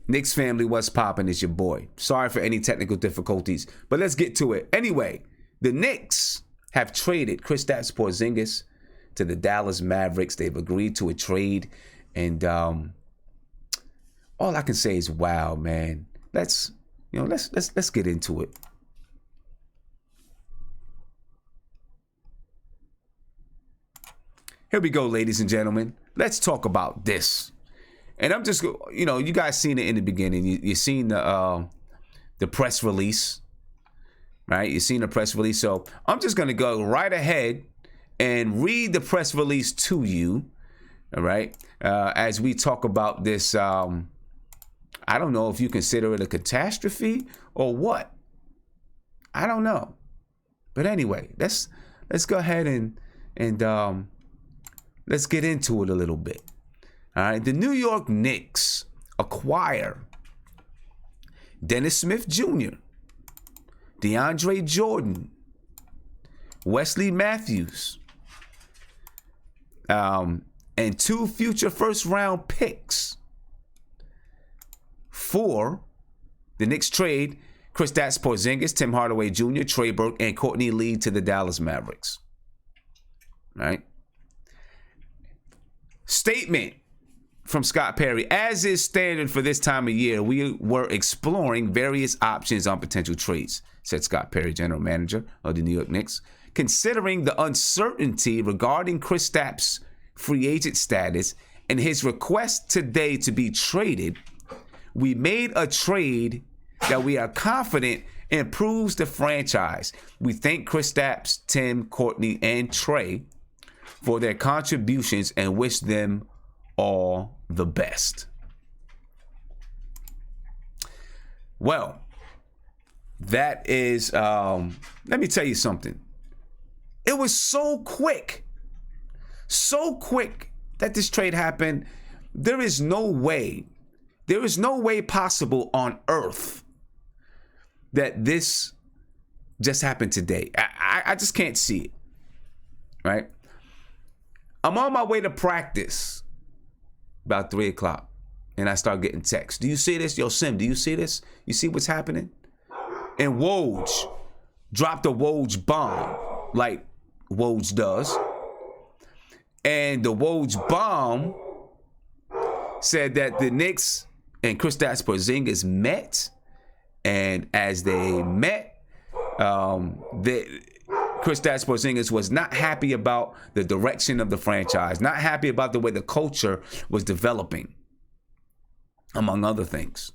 Knicks family, what's poppin'? It's your boy. Sorry for any technical difficulties, but let's get to it. Anyway, the Knicks have traded Kristaps Porzingis to the Dallas Mavericks. They've agreed to a trade, and all I can say is, wow, man. Let's get into it. Here we go, ladies and gentlemen. Let's talk about this. And I'm just, you guys seen it in the beginning. You seen the press release, right? You seen the press release. So I'm just going to go right ahead and read the press release to you, all right? As we talk about this, I don't know if you consider it a catastrophe or what. I don't know. But anyway, let's go ahead and let's get into it a little bit. All right, the New York Knicks acquire Dennis Smith Jr., DeAndre Jordan, Wesley Matthews, and 2 future first-round picks for the Knicks trade Kristaps Porzingis, Tim Hardaway Jr., Trey, Burke, and Courtney Lee to the Dallas Mavericks. All right. Statement from Scott Perry. As is standard for this time of year, we were exploring various options on potential trades, said Scott Perry, general manager of the New York Knicks. Considering the uncertainty regarding Kristaps' free agent status and his request today to be traded, we made a trade that we are confident improves the franchise. We thank Kristaps, Tim, Courtney, and Trey for their contributions and wish them all the best. Well, that is, let me tell you something. It was so quick that this trade happened. There is no way possible on earth that this just happened today. I just can't see it, right? I'm on my way to practice about 3 o'clock, and I start getting texts. Do you see this? Yo, Sim, do you see this? You see what's happening? And Woj dropped a Woj bomb, like Woj does. And the Woj bomb said that the Knicks and Kristaps Porzingis met, and as they met, Kristaps Porzingis was not happy about the direction of the franchise, not happy about the way the culture was developing, among other things.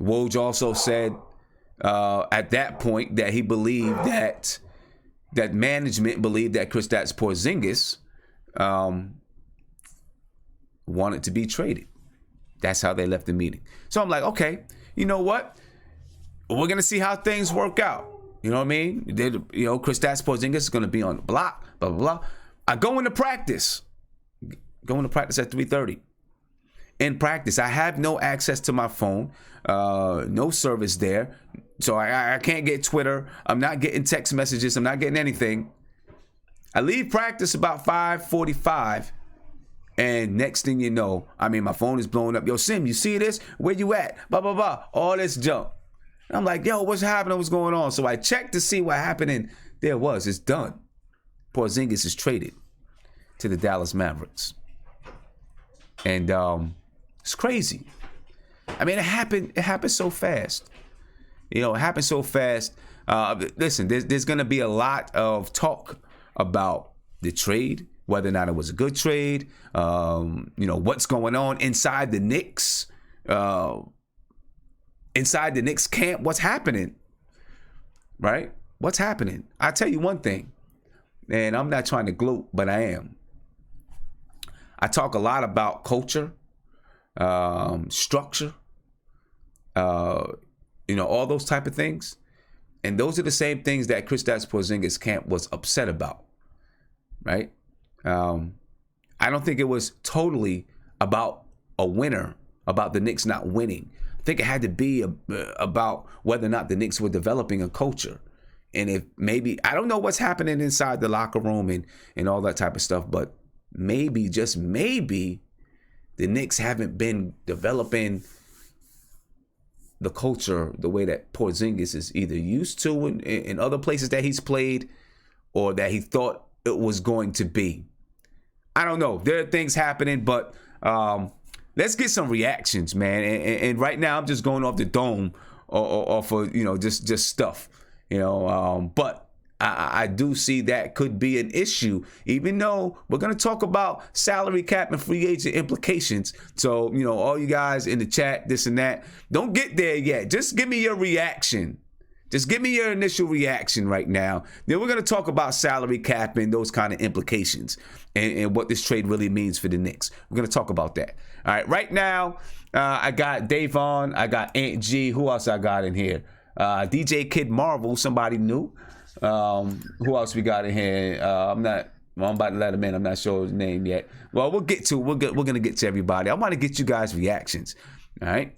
Woj also said at that point that he believed that management believed that Kristaps Porzingis wanted to be traded. That's how they left the meeting. So I'm like, okay, you know what? We're going to see how things work out. You know what I mean? Kristaps Porzingis is going to be on the block, blah, blah, blah. I go into practice. Going to practice at 3:30. In practice, I have no access to my phone, no service there. So I can't get Twitter. I'm not getting text messages. I'm not getting anything. I leave practice about 5:45. And next thing you know, my phone is blowing up. Yo, Sim, you see this? Where you at? Blah, blah, blah. All this junk. And I'm like, yo, what's happening? What's going on? So I checked to see what happened, and there it was. It's done. Porzingis is traded to the Dallas Mavericks. And it's crazy. It happened so fast. It happened so fast. Listen, there's going to be a lot of talk about the trade, whether or not it was a good trade, what's going on inside the Knicks, inside the Knicks camp, what's happening, right? What's happening? I'll tell you one thing, and I'm not trying to gloat, but I am. I talk a lot about culture, structure, all those type of things. And those are the same things that Kristaps Porzingis camp was upset about, right? I don't think it was totally about a winner, about the Knicks not winning. I think it had to be about whether or not the Knicks were developing a culture. And if maybe, I don't know what's happening inside the locker room and all that type of stuff, but maybe, just maybe, the Knicks haven't been developing the culture the way that Porzingis is either used to in other places that he's played or that he thought it was going to be. I don't know. There are things happening, but let's get some reactions, man. And right now I'm just going off the dome or for, just stuff, but I do see that could be an issue, even though we're going to talk about salary cap and free agent implications. So, all you guys in the chat, this and that, don't get there yet. Just give me your reaction. Just give me your initial reaction right now. Then we're going to talk about salary cap and those kind of implications and what this trade really means for the Knicks. We're going to talk about that. All right, right now, I got Davon, I got Aunt G. Who else I got in here? DJ Kid Marvel, somebody new. Who else we got in here? I'm about to let him in. I'm not sure his name yet. Well, we're going to get to everybody. I want to get you guys' reactions. All right.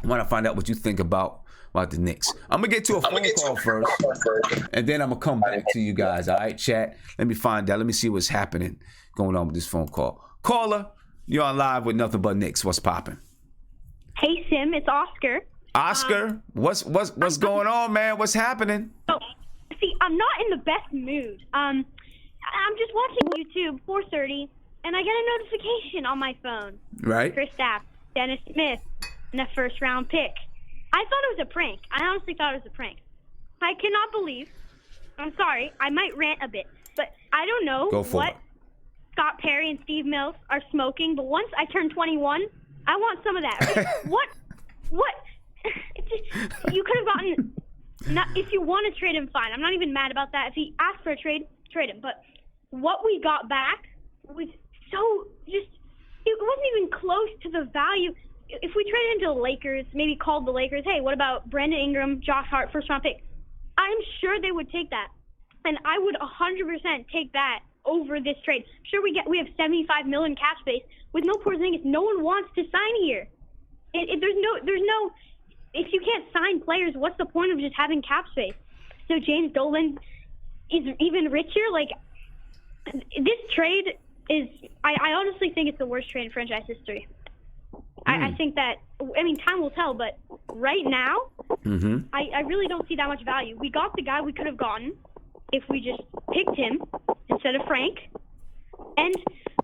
I want to find out what you think about the Knicks. I'm going to get to a phone call first, and then I'm going to come back to you guys. All right, chat. Let me find out. Let me see what's happening going on with this phone call. Caller, you're on live with Nothing But Knicks. What's popping? Hey, Sim. It's Oscar. Oscar, what's going on, man? What's happening? Oh, see, I'm not in the best mood. I'm just watching YouTube 4:30, and I get a notification on my phone. Right. Kristaps, Dennis Smith, and a first-round pick. I thought it was a prank. I honestly thought it was a prank. I cannot believe. I'm sorry. I might rant a bit, but I don't know what Scott Perry and Steve Mills are smoking. But once I turn 21, I want some of that. What? You could have gotten. If you want to trade him, fine. I'm not even mad about that. If he asked for a trade him. But what we got back was so just. It wasn't even close to the value. If we traded him to the Lakers, maybe called the Lakers, hey, what about Brandon Ingram, Josh Hart, first-round pick? I'm sure they would take that, and I would 100% take that over this trade. Sure, we have $75 million cap space with no Porzingis. No one wants to sign here. There's no. If you can't sign players, what's the point of just having cap space? So James Dolan is even richer. Like, this trade is, I honestly think it's the worst trade in franchise history. I think that, time will tell, but right now, I really don't see that much value. We got the guy we could have gotten if we just picked him instead of Frank, and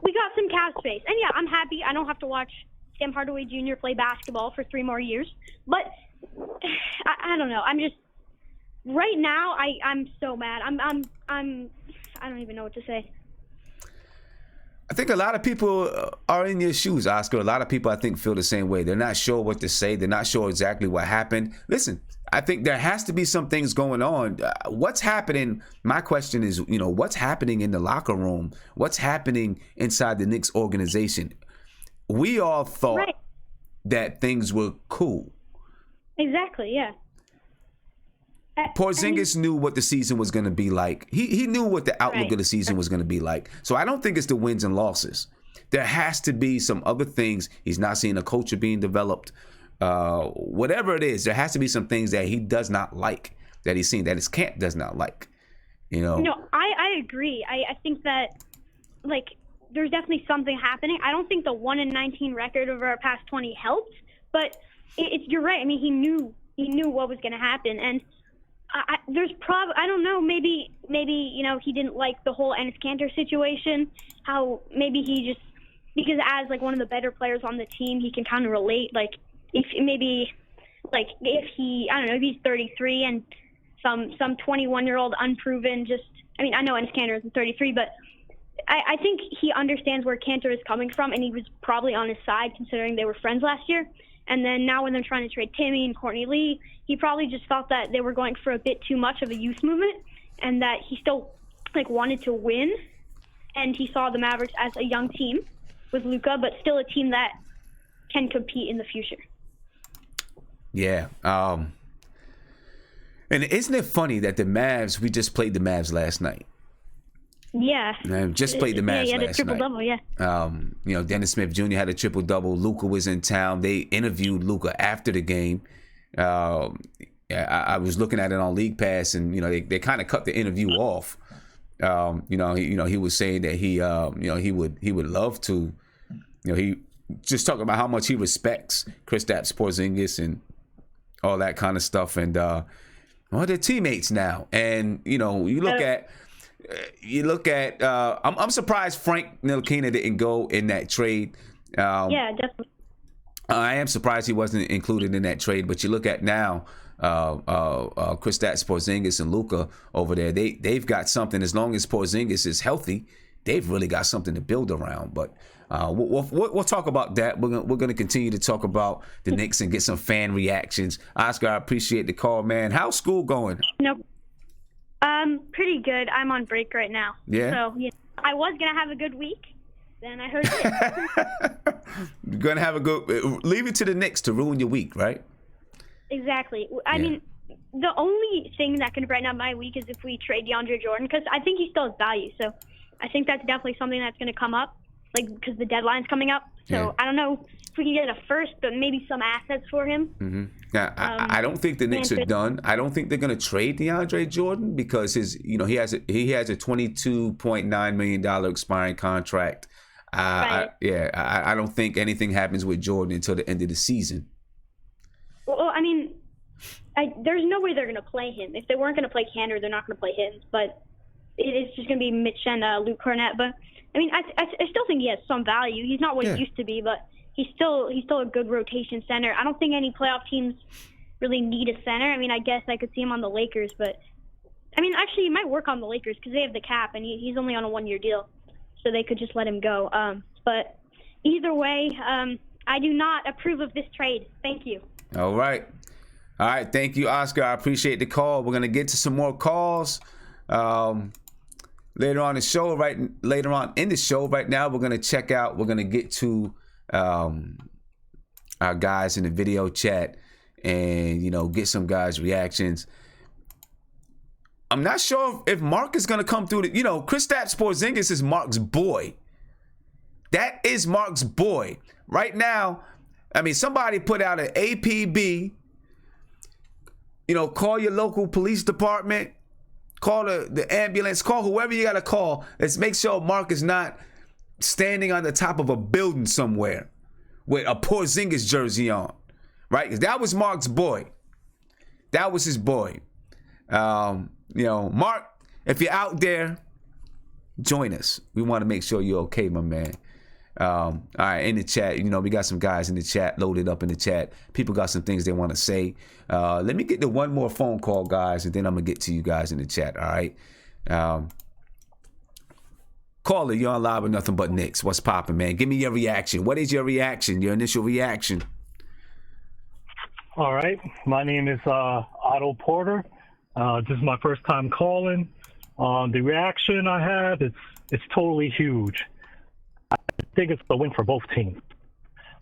we got some cap space. And yeah, I'm happy I don't have to watch Tim Hardaway Jr. play basketball for 3 more years, but I don't know. I'm just, right now, I'm so mad. I don't even know what to say. I think a lot of people are in your shoes, Oscar. A lot of people, I think, feel the same way. They're not sure what to say. They're not sure exactly what happened. Listen, I think there has to be some things going on. What's happening? My question is, what's happening in the locker room? What's happening inside the Knicks organization? We all thought that things were cool. Exactly, yeah. Porzingis knew what the season was going to be like. He knew what the outlook of the season was going to be like. So I don't think it's the wins and losses. There has to be some other things. He's not seeing a culture being developed. Whatever it is, there has to be some things that he does not like, that he's seen, that his camp does not like. No, I agree. I think that, there's definitely something happening. I don't think the 1-19 record over our past 20 helped, but you're right. He knew what was going to happen, and I don't know, maybe he didn't like the whole Enes Kanter situation, how maybe he just, because as one of the better players on the team, he can kind of relate, if he's 33 and some 21-year-old unproven, I know Enes Kanter isn't 33, but I think he understands where Kanter is coming from, and he was probably on his side considering they were friends last year. And then now when they're trying to trade Timmy and Courtney Lee, he probably just felt that they were going for a bit too much of a youth movement, and that he still wanted to win. And he saw the Mavericks as a young team with Luka, but still a team that can compete in the future. Yeah. And isn't it funny that we just played the Mavs last night? Yeah. Just played the Mavs last night. Yeah, he had a triple-double, yeah. Dennis Smith Jr. had a triple-double. Luka was in town. They interviewed Luka after the game. I was looking at it on League Pass, and they kind of cut the interview off. He was saying that he would love to, just talking about how much he respects Kristaps Porzingis and all that kind of stuff. And well, they're teammates now. And you look at. I'm surprised Frank Ntilikina didn't go in that trade. Yeah, definitely. I am surprised he wasn't included in that trade. But you look at now, Kristaps Porzingis and Luka over there. They've got something. As long as Porzingis is healthy, they've really got something to build around. But we'll talk about that. We're gonna continue to talk about the Knicks and get some fan reactions. Oscar, I appreciate the call, man. How's school going? Nope. Pretty good. I'm on break right now. Yeah. So I was gonna have a good week. Then I heard it. You're gonna have a good. Leave it to the Knicks to ruin your week, right? Exactly. I mean, the only thing that can brighten up my week is if we trade DeAndre Jordan, because I think he still has value. So I think that's definitely something that's going to come up, because the deadline's coming up. So I don't know if we can get a first, but maybe some assets for him. Mm-hmm. Now, I don't think the Knicks are done. I don't think they're going to trade DeAndre Jordan because he has a $22.9 million expiring contract. Right. I don't think anything happens with Jordan until the end of the season. Well, I mean, there's no way they're going to play him. If they weren't going to play Cantor, they're not going to play him. But it's just going to be Mitch and Luke Cornett. But I mean, I still think he has some value. He's not what he used to be, but he's still a good rotation center. I don't think any playoff teams really need a center. I mean, I guess I could see him on the Lakers, but I mean, actually, he might work on the Lakers because they have the cap, and he's only on a 1-year deal, so they could just let him go. But either way, I do not approve of this trade. Thank you. All right. Thank you, Oscar. I appreciate the call. We're going to get to some more calls later on in the show. Later on in the show. Right now, we're going to get to our guys in the video chat and, get some guys' reactions. I'm not sure if Mark is going to come through. Kristaps Porzingis is Mark's boy. That is Mark's boy. Right now, I mean, somebody put out an APB. Call your local police department. Call the ambulance. Call whoever you got to call. Let's make sure Mark is not standing on the top of a building somewhere with a Porzingis jersey on. Right? 'Cause that was Mark's boy. That was his boy. Mark, if you're out there, join us. We want to make sure you're okay, my man. All right, in the chat, we got some guys in the chat loaded up in the chat. People got some things they want to say. Let me get to one more phone call, guys, and then I'm gonna get to you guys in the chat. All right, caller, you're on live with Nothing But Knicks. What's popping, man? Give me your reaction. What is your reaction? Your initial reaction? All right, my name is Otto Porter. This is my first time calling. The reaction I have, it's totally huge. I think it's a win for both teams.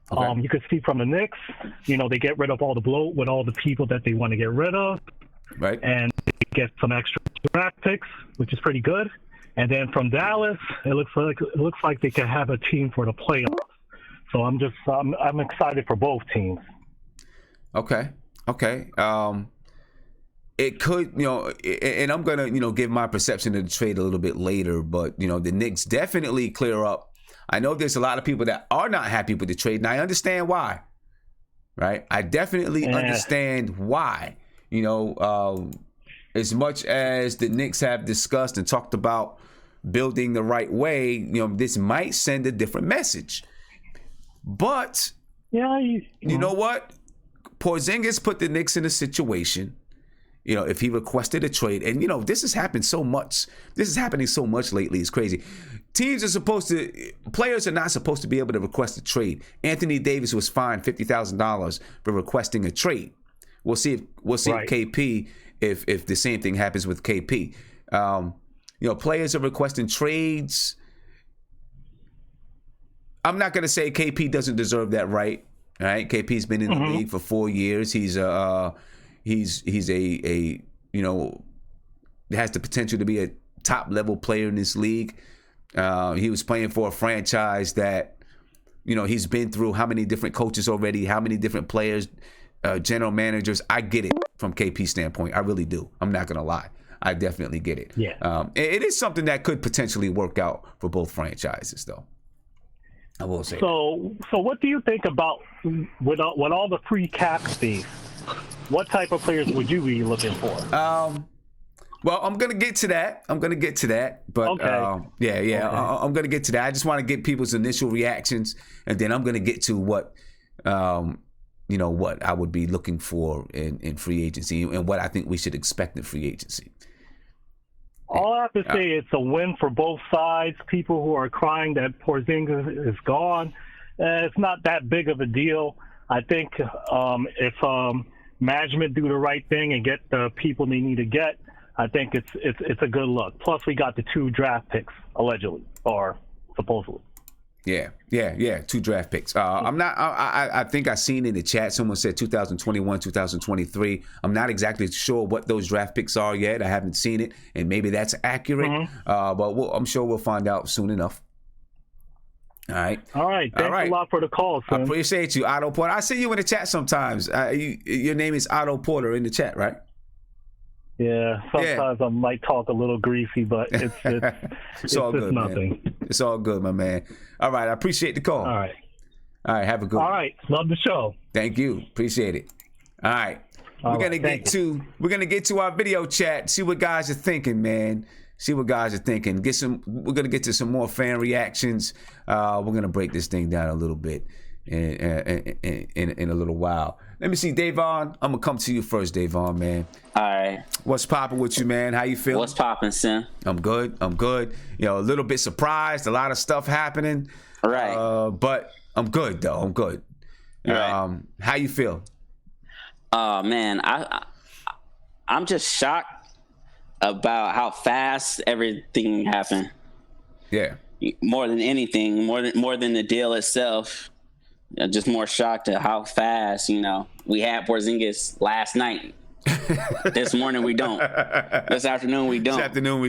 Okay. You could see from the Knicks, they get rid of all the bloat with all the people that they want to get rid of. Right. And get some extra draft picks, which is pretty good. And then from Dallas, it looks like they can have a team for the playoffs. So I'm excited for both teams. Okay. It could, and I'm gonna, give my perception of the trade a little bit later, but the Knicks definitely clear up. I know there's a lot of people that are not happy with the trade, and I understand why. Right? I definitely understand why. As much as the Knicks have discussed and talked about building the right way, this might send a different message. But you know what? Porzingis put the Knicks in a situation. If he requested a trade, and this has happened so much. This is happening so much lately. It's crazy. Players are not supposed to be able to request a trade. Anthony Davis was fined $50,000 for requesting a trade. We'll see if KP, if the same thing happens with KP. Players are requesting trades. I'm not going to say KP doesn't deserve that right. All right, KP's been in the league for 4 years. He's a has the potential to be a top level player in this league. He was playing for a franchise that, he's been through how many different coaches already, how many different players, general managers. I get it from KP's standpoint. I really do. I'm not going to lie. I definitely get it. Yeah. It is something that could potentially work out for both franchises, though. I will say. So what do you think about with all the free cap space? What type of players would you be looking for? Well, I'm gonna get to that. But Okay. Yeah. I'm gonna get to that. I just want to get people's initial reactions, and then I'm gonna get to what, what I would be looking for in free agency and what I think we should expect in free agency. All I have to say, it's a win for both sides. People who are crying that Porzingis is gone, it's not that big of a deal. I think if management do the right thing and get the people they need to get, I think it's a good look. Plus, we got the 2 draft picks, allegedly, or supposedly. Yeah. 2 draft picks. I think I seen in the chat someone said 2021, 2023. I'm not exactly sure what those draft picks are yet. I haven't seen it, and maybe that's accurate. Mm-hmm. But I'm sure we'll find out soon enough. All right. Thanks a lot for the call, son. I appreciate you, Otto Porter. I see you in the chat sometimes. Your name is Otto Porter in the chat, right? Yeah, sometimes I might talk a little greasy, but it's all good, nothing. Man. It's all good, my man. All right, I appreciate the call. All right, have a good one. All right, love the show. Thank you, appreciate it. All right, we're gonna get to our video chat. See what guys are thinking, man. We're gonna get to some more fan reactions. We're gonna break this thing down a little bit in a little while. Let me see, Davon. I'm gonna come to you first, Davon, man. All right. What's popping with you, man? How you feeling? What's popping, Sim? I'm good. A little bit surprised. A lot of stuff happening. Right. But I'm good, though. I'm good. Right. How you feel? Man, I'm just shocked about how fast everything happened. Yeah. More than anything, more than the deal itself. Just more shocked at how fast, we had Porzingis last night. This morning we don't. This afternoon we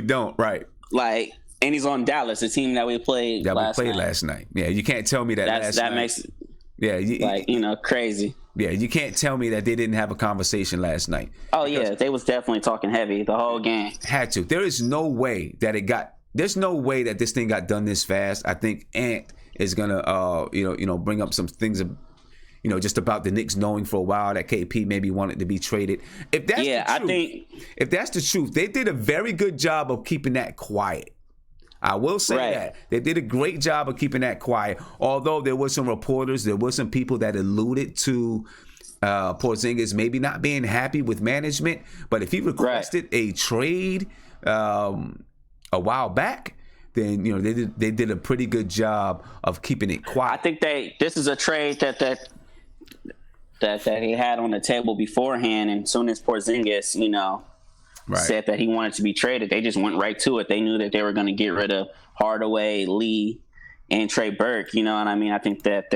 don't. Right. Like, and he's on Dallas, a team that we played last night. Yeah, you can't tell me that last night. That makes it crazy. Yeah, you can't tell me that they didn't have a conversation last night. Oh, yeah, they was definitely talking heavy the whole game. Had to. There's no way that this thing got done this fast. I think Ant is gonna bring up some things, just about the Knicks knowing for a while that KP maybe wanted to be traded. If that's the truth, they did a very good job of keeping that quiet. I will say that they did a great job of keeping that quiet. Although there were some reporters, there were some people that alluded to Porzingis maybe not being happy with management. But if he requested a trade a while back, then they did a pretty good job of keeping it quiet. I think this is a trade that he had on the table beforehand, and as soon as Porzingis, said that he wanted to be traded, they just went right to it. They knew that they were going to get rid of Hardaway, Lee, and Trey Burke. You know what I mean? I think that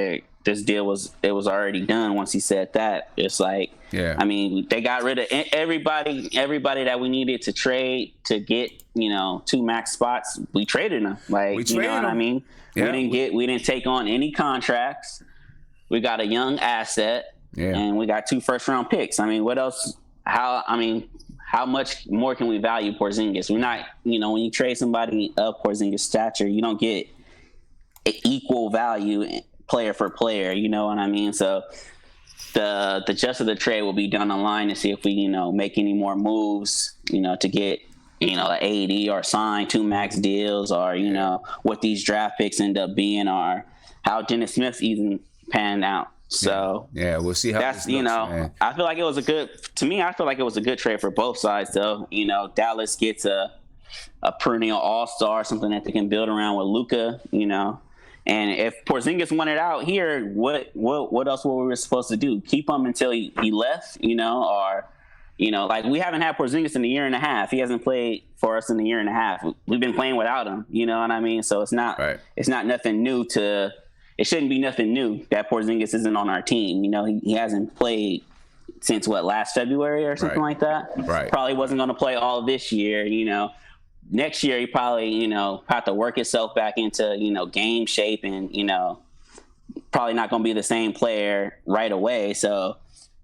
this deal was already done once he said that. It's like, I mean, they got rid of everybody that we needed to trade to get 2 max spots. We traded them. Like, you know what I mean? Yeah. We didn't take on any contracts. We got a young asset, and we got 2 first-round picks. I mean, what else? How much more can we value Porzingis? We're not, when you trade somebody of Porzingis' stature, you don't get equal value player for player. You know what I mean? So the gist of the trade will be done online to see if we, make any more moves, to get, an AD or sign 2 max deals, or, what these draft picks end up being, or how Dennis Smith even panned out. So we'll see how that's this looks, man. I feel like it was a good trade for both sides, though. Dallas gets a perennial all-star, something that they can build around with Luka, and if Porzingis wanted out here, what else were we supposed to do? Keep him until he left, or like, we haven't had Porzingis in a year and a half. He hasn't played for us in a year and a half. We've been playing without him, you know what I mean? So it's not nothing new it shouldn't be nothing new that Porzingis isn't on our team. He hasn't played since last February or something like that. Right. Probably wasn't going to play all this year. Next year he probably have to work himself back into game shape, and probably not going to be the same player right away. So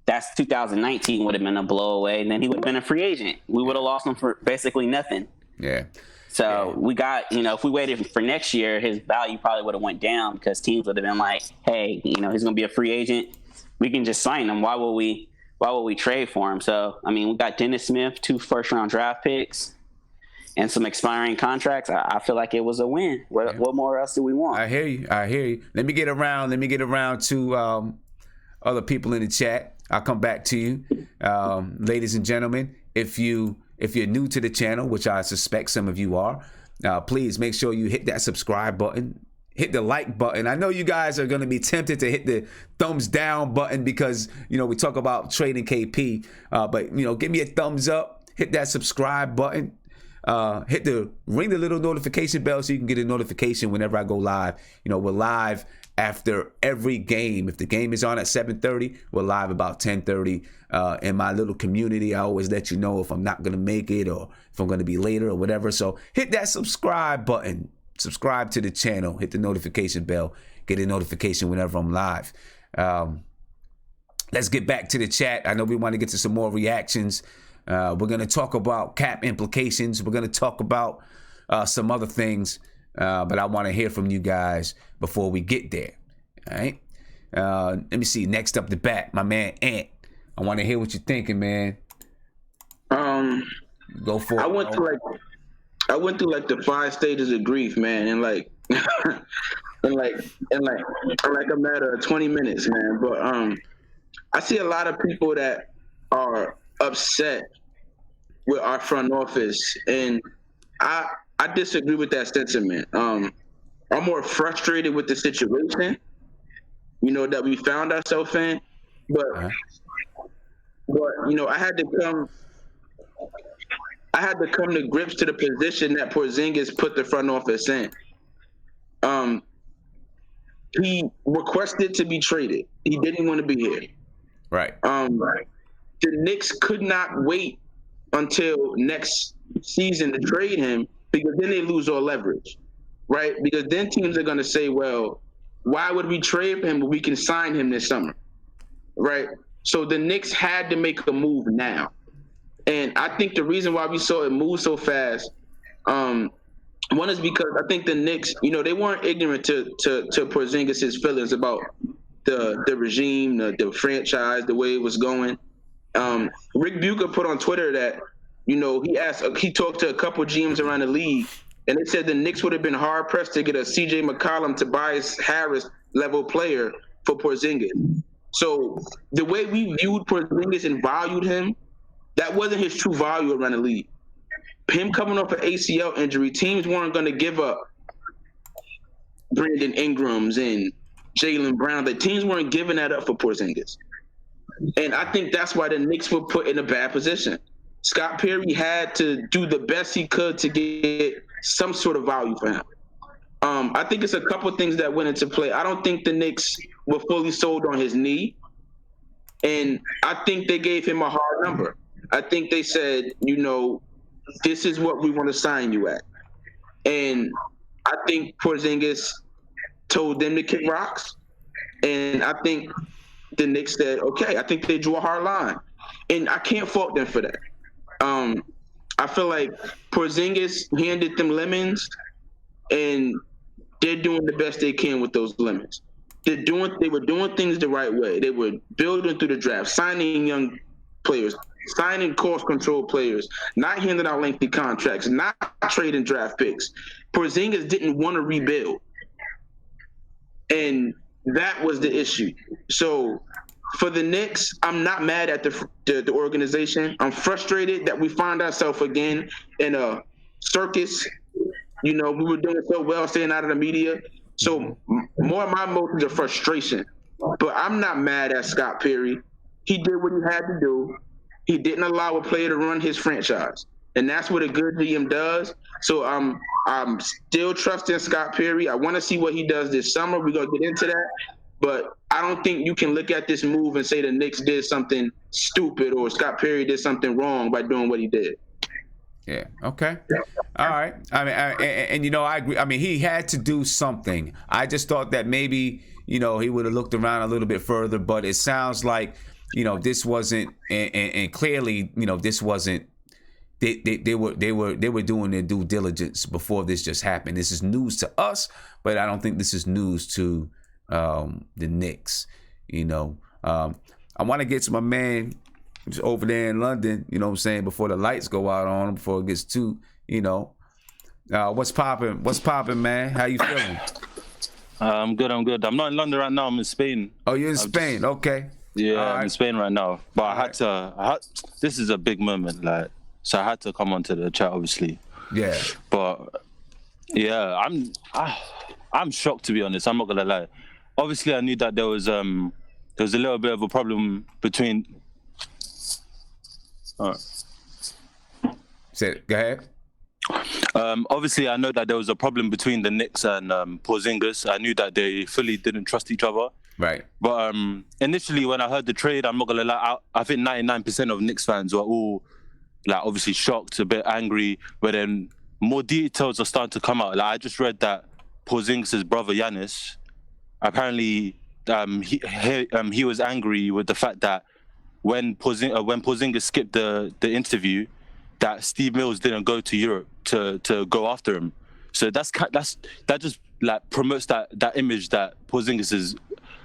that's 2019 would have been a blow away, and then he would have been a free agent. We would have lost him for basically nothing. Yeah. So we got, if we waited for next year, his value probably would have went down because teams would have been like, hey, he's going to be a free agent. We can just sign him. Why would we trade for him? So, I mean, we got Dennis Smith, 2 first-round draft picks, and some expiring contracts. I feel like it was a win. What more else do we want? I hear you. Let me get around to other people in the chat. I'll come back to you. Ladies and gentlemen, if you're new to the channel, which I suspect some of you are, please make sure you hit that subscribe button, hit the like button. I know you guys are going to be tempted to hit the thumbs down button because, we talk about trading KP, but, give me a thumbs up, hit that subscribe button, ring the little notification bell so you can get a notification whenever I go live. We're live after every game. If the game is on at 7:30, we're live about 10:30. In my little community, I always let you know if I'm not going to make it or if I'm going to be later or whatever. So hit that subscribe button, subscribe to the channel, hit the notification bell, get a notification whenever I'm live. Let's get back to the chat. I know we want to get to some more reactions. We're going to talk about cap implications. We're going to talk about some other things, but I want to hear from you guys before we get there. All right. Let me see. Next up the bat, my man Ant. I want to hear what you're thinking, man. Go for it. I went through like the 5 stages of grief, man, and like in like a matter of 20 minutes, man. But I see a lot of people that are upset with our front office, and I disagree with that sentiment. I'm more frustrated with the situation, that we found ourselves in, but I had to come to grips to the position that Porzingis put the front office in. He requested to be traded. He didn't want to be here. Right. The Knicks could not wait until next season to trade him because then they lose all leverage, right? Because then teams are going to say, well, why would we trade him when we can sign him this summer, right? So the Knicks had to make a move now. And I think the reason why we saw it move so fast, one is because I think the Knicks, they weren't ignorant to Porzingis' feelings about the regime, the franchise, the way it was going. Rick Bucher put on Twitter that, he talked to a couple GMs around the league, and they said the Knicks would have been hard pressed to get a CJ McCollum, Tobias Harris level player for Porzingis. So the way we viewed Porzingis and valued him, that wasn't his true value around the league. Him coming off an ACL injury, teams weren't going to give up Brandon Ingrams and Jaylen Brown. The teams weren't giving that up for Porzingis. And I think that's why the Knicks were put in a bad position. Scott Perry had to do the best he could to get some sort of value for him. I think it's a couple of things that went into play. I don't think the Knicks were fully sold on his knee. And I think they gave him a hard number. I think they said, this is what we want to sign you at. And I think Porzingis told them to kick rocks. And I think the Knicks said, okay, I think they drew a hard line. And I can't fault them for that. I feel like Porzingis handed them lemons, and they're doing the best they can with those lemons. They were doing things the right way. They were building through the draft, signing young players, signing cost control players, not handing out lengthy contracts, not trading draft picks. Porzingis didn't want to rebuild. And that was the issue. So for the Knicks, I'm not mad at the organization. I'm frustrated that we find ourselves again in a circus. We were doing so well staying out of the media. So more of my emotions are frustration. But I'm not mad at Scott Perry. He did what he had to do. He didn't allow a player to run his franchise. And that's what a good GM does. So I'm still trusting Scott Perry. I want to see what he does this summer. We're going to get into that. But I don't think you can look at this move and say the Knicks did something stupid or Scott Perry did something wrong by doing what he did. Yeah. Okay. All right. I mean, I agree. I mean, he had to do something. I just thought that maybe, he would have looked around a little bit further, but it sounds like, this wasn't, and clearly, this wasn't they were doing their due diligence before this just happened. This is news to us, but I don't think this is news to the Knicks. You know, I want to get to my man who's over there in London. You know what I'm saying? Before the lights go out on him, before it gets too, you know. What's popping? What's popping, man? How you feeling? I'm good. I'm not in London right now. I'm in Spain. Oh, you're in Spain? Okay. Yeah, All I'm right. in Spain right now. But I had to. This is a big moment, like, so I had to come onto the chat, obviously. Yeah. But yeah, I'm shocked, to be honest. I'm not gonna lie. Obviously, I knew that there was a little bit of a problem between. Go ahead. Obviously, I know that there was a problem between the Knicks and Porzingis. I knew that they fully didn't trust each other. Right. But initially, when I heard the trade, I'm not gonna lie, I think 99% of Knicks fans were all, like, obviously shocked, a bit angry. But then more details are starting to come out. Like, I just read that Porzingis' brother Giannis, apparently, he was angry with the fact that when Porzingis skipped the interview, that Steve Mills didn't go to Europe to go after him. So that just, like, promotes that image that Porzingis is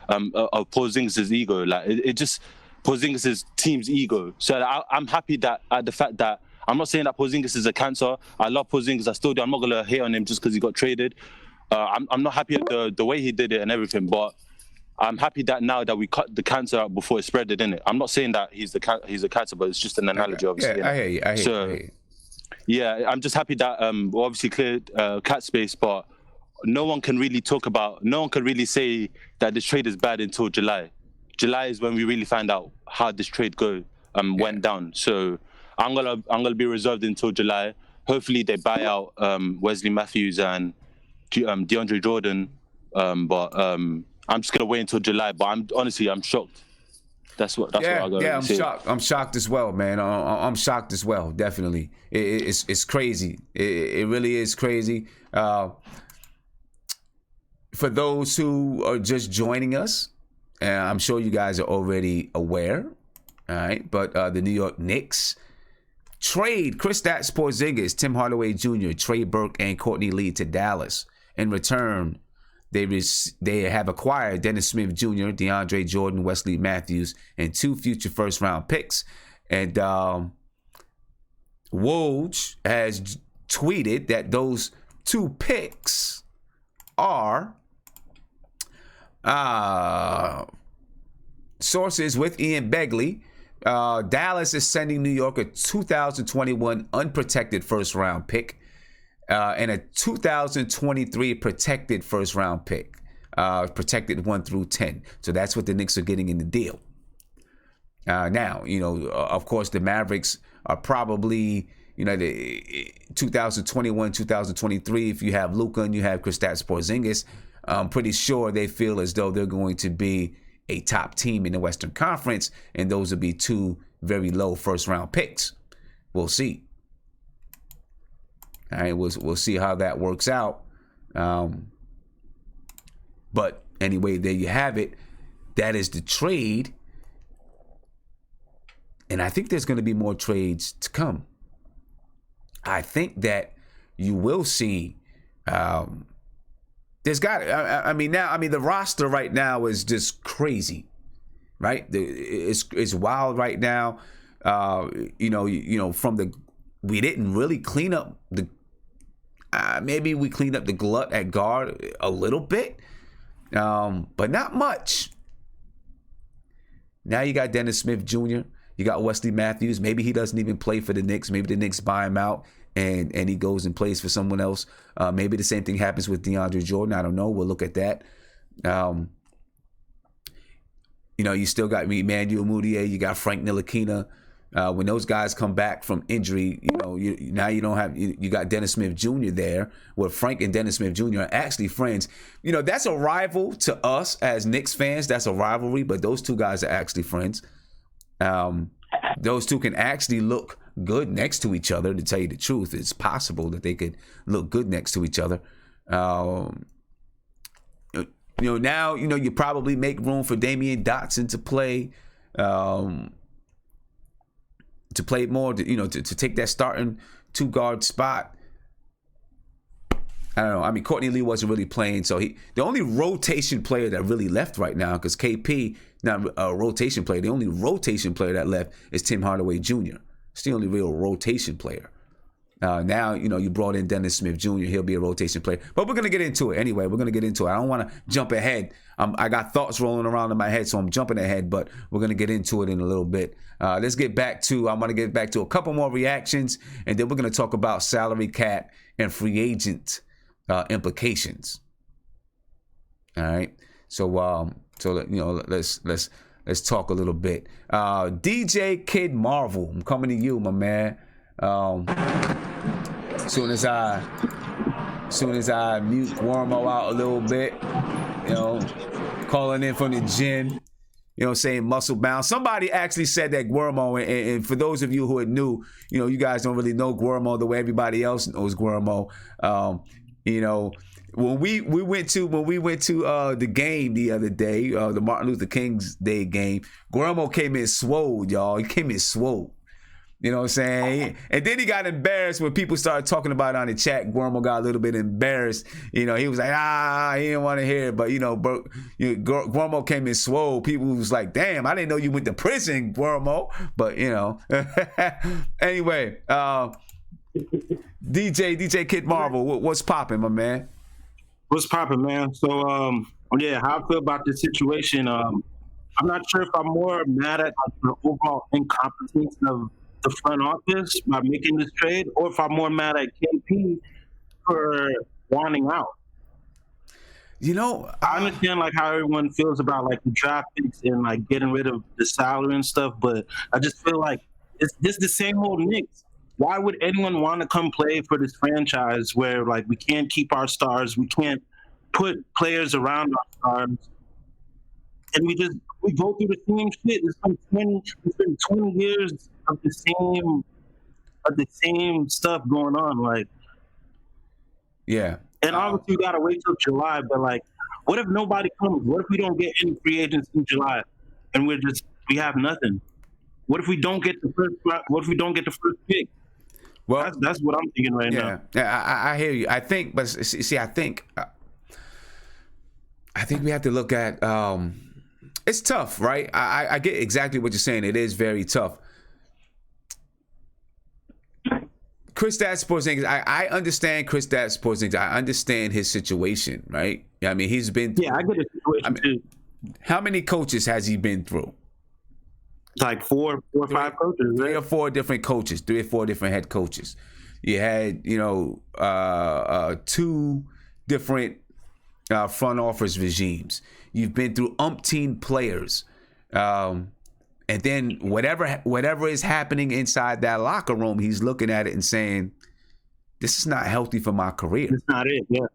of Porzingis' ego. Like, it just Porzingis' team's ego. So I'm happy that the fact that I'm not saying that Porzingis is a cancer. I love Porzingis. I still do. I'm not gonna hate on him just because he got traded. I'm not happy at the way he did it and everything, but I'm happy that now that we cut the cancer out before it spread it, innit? I'm not saying that he's a cancer, but it's just an analogy, obviously. Yeah, I hear you. Yeah, I'm just happy that we obviously cleared cat space, but no one can really say that this trade is bad until July. July is when we really find out how this trade went down. So I'm gonna be reserved until July. Hopefully they buy out Wesley Matthews and DeAndre Jordan, but I'm just gonna wait until July. But I'm shocked. That's what I got. Yeah, I'm shocked. I'm shocked as well, man. I'm shocked as well. Definitely, it's crazy. It really is crazy. For those who are just joining us, I'm sure you guys are already aware. All right, but the New York Knicks trade Kristaps Porzingis, Tim Hardaway Jr., Trey Burke, and Courtney Lee to Dallas. In return, they have acquired Dennis Smith Jr., DeAndre Jordan, Wesley Matthews, and 2 future first-round picks. And Woj has tweeted that those 2 picks are sources with Ian Begley. Dallas is sending New York a 2021 unprotected first-round pick. And a 2023 protected first-round pick, protected 1 through 10. So that's what the Knicks are getting in the deal. Now, of course, the Mavericks are probably, the 2021, 2023. If you have Luka and you have Kristaps Porzingis, I'm pretty sure they feel as though they're going to be a top team in the Western Conference, and those would be 2 very low first-round picks. We'll see. All right, we'll see how that works out. But anyway, there you have it. That is the trade. And I think there's going to be more trades to come. I think that you will see. There's got. The roster right now is just crazy, right? It's wild right now. We didn't really clean up the. Maybe we cleaned up the glut at guard a little bit, but not much. Now you got Dennis Smith Jr., you got Wesley Matthews. Maybe he doesn't even play for the Knicks. Maybe the Knicks buy him out and he goes and plays for someone else. Maybe the same thing happens with DeAndre Jordan. I don't know. We'll look at that. You still got Emmanuel Mudiay. You got Frank Ntilikina. When those guys come back from injury, you don't have you got Dennis Smith Jr. there, where Frank and Dennis Smith Jr. are actually friends. That's a rival to us as Knicks fans. That's a rivalry, but those 2 guys are actually friends. Those 2 can actually look good next to each other. To tell you the truth, it's possible that they could look good next to each other. Now you probably make room for Damian Dotson to play. to play more, to take that starting 2-guard spot. I don't know. I mean, Courtney Lee wasn't really playing, so the only rotation player that really left right now, because KP not a rotation player. The only rotation player that left is Tim Hardaway Jr. It's the only real rotation player. Now, you brought in Dennis Smith Jr. He'll be a rotation player. But we're going to get into it anyway. We're going to get into it. I don't want to jump ahead. I got thoughts rolling around in my head, so I'm jumping ahead, but we're going to get into it in a little bit. I'm going to get back to a couple more reactions, and then we're going to talk about salary cap and free agent implications. All right. So let's talk a little bit. DJ Kid Marvel, I'm coming to you, my man. Soon as I mute Wormo out a little bit, calling in from the gym, saying muscle bound. Somebody actually said that Wormo, and for those of you who are new, you guys don't really know Wormo the way everybody else knows Wormo. When we went to the game the other day, the Martin Luther King's Day game, Wormo came in swole, y'all. He came in swole. You know what I'm saying? And then he got embarrassed when people started talking about it on the chat. Wormo got a little bit embarrassed. He was like, he didn't want to hear it. But, Wormo came in swole. People was like, damn, I didn't know you went to prison, Wormo. But, anyway, DJ Kid Marvel, what's popping, my man? What's popping, man? So, how I feel about this situation. I'm not sure if I'm more mad at the overall incompetence of the front office by making this trade, or if I'm more mad at KP for wanting out. I understand how everyone feels about the draft picks and getting rid of the salary and stuff, but I just feel like it's the same old Knicks. Why would anyone want to come play for this franchise where we can't keep our stars, we can't put players around our stars, and we go through the same shit? It's been 20 years of the same stuff going on. Yeah. And obviously you gotta wait till July, but what if nobody comes? What if we don't get any free agents in July and we have nothing? What if we don't get the first pick? Well, that's what I'm thinking right now. Yeah, I hear you. I think, but see, I think we have to look at. It's tough, right? I get exactly what you're saying. It is very tough. Kristaps Porzingis, I understand Kristaps Porzingis. I understand his situation, right? I mean, he's been through, I get his situation too. How many coaches has he been through? Four or five coaches, right? 3 or 4 different coaches, 3 or 4 different head coaches. You had, 2 different front office regimes. You've been through umpteen players. And then whatever is happening inside that locker room, he's looking at it and saying, this is not healthy for my career. It's not it, yeah.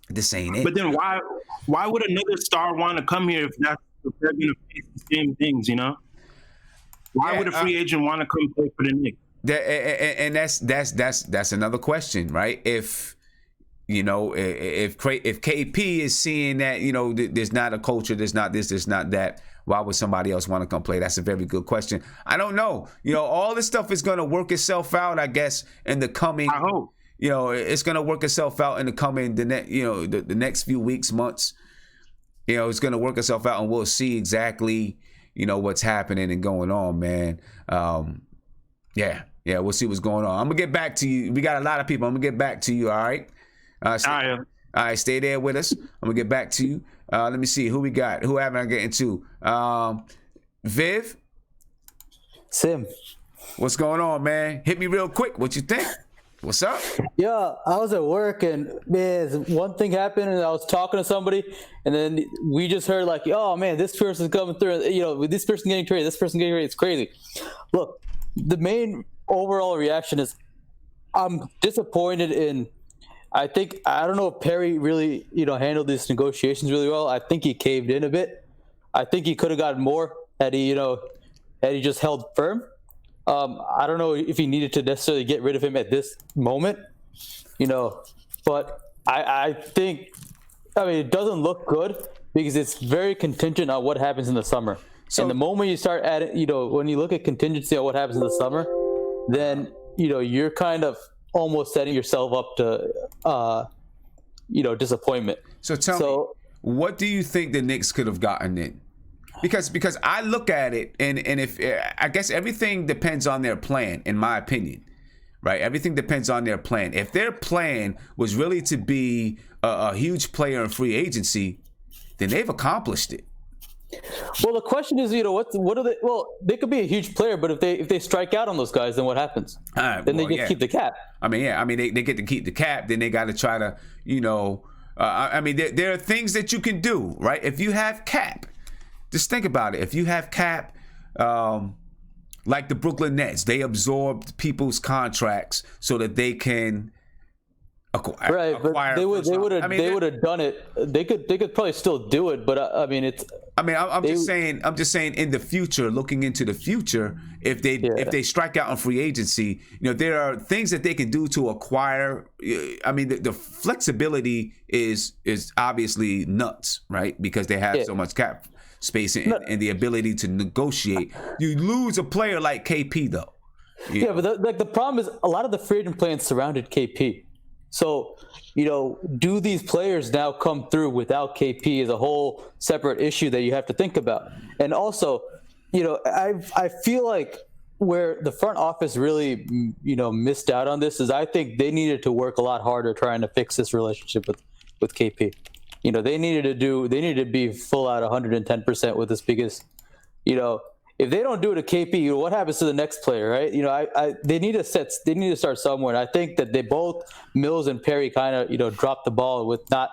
This ain't it. But then why would another star want to come here if they're going to face the same things, Why would a free agent want to come play for the Knicks? And that's another question, right? If KP is seeing that there's not a culture, there's not this, there's not that, why would somebody else want to come play? That's a very good question. I don't know. All this stuff is going to work itself out, I guess, in the coming. I hope. It's going to work itself out in the coming the next few weeks, months. It's going to work itself out, and we'll see exactly what's happening and going on, man. We'll see what's going on. I'm gonna get back to you. We got a lot of people. I'm gonna get back to you. All right. All right. Stay there with us. I'm gonna get back to you. Let me see who we got. Who haven't I getting to? Viv. Sim. What's going on, man? Hit me real quick. What you think? What's up? Yeah, I was at work and man, one thing happened and I was talking to somebody and then we just heard oh man, this person's coming through, this person getting traded, this person getting traded. It's crazy. Look, the main overall reaction is I'm disappointed in. I don't know if Perry really handled these negotiations really well. I think he caved in a bit. I think he could have gotten more had he just held firm. I don't know if he needed to necessarily get rid of him at this moment, but I think, it doesn't look good because it's very contingent on what happens in the summer. So, and the moment you start adding, when you look at contingency on what happens in the summer, then you're kind of almost setting yourself up to disappointment. So tell me, what do you think the Knicks could have gotten in? Because I look at it, and if I guess everything depends on their plan, in my opinion, right? Everything depends on their plan. If their plan was really to be a huge player in free agency, then they've accomplished it. Well, the question is, what are they? Well, they could be a huge player, but if they strike out on those guys, then what happens? Then they just keep the cap. They get to keep the cap. Then they got to try to, there are things that you can do, right? If you have cap, just think about it. If you have cap, like the Brooklyn Nets, they absorbed people's contracts so that they can acquire. But they would have done it. They could probably still do it, but I'm just saying in the future, looking into the future, if they strike out on free agency, there are things that they can do to acquire. The flexibility is obviously nuts, right? Because they have so much cap space and the ability to negotiate. You lose a player like KP though. But the problem is a lot of the free agent plans surrounded KP. So, do these players now come through without KP is a whole separate issue that you have to think about. And also, I feel like where the front office really, missed out on this is I think they needed to work a lot harder trying to fix this relationship with KP. They needed to be full out 110% with this because, if they don't do it to KP, what happens to the next player, right? They need to start somewhere. And I think that they both, Mills and Perry, kind of, dropped the ball with not,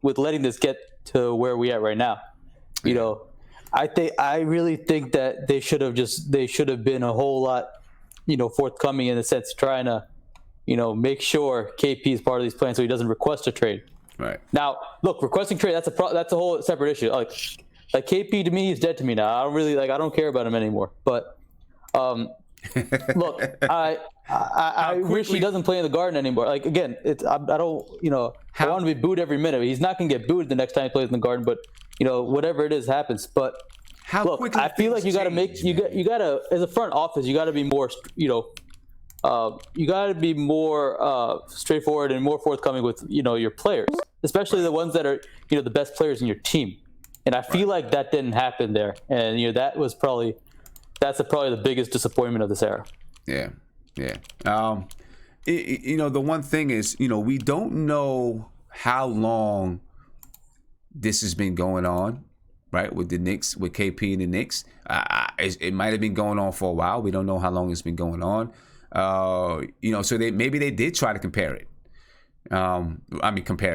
with letting this get to where we at right now. I really think that they should have been a whole lot, forthcoming in the sense of trying to, make sure KP is part of these plans so he doesn't request a trade. Right. Now, look, requesting trade, that's a whole separate issue. Like KP to me is dead to me now. I don't care about him anymore. But look, I wish he doesn't play in the Garden anymore. Like again, I don't I want to be booed every minute. He's not gonna get booed the next time he plays in the Garden. But whatever it is happens. But look, I feel like you gotta as a front office, you gotta be more straightforward and more forthcoming with your players, especially the ones that are the best players in your team. And I feel like that didn't happen there, and that's probably the biggest disappointment of this era. Yeah. The one thing is, we don't know how long this has been going on, right? With the Knicks, with KP and the Knicks, it might have been going on for a while. We don't know how long it's been going on. So maybe they did try to compare it.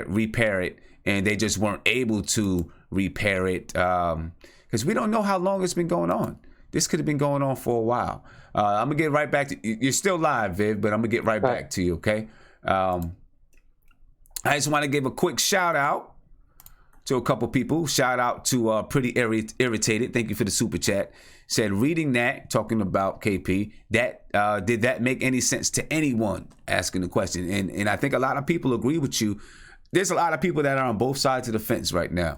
Repair it, and they just weren't able to repair it because we don't know how long it's been going on. This could have been going on for a while. I'm gonna get right back to you're still live, Viv, but I'm gonna get right back to you. Okay. I just want to give a quick shout out to a couple people. Shout out to Pretty Irritated. Thank you for the super chat. Said reading that, talking about KP, that did that make any sense to anyone? Asking the question, and I think a lot of people agree with you. There's a lot of people that are on both sides of the fence right now.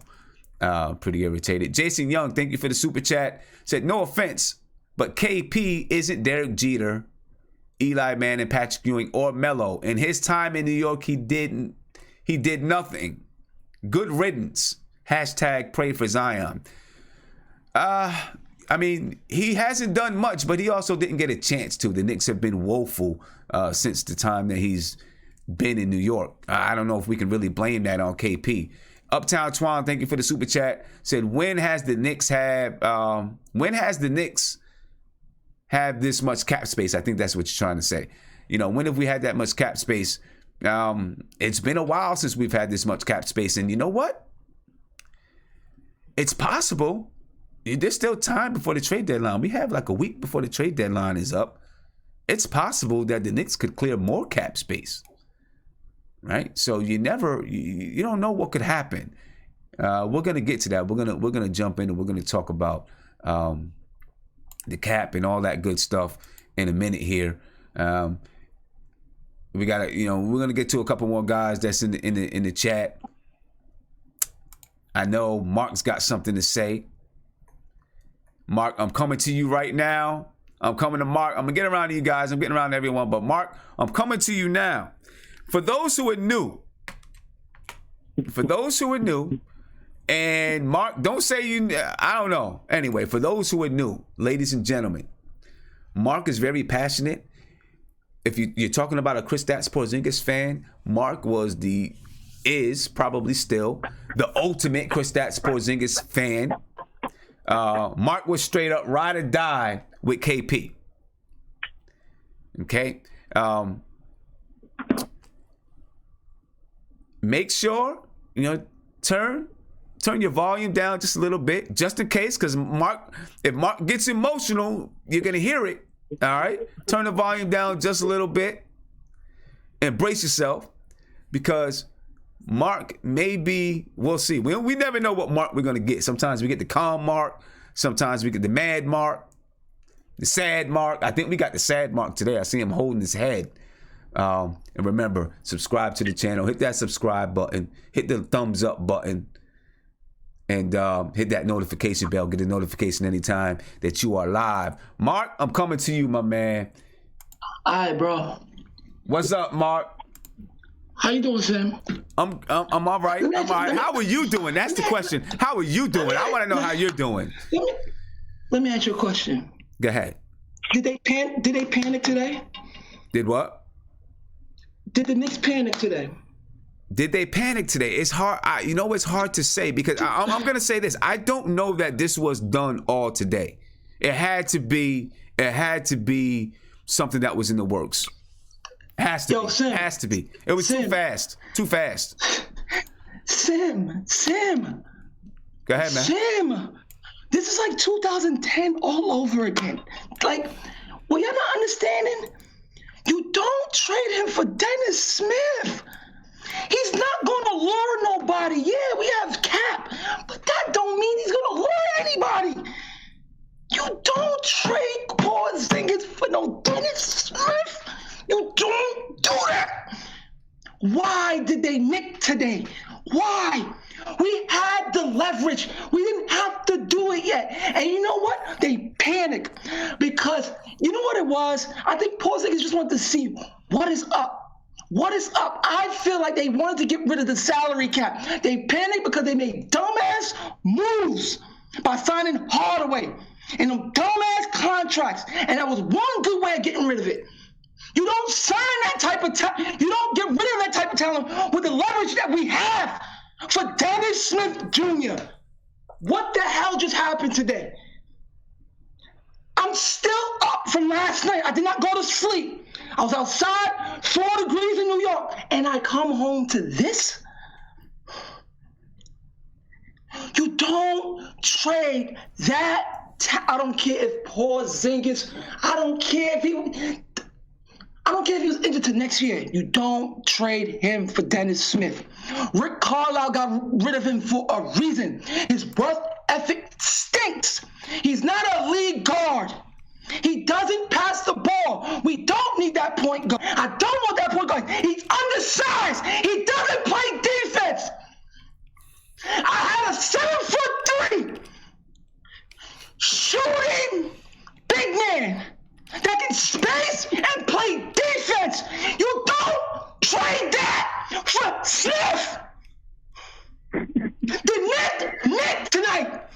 Pretty Irritated. Jason Young, thank you for the super chat. Said no offense, but KP isn't Derek Jeter, Eli Manning, Patrick Ewing, or Melo. In his time in New York, he did nothing. Good riddance. Hashtag pray for Zion. He hasn't done much, but he also didn't get a chance to. The Knicks have been woeful since the time that he's been in New York. I don't know if we can really blame that on KP. Uptown Twan, thank you for the super chat. Said, when has the Knicks have this much cap space? I think that's what you're trying to say. When have we had that much cap space? It's been a while since we've had this much cap space. And you know what? It's possible. There's still time before the trade deadline. We have like a week before the trade deadline is up. It's possible that the Knicks could clear more cap space. Right? So you don't know what could happen. We're gonna get to that. We're gonna jump in and we're gonna talk about the cap and all that good stuff in a minute here. We gotta, we're gonna get to a couple more guys that's in the chat. I know Mark's got something to say. Mark, I'm coming to you right now. I'm coming to Mark. I'm going to get around to you guys. I'm getting around to everyone. But Mark, I'm coming to you now. For those who are new, and Mark, don't say I don't know. Anyway, for those who are new, ladies and gentlemen, Mark is very passionate. If you're talking about a Kristaps Porzingis fan, Mark is probably still the ultimate Kristaps Porzingis fan. Mark was straight up ride or die with KP. Okay. Make sure, turn your volume down just a little bit, just in case, because if Mark gets emotional, you're going to hear it. All right? Turn the volume down just a little bit. Embrace yourself, because Mark we'll see. We never know what Mark we're going to get. Sometimes we get the calm Mark. Sometimes we get the mad Mark, the sad Mark. I think we got the sad Mark today. I see him holding his head. And remember, subscribe to the channel. Hit that subscribe button. Hit the thumbs up button. And hit that notification bell. Get a notification anytime that you are live. Mark, I'm coming to you, my man. All right, bro. What's up, Mark? How you doing, Sam? I'm all right. I'm all right. How are you doing? That's the question. How are you doing? I want to know how you're doing. Let me ask you a question. Go ahead. Did they panic today? Did what? Did the Knicks panic today? Did they panic today? It's hard. It's hard to say, because I'm going to say this. I don't know that this was done all today. It had to be something that was in the works. Has to be. Sam, has to be. It was Sam, too fast. Too fast. Sam. Go ahead, man. Sam, this is like 2010 all over again. Like, well, you're not understanding? You don't trade him for Dennis Smith. He's not going to lure nobody. Yeah, we have Cap, but that don't mean he's going to lure anybody. You don't trade Porzingis for no Dennis Smith. You don't do that. Why did they nick today? Why? We had the leverage. We didn't have to do it yet. And you know what? They panicked because you know what it was? I think Porzingis just wanted to see what is up. What is up? I feel like they wanted to get rid of the salary cap. They panicked because they made dumbass moves by signing Hardaway and them dumbass contracts. And that was one good way of getting rid of it. You don't sign that type of talent. You don't get rid of that type of talent with the leverage that we have for Dennis Smith Jr. What the hell just happened today? I'm still up from last night. I did not go to sleep. I was outside, 4 degrees in New York, and I come home to this. You don't trade that. I don't care if Porzingis. I don't care if he was injured to next year. You don't trade him for Dennis Smith. Rick Carlisle got rid of him for a reason. His work ethic stinks. He's not a lead guard. He doesn't pass the ball. We don't need that point guard. I don't want that point guard. He's undersized. He doesn't play defense. I had a 7'3" shooting big man that can space and play defense. You don't trade that for Smith. The Knicks tonight.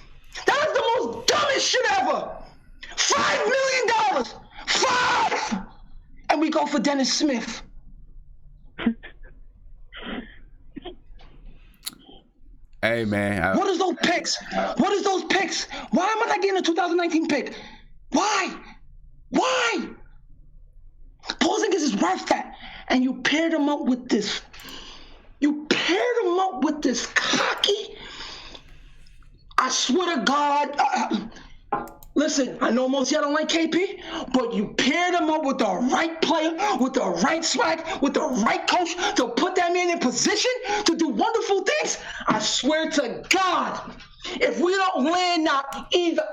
That was the most dumbest shit ever. $5 million. 5. And we go for Dennis Smith. Hey, man. What is those picks? What is those picks? Why am I not getting a 2019 pick? Why? Porzingis is worth that. And you paired him up with this. Cocky. I swear to God. Listen, I know most of y'all don't like KP, but you paired him up with the right player, with the right swag, with the right coach to put that man in position to do wonderful things. I swear to God, if we don't land now either,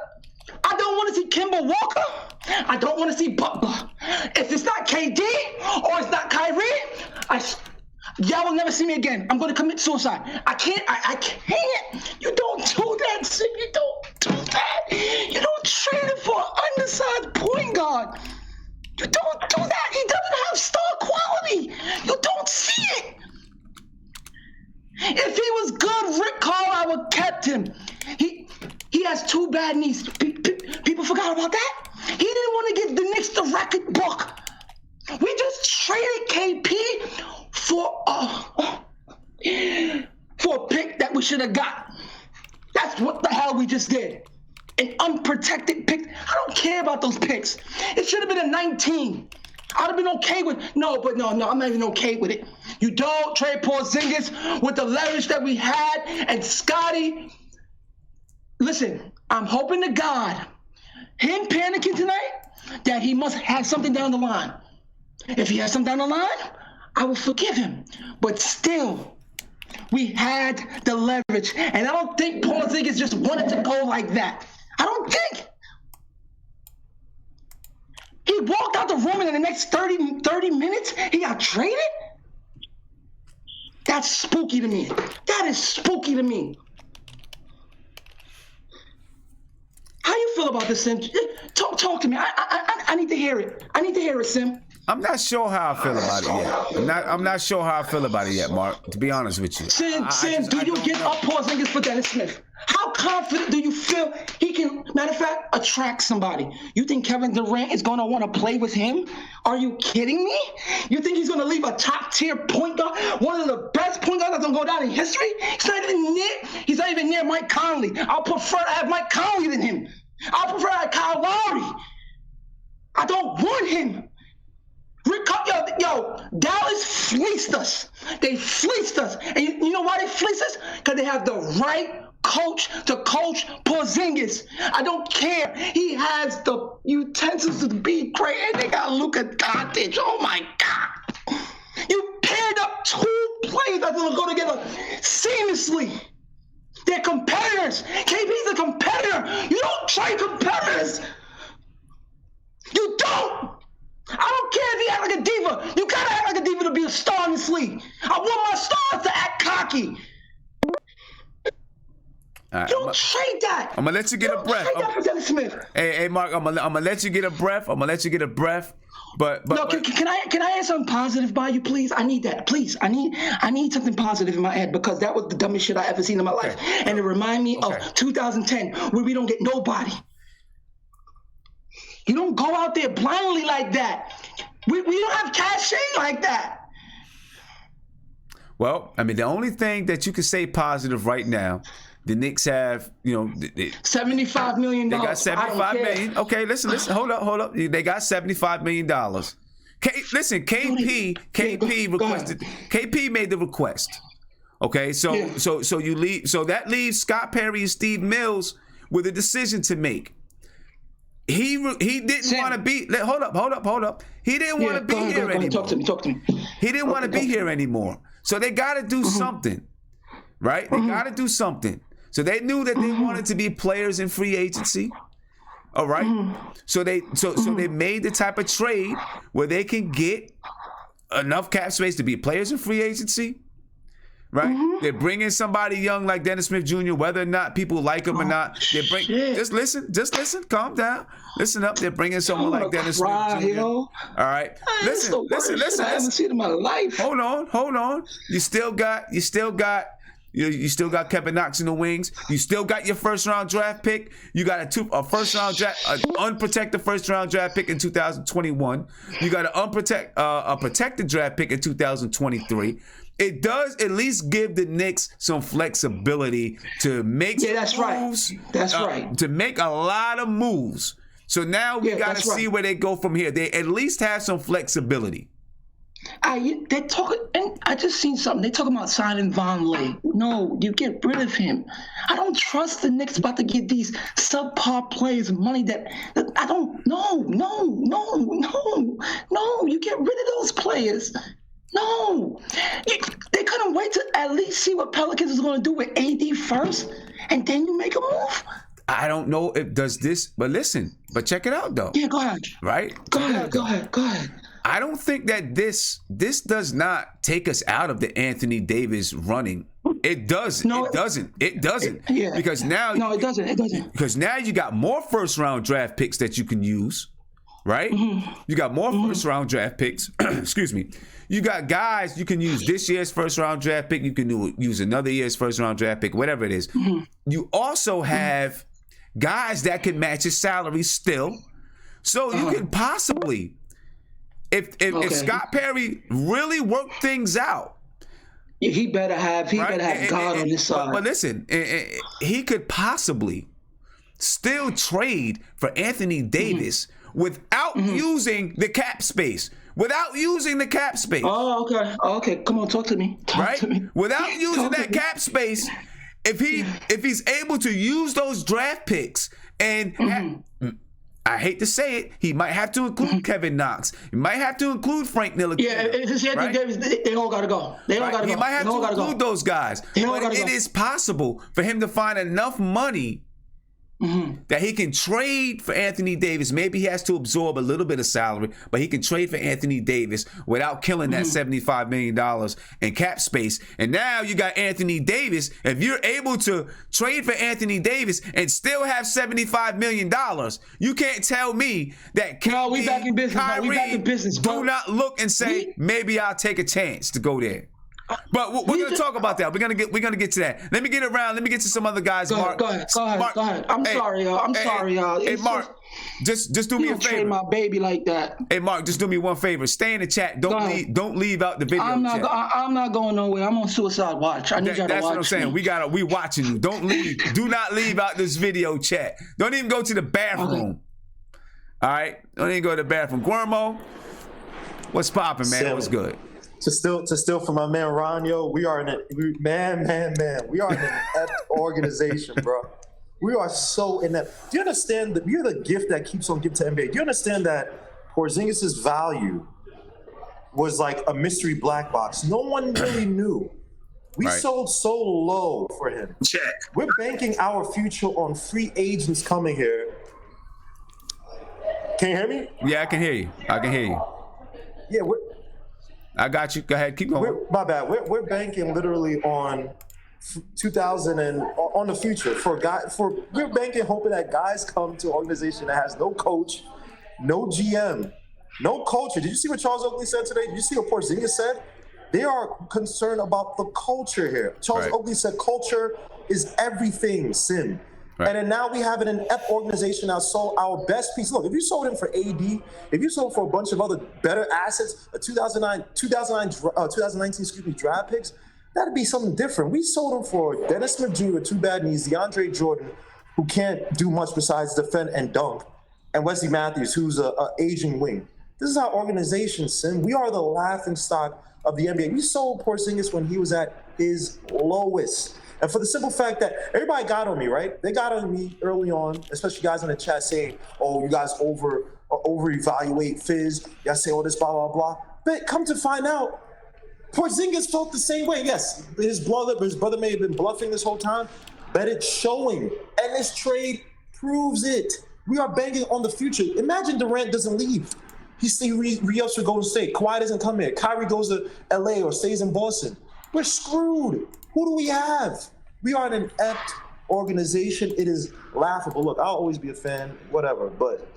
I don't want to see Kemba Walker. I don't want to see Butler. If it's not KD or it's not Kyrie, y'all will never see me again. I'm going to commit suicide. I can't. You don't do that, Sim. You don't do that. You don't trade it for an undersized point guard. has 2 bad knees. People forgot about that. He didn't want to give the Knicks the record book. We just traded KP for a pick that we should have got. That's what the hell we just did. An unprotected pick. I don't care about those picks. It should have been a 19. I'd have been okay with no, I'm not even okay with it. You don't trade Porzingis with the leverage that we had and Scotty. Listen, I'm hoping to God, him panicking tonight, that he must have something down the line. If he has something down the line, I will forgive him. But still, we had the leverage, and I don't think Porzingis just wanted to go like that. I don't think. He walked out the room and in the next 30 minutes, he got traded? That's spooky to me. That is spooky to me. How you feel about this, Sim? Talk to me. I need to hear it. I need to hear it, Sim. I'm not sure how I feel about it yet. I'm not sure how I feel about it yet, Mark, to be honest with you. Sim, do you give up Porzingis for Dennis Smith? How confident do you feel he can, matter of fact, attract somebody? You think Kevin Durant is going to want to play with him? Are you kidding me? You think he's going to leave a top-tier point guard, one of the best point guards that's going to go down in history? He's not even near Mike Conley. I'll prefer to have Mike Conley than him. I'll prefer to have Kyle Lowry. I don't want him. Yo, Dallas fleeced us. They fleeced us. And you know why they fleeced us? Because they have the right coach to coach Porzingis. I don't care. He has the utensils to be great. And they got Luka Doncic. Oh, my God. You paired up 2 players that's going to go together seamlessly. They're competitors. KP's a competitor. You don't trade competitors. You don't. I don't care if he act like a diva. You gotta act like a diva to be a star in this league. I want my stars to act cocky. Right, you don't trade that. I'm gonna let you get a breath. Trade that for Dennis Smith. Hey, Mark, I'm gonna let you get a breath. But no, can I add something positive by you, please? I need that, please. I need something positive in my head because that was the dumbest shit I ever seen in my life, and it reminded me of 2010 where we don't get nobody. You don't go out there blindly like that. We don't have cachet like that. Well, I mean, the only thing that you can say positive right now, the Knicks have, $75 million. They got $75 million. Okay, listen. Hold up. They got $75 million. KP requested. KP made the request. Okay, so you leave. So that leaves Scott Perry and Steve Mills with a decision to make. He didn't want to be. Hold up. He didn't want to be here anymore. Talk to me. He didn't want to be here anymore. So they got to do something, right? They got to do something. So they knew that they wanted to be players in free agency. All right. So they made the type of trade where they can get enough cap space to be players in free agency. Right? They're bringing somebody young like Dennis Smith Jr., whether or not people like him or not. Just listen, calm down. Listen up. They're bringing someone like Dennis Smith Jr. All right. Listen. I haven't seen in my life. Hold on. You still got Kevin Knox in the wings. You still got your first round draft pick. You got a first round draft, an unprotected first round draft pick in 2021. You got a protected draft pick in 2023. It does at least give the Knicks some flexibility to make moves. That's right. To make a lot of moves. So now we got to see where they go from here. They at least have some flexibility. They talk, and I just seen something. They talking about signing Von Lay. No, you get rid of him. I don't trust the Knicks about to give these subpar players money that I don't. No. You get rid of those players. No, they couldn't wait to at least see what Pelicans is going to do with AD first, and then you make a move. I don't know if does this, but listen, but check it out though. Yeah, go ahead. Right? Go ahead. I don't think that this does not take us out of the Anthony Davis running. It doesn't. No, it doesn't. Yeah. Because now it doesn't. Because now you got more first round draft picks that you can use. Right? You got more first round draft picks. Excuse me. You got guys you can use this year's first round draft pick. You can use another year's first round draft pick, whatever it is. You also have guys that can match his salary still. So you can possibly, if Scott Perry really worked things out, he better have God on his side. But listen, he could possibly still trade for Anthony Davis without using the cap space. Without using the cap space. Oh, okay. Okay, come on, talk to me. Talk to me. Without using that cap space, if he's able to use those draft picks and I hate to say it, he might have to include Kevin Knox. He might have to include Frank Ntilikina. Yeah, if it's Anthony Davis, they all gotta go. They all gotta go. He might have to include those guys. But it is possible for him to find enough money that he can trade for Anthony Davis. Maybe he has to absorb a little bit of salary, but he can trade for Anthony Davis without killing that $75 million in cap space. And now you got Anthony Davis. If you're able to trade for Anthony Davis and still have $75 million, you can't tell me that KD, we back in business. Kyrie We back in business, bro. do not look and say, maybe I'll take a chance to go there. But we're going to talk about that. We're gonna get to that. Let me get to some other guys. Mark, go ahead. I'm sorry, y'all. Hey, Mark, just do me a favor. Trade my baby like that. Hey, Mark, just do me one favor. Stay in the chat. Don't leave out the video. I'm not going nowhere. I'm on suicide watch. I need y'all to watch. That's what I'm saying. We watching you. Don't leave. Do not leave out this video chat. Don't even go to the bathroom. Okay. All right. Don't even go to the bathroom. Guermo, what's popping, man? What's good? To steal from my man Ron, we are in we are in an epic organization, bro. We are so in that. Do you understand that you're the gift that keeps on giving to NBA? Do you understand that Porzingis' value was like a mystery black box? No one really knew. We sold so low for him. Check. We're banking our future on free agents coming here. Can you hear me? Yeah, I can hear you. Yeah, I got you. Go ahead. Keep going. My bad. We're banking literally on 2000 and on the future we're banking hoping that guys come to an organization that has no coach, no GM, no culture. Did you see what Charles Oakley said today? Did you see what Porzingis said? They are concerned about the culture here. Charles Oakley said culture is everything, Sim. Right. And then now we have an F organization that sold our best piece. Look, if you sold him for AD, if you sold for a bunch of other better assets, a 2019 draft picks, that'd be something different. We sold him for Dennis Smith Jr. with two bad knees, DeAndre Jordan, who can't do much besides defend and dunk, and Wesley Matthews, who's an aging wing. This is our organization, Sim. We are the laughing stock of the NBA. We sold Porzingis when he was at his lowest. And for the simple fact that everybody got on me, right? They got on me early on, especially guys in the chat saying, oh, you guys over-evaluate Fizz. Y'all say all this, blah, blah, blah. But come to find out, Porzingis felt the same way. Yes, his brother may have been bluffing this whole time, but it's showing. And this trade proves it. We are banking on the future. Imagine Durant doesn't leave. He re-ups for Golden State. Kawhi doesn't come here. Kyrie goes to LA or stays in Boston. We're screwed. Who do we have? We are an inept organization. It is laughable. Look, I'll always be a fan, whatever. But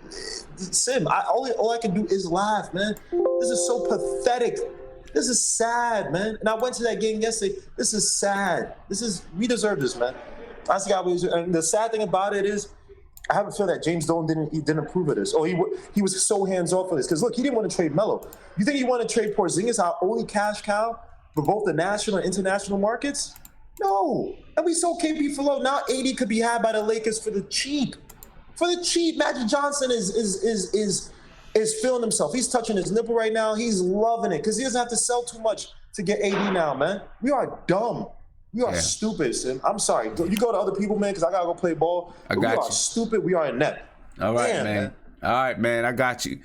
Sim, all I can do is laugh, man. This is so pathetic. This is sad, man. And I went to that game yesterday. This is sad. We deserve this, man. Honestly, and the sad thing about it is, I have a feeling that James Dolan didn't approve of this. Or he was so hands off for this. Because look, he didn't want to trade Melo. You think he wanted to trade Porzingis, our only cash cow, for both the national and international markets? No. And we sold KP for low. Now AD could be had by the Lakers for the cheap. For the cheap. Magic Johnson is feeling himself. He's touching his nipple right now. He's loving it because he doesn't have to sell too much to get AD now, man. We are dumb. We are stupid, Sim. I'm sorry. You go to other people, man, because I got to go play ball. We are stupid. We are inept. All right, man. All right, man. I got you.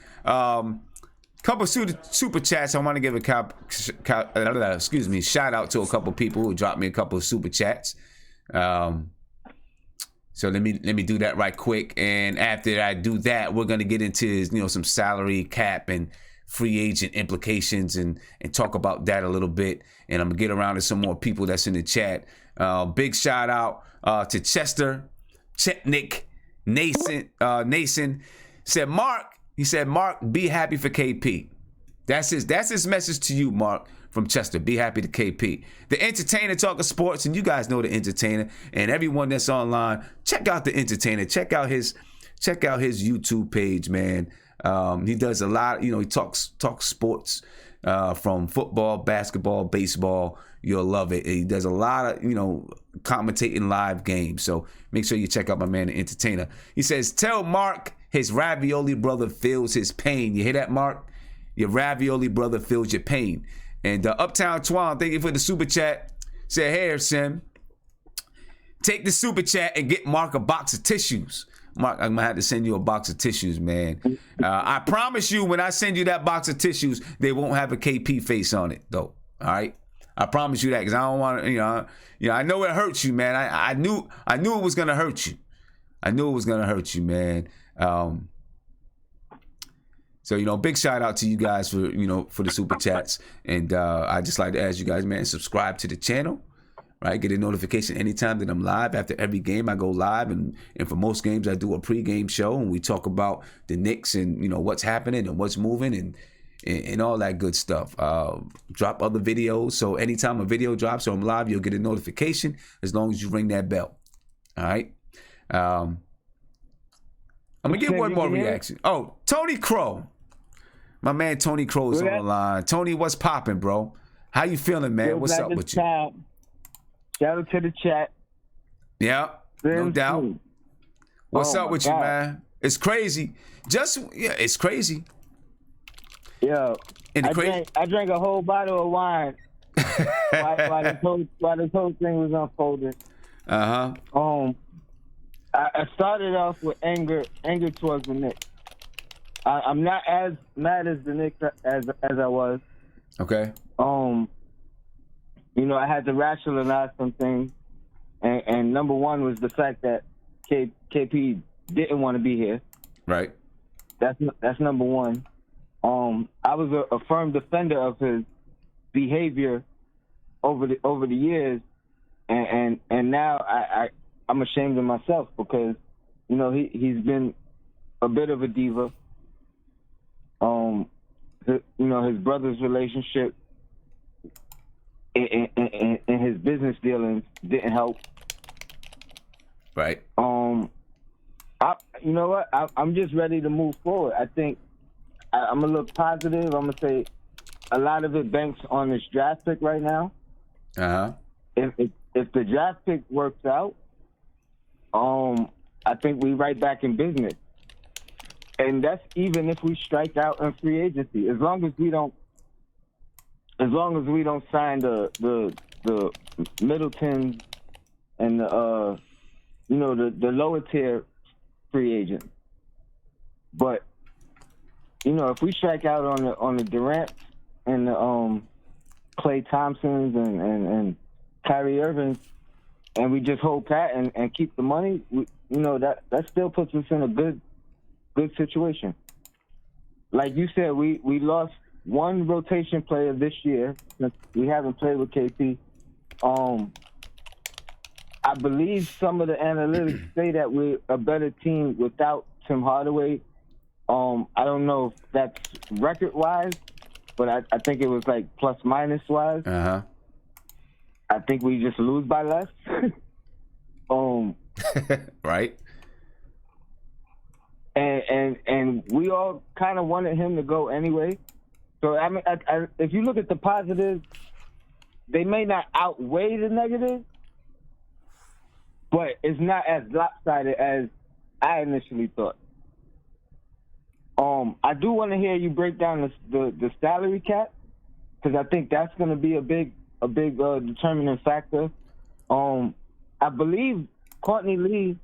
Couple super chats. I want to give a shout out to a couple people who dropped me a couple of super chats. So let me do that right quick. And after I do that, we're gonna get into some salary cap and free agent implications and talk about that a little bit. And I'm gonna get around to some more people that's in the chat. Big shout out to Chester, Chetnik, Nason said Mark. He said, Mark, be happy for KP. That's his message to you, Mark. from Chester. Be happy to KP. The Entertainer talking sports, and you guys know the Entertainer. And everyone that's online, check out the Entertainer. Check out his YouTube page, man. He does a lot. He talks sports from football, basketball, baseball. You'll love it. He does a lot of commentating live games. So make sure you check out my man, the Entertainer. He says, "Tell Mark his ravioli brother feels his pain." You hear that, Mark? Your ravioli brother feels your pain. And Uptown Twan, thank you for the super chat. Said, "Hey, Sim, take the super chat and get Mark a box of tissues." Mark, I'm gonna have to send you a box of tissues, man. I promise you, when I send you that box of tissues, they won't have a KP face on it, though. All right, I promise you that, because I don't want to. I know it hurts you, man. I knew it was gonna hurt you. I knew it was gonna hurt you, man. So, big shout out to you guys for the super chats. And I just like to ask you guys, man, subscribe to the channel, right? Get a notification anytime that I'm live. After every game, I go live. And for most games, I do a pregame show. And we talk about the Knicks and, what's happening and what's moving and all that good stuff. Drop other videos. So anytime a video drops or I'm live, you'll get a notification as long as you ring that bell. All right? I'm going to get one more reaction. Oh, Tony Crow. My man Tony Crow's on the line. Tony, what's popping, bro? How you feeling, man? What's up with you? Shout out to the chat. Yeah, no doubt. What's up with you, man? It's crazy. It's crazy. Yo, I drank a whole bottle of wine while this whole thing was unfolding. I started off with anger towards the Knicks. I'm not as mad as the Knicks as I was. Okay. I had to rationalize some things, and number one was the fact that KP didn't want to be here. Right. That's number one. I was a firm defender of his behavior over the years, and now I'm ashamed of myself because he's been a bit of a diva. His brother's relationship and his business dealings didn't help. Right. You know what? I'm just ready to move forward. I think I'm gonna look positive. I'm gonna say a lot of it banks on this draft pick right now. If the draft pick works out, I think we right back in business. And that's even if we strike out in free agency. As long as we don't sign the Middleton and the lower tier free agents. But if we strike out on the Durant and the Klay Thompsons and Kyrie Irving, and we just hold pat and keep the money, that still puts us in a good situation. Like you said, we lost one rotation player this year. We haven't played with KP. I believe some of the analytics say that we're a better team without Tim Hardaway. I don't know if that's record-wise, but I think it was like plus-minus wise. I think we just lose by less. Right. And we all kind of wanted him to go anyway. So I mean, if you look at the positives, they may not outweigh the negatives, but it's not as lopsided as I initially thought. I do want to hear you break down the salary cap, because I think that's going to be a big determining factor. I believe Courtney Lee,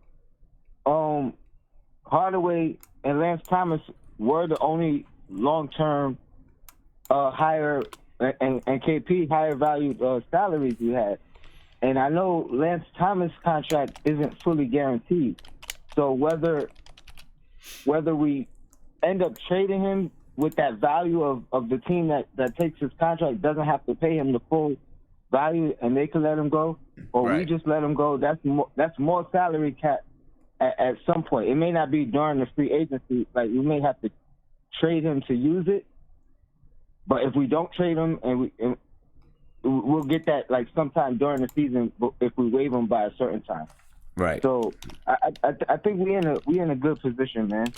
Hardaway, and Lance Thomas were the only long-term higher and KP higher valued salaries we had. And I know Lance Thomas' contract isn't fully guaranteed. So whether we end up trading him with that value of the team that takes his contract doesn't have to pay him the full value and they can let him go, or we just let him go, that's more salary cap at some point. It may not be during the free agency. Like, we may have to trade him to use it. But if we don't trade him and we'll get that like sometime during the season if we waive him by a certain time. Right. So I think we in a good position, man.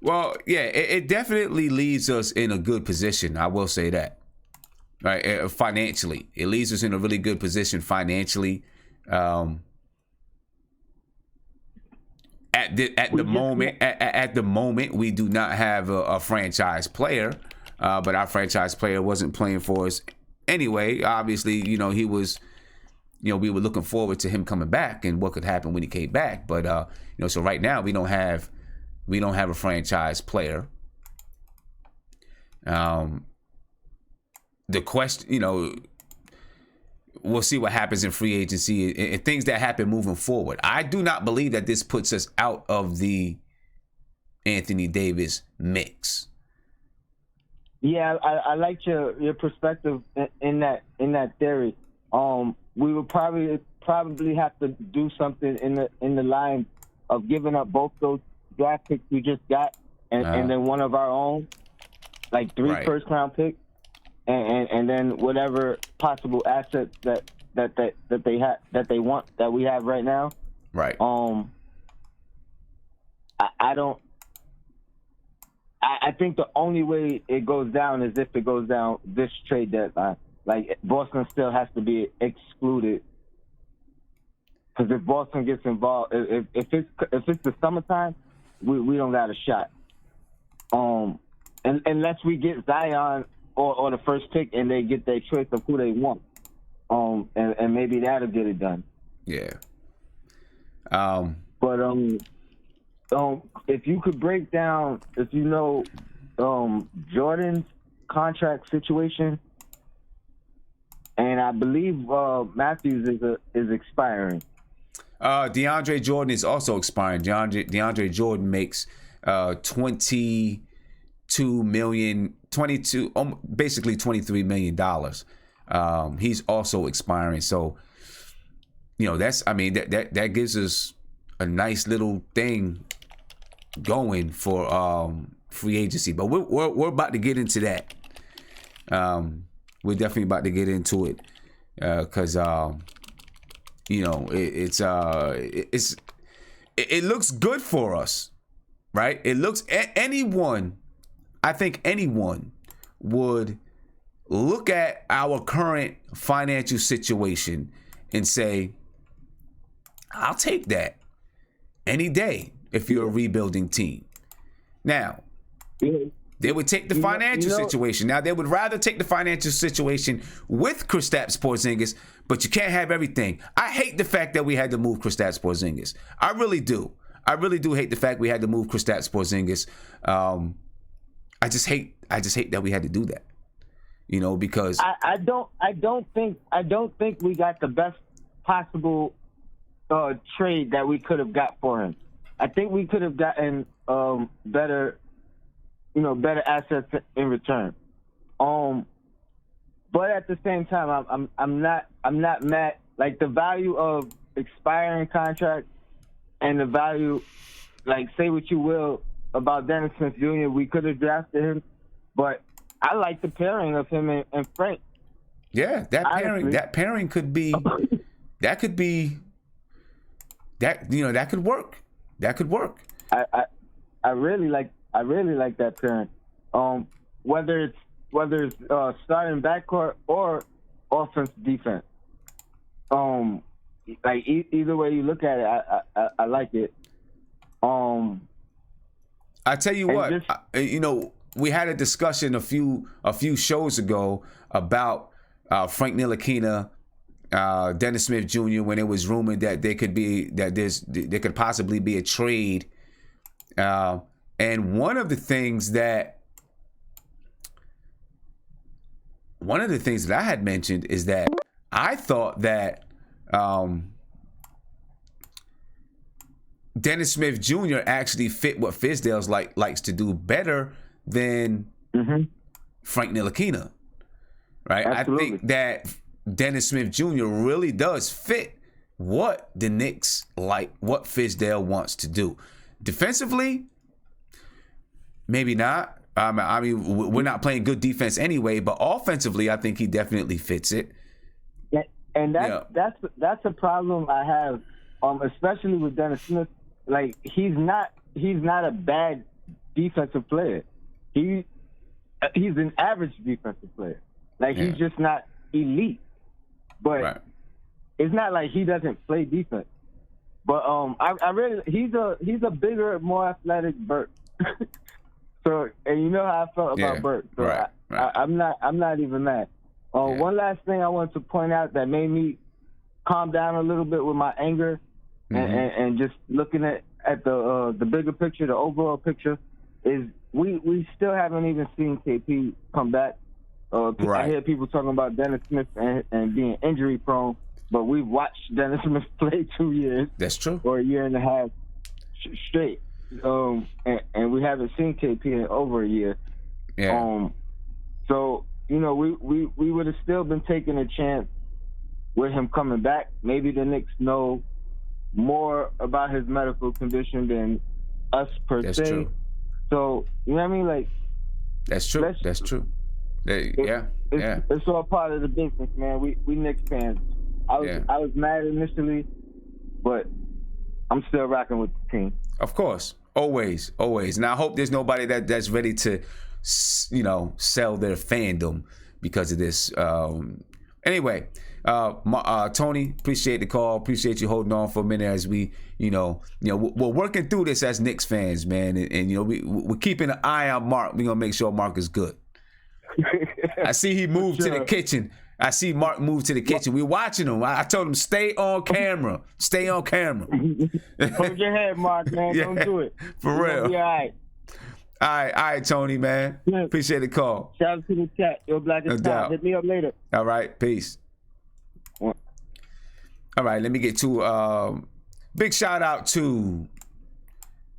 Well, yeah, it definitely leaves us in a good position. I will say that. Right, financially, it leaves us in a really good position financially. At the moment, we do not have a franchise player, but our franchise player wasn't playing for us anyway. Obviously, he was. We were looking forward to him coming back and what could happen when he came back. But so right now we don't have a franchise player. The question, we'll see what happens in free agency and things that happen moving forward. I do not believe that this puts us out of the Anthony Davis mix. Yeah, I like your perspective in that theory. We would probably have to do something in the line of giving up both those draft picks we just got and then one of our own, like 3 first-round picks. And then whatever possible assets that they want that we have right now. Right. I think the only way it goes down is if it goes down this trade deadline. Like Boston still has to be excluded. Because if Boston gets involved, if it's the summertime, we don't got a shot. Unless we get Zion or the first pick and they get their choice of who they want. And maybe that'll get it done. Yeah. But if you could break down, Jordan's contract situation, and I believe Matthews is expiring. DeAndre Jordan is also expiring. DeAndre Jordan makes basically $23 million. He's also expiring. So, that gives us a nice little thing going for free agency. But we're about to get into that. We're definitely about to get into it because it looks good for us, right? It looks I think anyone would look at our current financial situation and say, I'll take that any day if you're a rebuilding team. Now, they would take the financial situation. Now, they would rather take the financial situation with Kristaps Porzingis, but you can't have everything. I hate the fact that we had to move Kristaps Porzingis. I really do. I really do hate the fact we had to move Kristaps Porzingis. I just hate that we had to do that. Because I don't think we got the best possible trade that we could have got for him. I think we could have gotten better assets in return. But at the same time, I'm not mad. Like the value of expiring contracts and the value, like say what you will about Dennis Smith Jr. We could have drafted him, but I like the pairing of him and Frank. Yeah, that pairing could be that could work. That could work. I really like that pairing. Whether it's starting backcourt or offense defense. Like either way you look at it, I like it. I tell you what, we had a discussion a few shows ago about Frank Ntilikina, Dennis Smith Jr. when it was rumored that there could possibly be a trade, and one of the things that I had mentioned is that I thought that Dennis Smith Jr. actually fit what Fizdale's likes to do better than Frank Ntilikina, right? Absolutely. I think that Dennis Smith Jr. really does fit what the Knicks like, what Fizdale wants to do. Defensively, maybe not. I mean, we're not playing good defense anyway, but offensively, I think he definitely fits it. And that's a problem I have, especially with Dennis Smith. Like he's not a bad defensive player. He's an average defensive player. Like he's just not elite. But it's not like he doesn't play defense. But I really he's a bigger, more athletic Burke. So, and you know how I felt about Burke. So I'm not even mad. One last thing I wanted to point out that made me calm down a little bit with my anger and just looking at the bigger picture, the overall picture, is we still haven't even seen KP come back. I hear people talking about Dennis Smith and being injury prone, but we've watched Dennis Smith play 2 years. That's true. Or a year and a half straight. And we haven't seen KP in over a year. Yeah. So, you know, we would have still been taking a chance with him coming back. Maybe the Knicks know more about his medical condition than us per That's se. true. So, you know what I mean? Like, that's true. That's true. It's all part of the business, man. We Knicks fans. I was mad initially, but I'm still rocking with the team. Of course. Always. And I hope there's nobody that's ready to, sell their fandom because of this. Anyway, Tony, appreciate the call. Appreciate you holding on for a minute as we, we're working through this as Knicks fans, man. And we're keeping an eye on Mark. We're going to make sure Mark is good. I see he moved to the kitchen. I see Mark move to the kitchen. We're watching him. I told him, stay on camera. Stay on camera. Hold your head, Mark, man. Don't do it. For real. Be all right. All right, Tony, man. Appreciate the call. Shout out to the chat. Yo, Black is time. Hit me up later. All right, peace. All right, let me get to big shout out to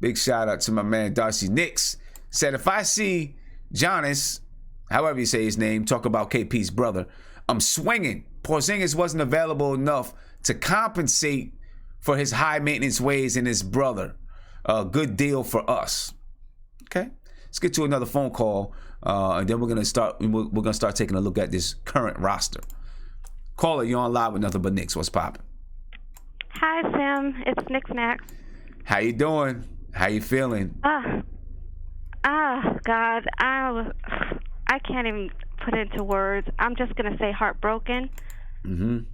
my man Darcy Nix. Said if I see Giannis, however you say his name, talk about KP's brother, I'm swinging. Porzingis wasn't available enough to compensate for his high maintenance ways and his brother. A good deal for us. Okay, let's get to another phone call, and then we're gonna start taking a look at this current roster. Caller, you're on live with Nothing But Knicks. What's poppin'? Hi, Sam. It's Knicks Max. How you doing? How you feeling? God, I can't even put it into words. I'm just gonna say heartbroken. A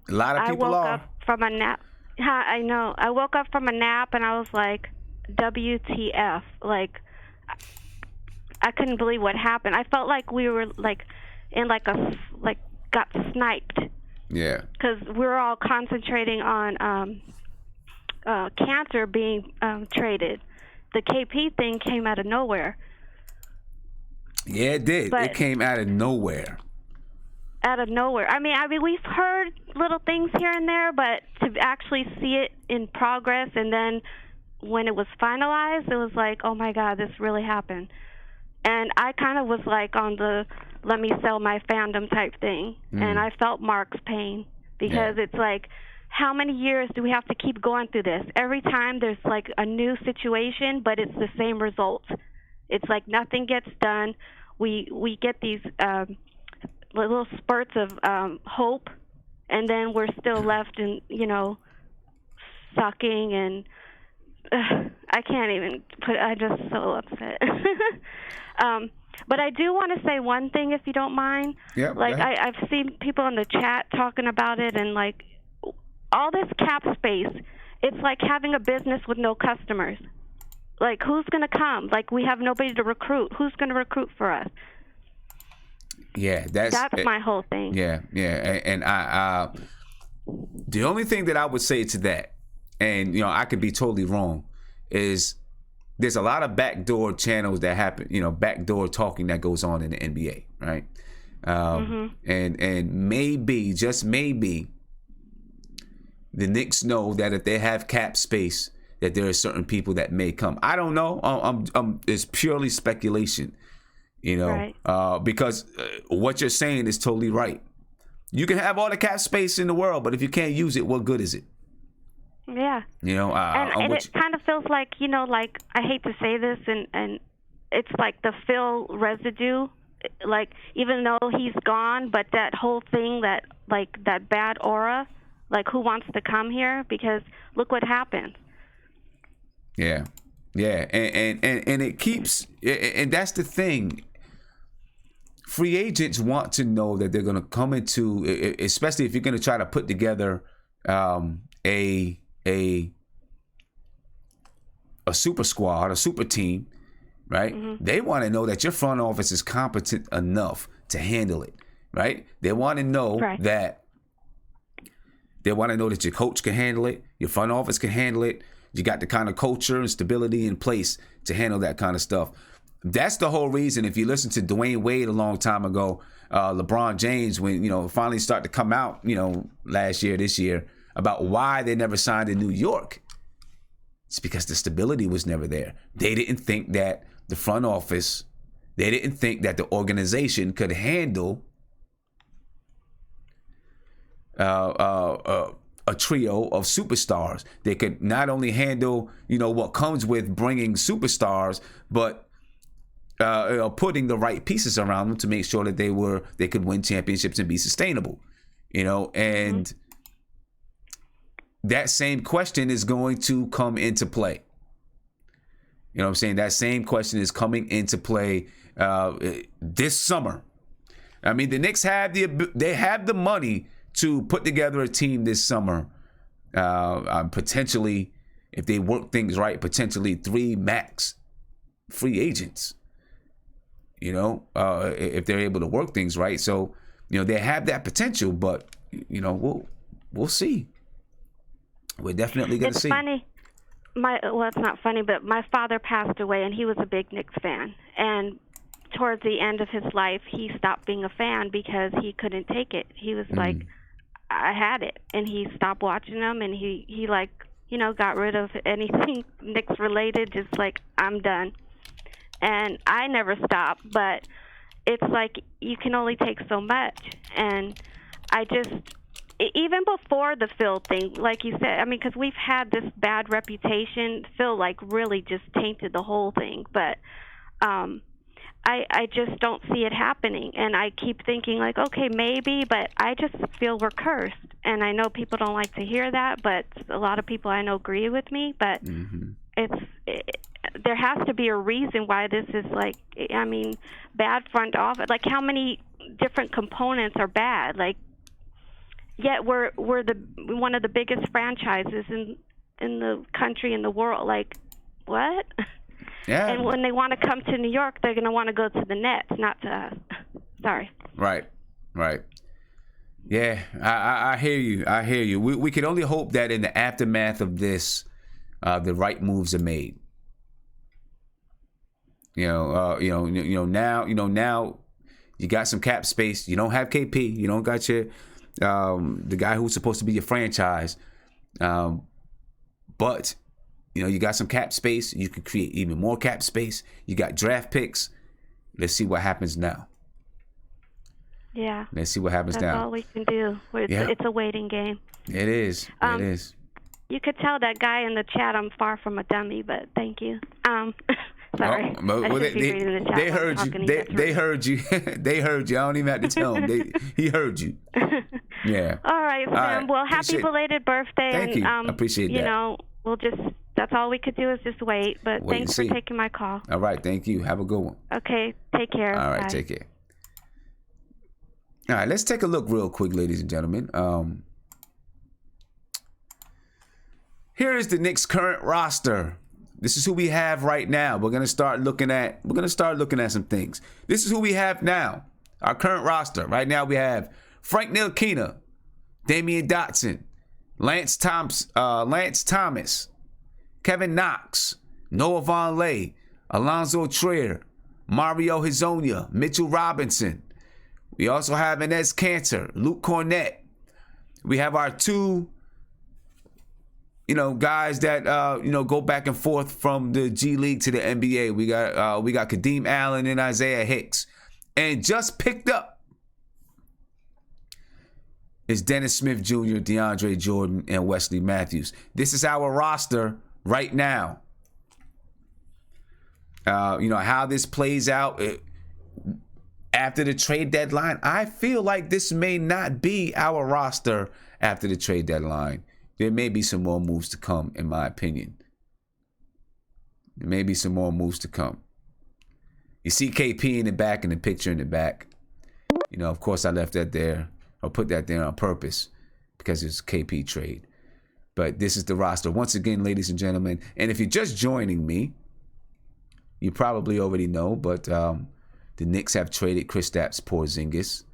lot of people I woke up from a nap. I know. I woke up from a nap and I was like, WTF? Like, I couldn't believe what happened. I felt like we were got sniped. Yeah. Because we're all concentrating on Cancer being traded. The KP thing came out of nowhere. Yeah, it did. It came out of nowhere. Out of nowhere. I mean, we've heard little things here and there, but to actually see it in progress, and then when it was finalized, it was like, oh my God, this really happened. And I kind of was like on the let me sell my fandom type thing, and I felt Mark's pain because it's like, how many years do we have to keep going through this? Every time there's like a new situation, but it's the same results. It's like nothing gets done. We get these little spurts of hope, and then we're still left in, sucking, and I can't even I'm just so upset. But I do want to say one thing, if you don't mind. Yeah. Like I've seen people in the chat talking about it, and like all this cap space, it's like having a business with no customers. Like, who's going to come? Like, we have nobody to recruit. Who's going to recruit for us? Yeah, that's my whole thing. Yeah, and I the only thing that I would say to that, and I could be totally wrong, is there's a lot of backdoor channels that happen, backdoor talking that goes on in the NBA, right? And maybe, just maybe, the Knicks know that if they have cap space, that there are certain people that may come. I don't know. It's purely speculation, Right. Because what you're saying is totally right. You can have all the cap space in the world, but if you can't use it, what good is it? Yeah. And it kind of feels like, like, I hate to say this, and it's like the Phil residue. like even though he's gone, but that whole thing, that like that bad aura, like who wants to come here? Because look what happens. Yeah, and it keeps, and that's the thing. Free agents want to know that they're going to come into, especially if you're going to try to put together a super squad, a super team, right? Mm-hmm. They want to know that your front office is competent enough to handle it, right? They want to know that your coach can handle it, your front office can handle it. You got the kind of culture and stability in place to handle that kind of stuff. That's the whole reason. If you listen to Dwayne Wade a long time ago, LeBron James, when finally start to come out, last year, this year, about why they never signed in New York. It's because the stability was never there. They didn't think that the front office, they didn't think that the organization could handle a trio of superstars. They could not only handle, what comes with bringing superstars, but putting the right pieces around them to make sure that they could win championships and be sustainable. And that same question is going to come into play. You know what I'm saying? That same question is coming into play this summer. I mean, the Knicks have the money to put together a team this summer. Potentially, if they work things right, potentially 3 max free agents. If they're able to work things right. So, they have that potential, but we'll see. We're definitely going to see. It's funny. It's not funny, but my father passed away, and he was a big Knicks fan. And towards the end of his life, he stopped being a fan because he couldn't take it. He was like, I had it, and he stopped watching them, and he got rid of anything Knicks related, just like, I'm done. And I never stopped, but it's like you can only take so much. And even before the Phil thing, like you said, I mean, because we've had this bad reputation, Phil really just tainted the whole thing. But I just don't see it happening. And I keep thinking okay, maybe, but I just feel we're cursed. And I know people don't like to hear that, but a lot of people I know agree with me. But there has to be a reason why this is bad front office. Like, how many different components are bad? Yet we're one of the biggest franchises in the country, in the world. Like, what? Yeah. And when they want to come to New York, they're going to want to go to the Nets, not to us. Sorry. Right. Yeah, I hear you. We can only hope that in the aftermath of this, the right moves are made. Now you got some cap space. You don't have KP. You don't got your the guy who's supposed to be your franchise. But you got some cap space. You can create even more cap space. You got draft picks. Let's see what happens now. Yeah. Let's see what happens now. That's all we can do. It's a waiting game. It is. It is. You could tell that guy in the chat I'm far from a dummy, but thank you. Sorry. They heard you. They heard you. They heard you. I don't even have to tell him. He heard you. Yeah. All right, Sam. Right. Well, happy belated birthday. Thank you. I appreciate that. That's all we could do is just wait. But thanks for taking my call. All right. Thank you. Have a good one. Okay. Take care. All right. Bye. Take care. All right. Let's take a look real quick, ladies and gentlemen. Here is the Knicks' current roster. This is who we have right now. We're gonna start looking at some things. This is who we have now. Our current roster. Right now we have Frank Ntilikina, Damian Dotson, Lance Thomas, Kevin Knox, Noah Vonleh, Alonzo Trier, Mario Hezonja, Mitchell Robinson. We also have Enes Kanter, Luke Cornett. We have our two guys that go back and forth from the G League to the NBA. We got Kadeem Allen and Isaiah Hicks, and just picked up is Dennis Smith Jr., DeAndre Jordan, and Wesley Matthews. This is our roster right now. How this plays out after the trade deadline, I feel like this may not be our roster after the trade deadline. There may be some more moves to come, in my opinion. There may be some more moves to come. You see KP in the back, in the picture in the back. You know, of course, I left that there, or put that there on purpose, because it's KP trade. But this is the roster. Once again, ladies and gentlemen, and if you're just joining me, you probably already know, but the Knicks have traded Kristaps Porzingis.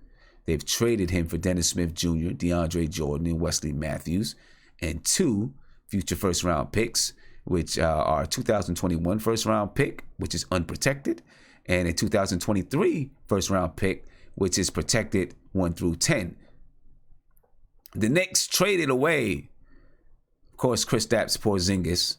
They've traded him for Dennis Smith Jr., DeAndre Jordan, and Wesley Matthews, and 2 future first-round picks, which are a 2021 first-round pick, which is unprotected, and a 2023 first-round pick, which is protected 1 through 10. The Knicks traded away, of course, Kristaps Porzingis.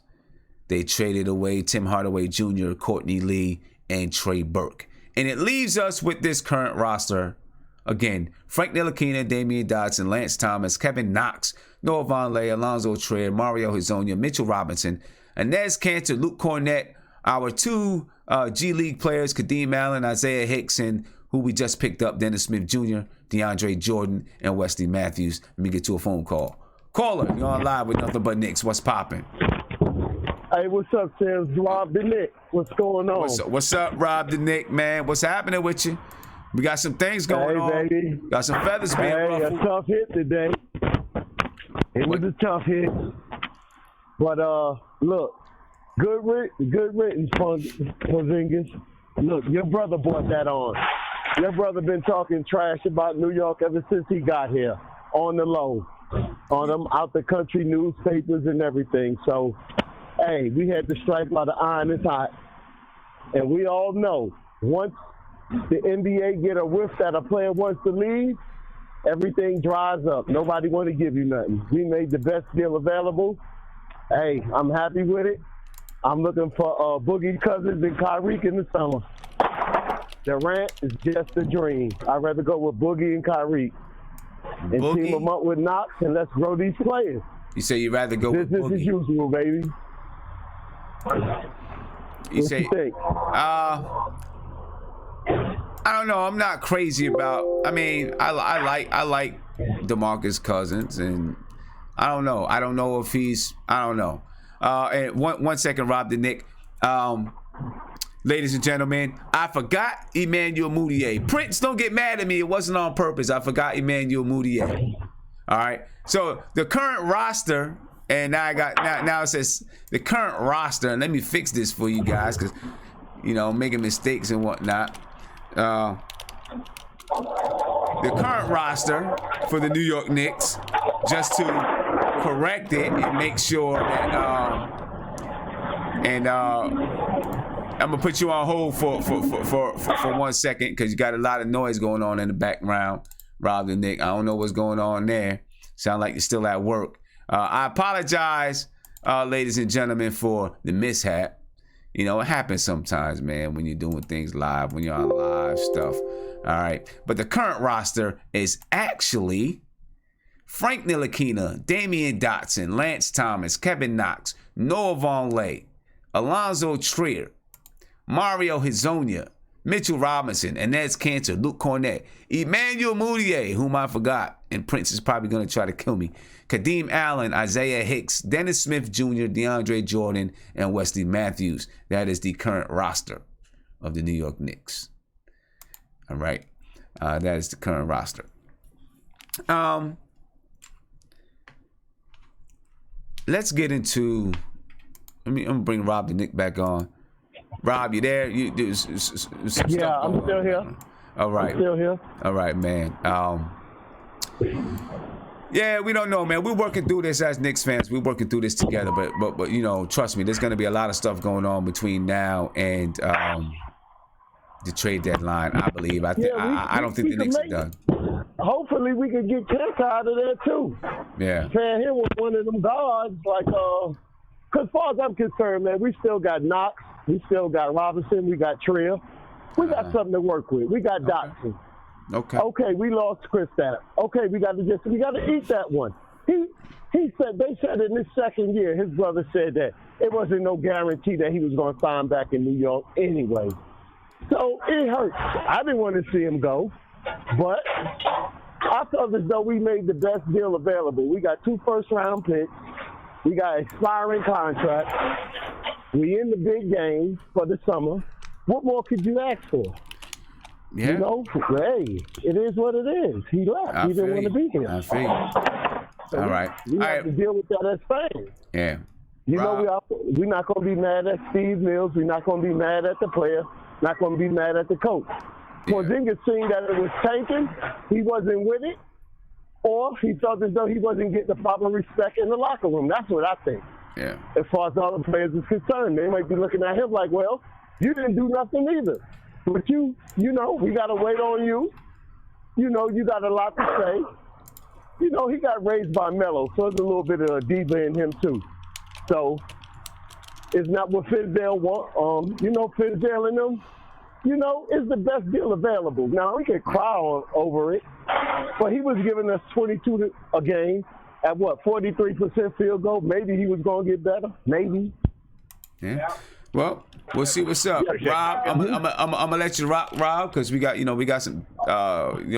They traded away Tim Hardaway Jr., Courtney Lee, and Trey Burke. And it leaves us with this current roster. Again, Frank Ntilikina, Damian Dotson, Lance Thomas, Kevin Knox, Noah Vonleh, Alonzo Trey, Mario Hezonja, Mitchell Robinson, Inez Cantor, Luke Cornett, our 2 G League players, Kadeem Allen, Isaiah Hickson, who we just picked up, Dennis Smith Jr., DeAndre Jordan, and Wesley Matthews. Let me get to a phone call. Caller, you're on live with Nothing But Knicks. What's popping? Hey, what's up, Tim? Rob the Knick. What's going on? What's up, Rob the Knick, man? What's happening with you? We got some things going on. Baby. Got some feathers being ruffled. A tough hit today. It was a tough hit. But, look, good riddance, Porzingis. Look, your brother brought that on. Your brother been talking trash about New York ever since he got here, on the low, on them out the country newspapers and everything. So, hey, we had to strike while the iron is hot. And we all know, once the NBA get a whiff that a player wants to leave, everything dries up. Nobody want to give you nothing. We made the best deal available. Hey, I'm happy with it. I'm looking for Boogie Cousins and Kyrie in the summer. Durant is just a dream. I'd rather go with Boogie and Kyrie and team them up with Knox, and let's grow these players. You say you'd rather go with Boogie? Business as usual, baby. You say, you think? I don't know. I'm not crazy about. I mean, I like DeMarcus Cousins, and I don't know. I don't know if he's. I don't know. And one second, Rob the Knick. Ladies and gentlemen, I forgot Emmanuel Mudiay. Prince, don't get mad at me. It wasn't on purpose. I forgot Emmanuel Mudiay. All right. So the current roster, and now I got now it says the current roster, and let me fix this for you guys, because making mistakes and whatnot. The current roster for the New York Knicks, just to correct it and make sure that I'm gonna put you on hold for 1 second, because you got a lot of noise going on in the background, Rob the Knick. I don't know what's going on there. Sound like you're still at work. I apologize, ladies and gentlemen, for the mishap. It happens sometimes, man, when you're doing things live, when you're on live stuff. All right. But the current roster is actually Frank Ntilikina, Damian Dotson, Lance Thomas, Kevin Knox, Noah Vonleh, Alonzo Trey, Mario Hezonja, Mitchell Robinson, Inez Cantor, Luke Cornett, Emmanuel Mudiay, whom I forgot, and Prince is probably going to try to kill me, Kadeem Allen, Isaiah Hicks, Dennis Smith Jr., DeAndre Jordan, and Wesley Matthews. That is the current roster of the New York Knicks. All right. That is the current roster. Let's get into... I'm going to bring Rob the Knick back on. Rob, you there? Yeah, I'm still here. All right. I'm still here. All right, man. Yeah, we don't know, man. We're working through this as Knicks fans. We're working through this together, but trust me, there's going to be a lot of stuff going on between now and the trade deadline. I believe. I don't think the Knicks are done. Hopefully, we can get Kenta out of there too. Yeah. Playing him with one of them guards, because as far as I'm concerned, man, we still got Knox, we still got Robinson, we got Trey. We got something to work with. We got Dotson. Okay, we lost Kristaps. Okay, we got to eat that one. They said in his second year, his brother said that it wasn't no guarantee that he was going to sign back in New York anyway. So it hurts. I didn't want to see him go, but I felt as though we made the best deal available. We got 2 first-round picks. We got expiring contracts. We in the big game for the summer. What more could you ask for? Yeah. You know, hey, it is what it is. He left. He didn't want to be here. I feel you. So all right. We have to deal with that as fans. Yeah. You know, we're not going to be mad at Steve Mills. We're not going to be mad at the player. Not going to be mad at the coach. Porzingis seen that it was tanking. He wasn't with it. Or he felt as though he wasn't getting the proper respect in the locker room. That's what I think. Yeah. As far as all the players is concerned, they might be looking at him like, well, you didn't do nothing either. But you know, we got to wait on you. You know, you got a lot to say. You know, he got raised by Melo, so there's a little bit of a diva in him too. So it's not what Fizdale want. You know, Fizdale and them, you know, is the best deal available. Now, we can cry over it, but he was giving us 22 a game at what, 43% field goal. Maybe he was going to get better. Maybe. Yeah. Well, we'll see what's up, Rob. I'm gonna let you rock, Rob, because we got some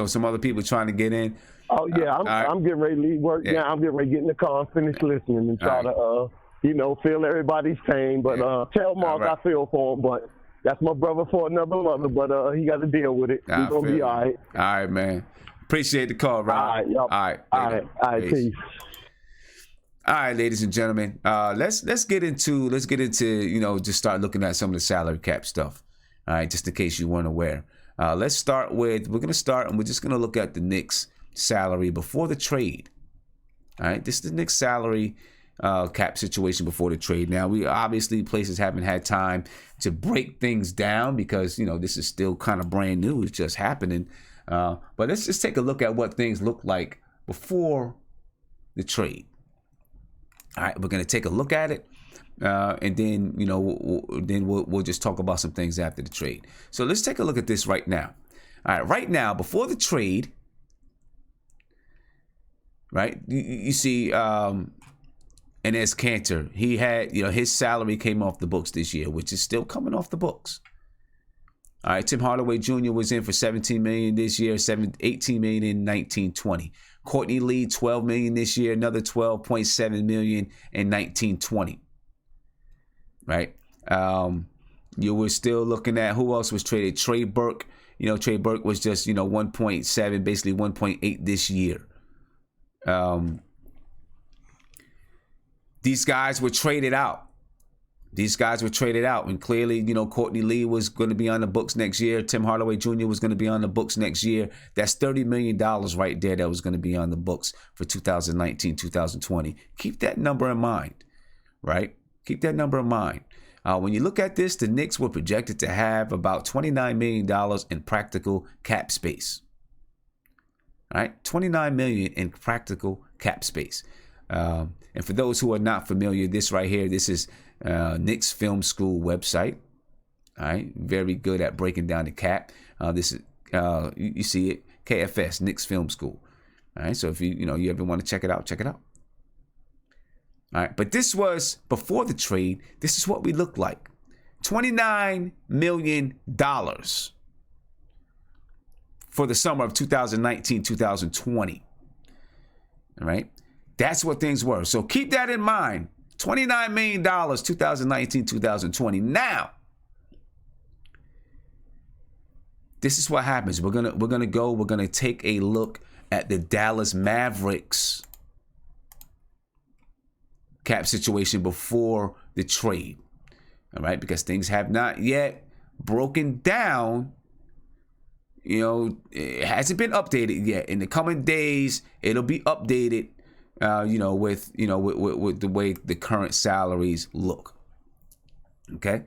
some other people trying to get in. Oh yeah, I'm getting ready to leave work. Yeah, I'm getting ready to get in the car and finish listening and try to feel everybody's pain. But tell Mark I feel for him. But that's my brother for another mother. But he got to deal with it. He's gonna be all right. All right, man. Appreciate the call, Rob. All right. Peace. All right, ladies and gentlemen, let's get into just start looking at some of the salary cap stuff. All right, just in case you weren't aware. We're gonna start and we're just gonna look at the Knicks salary before the trade. All right, this is the Knicks salary cap situation before the trade. Now, we obviously places haven't had time to break things down because this is still kind of brand new. It's just happening. But let's just take a look at what things look like before the trade. All right, we're gonna take a look at it, and then we'll just talk about some things after the trade. So let's take a look at this right now. All right, right now before the trade, right? You see, Enes Kanter, he had his salary came off the books this year, which is still coming off the books. All right, Tim Hardaway Jr. was in for $17 million this year, $18 million in 19-20. Courtney Lee, $12 million this year, another $12.7 million in 19-20. Right? You were still looking at who else was traded. Trey Burke. Trey Burke was just 1.7, basically 1.8 this year. These guys were traded out. And clearly, Courtney Lee was going to be on the books next year. Tim Hardaway Jr. was going to be on the books next year. That's $30 million right there that was going to be on the books for 2019, 2020. Keep that number in mind, right? Keep that number in mind. When you look at this, the Knicks were projected to have about $29 million in practical cap space. All right, $29 million in practical cap space. And for those who are not familiar, this right here, this is Knicks Film School website. All right, very good at breaking down the cap. This is you see it, KFS, Knicks Film School. All right, so if you ever want to check it out, check it out. All right, but this was before the trade. This is what we looked like: $29 million for the summer of 2019, 2020. All right, that's what things were. So keep that in mind. $29 million, 2019, 2020. Now, this is what happens. We're gonna take a look at the Dallas Mavericks cap situation before the trade. All right, because things have not yet broken down. It hasn't been updated yet. In the coming days, it'll be updated. With the way the current salaries look. Okay.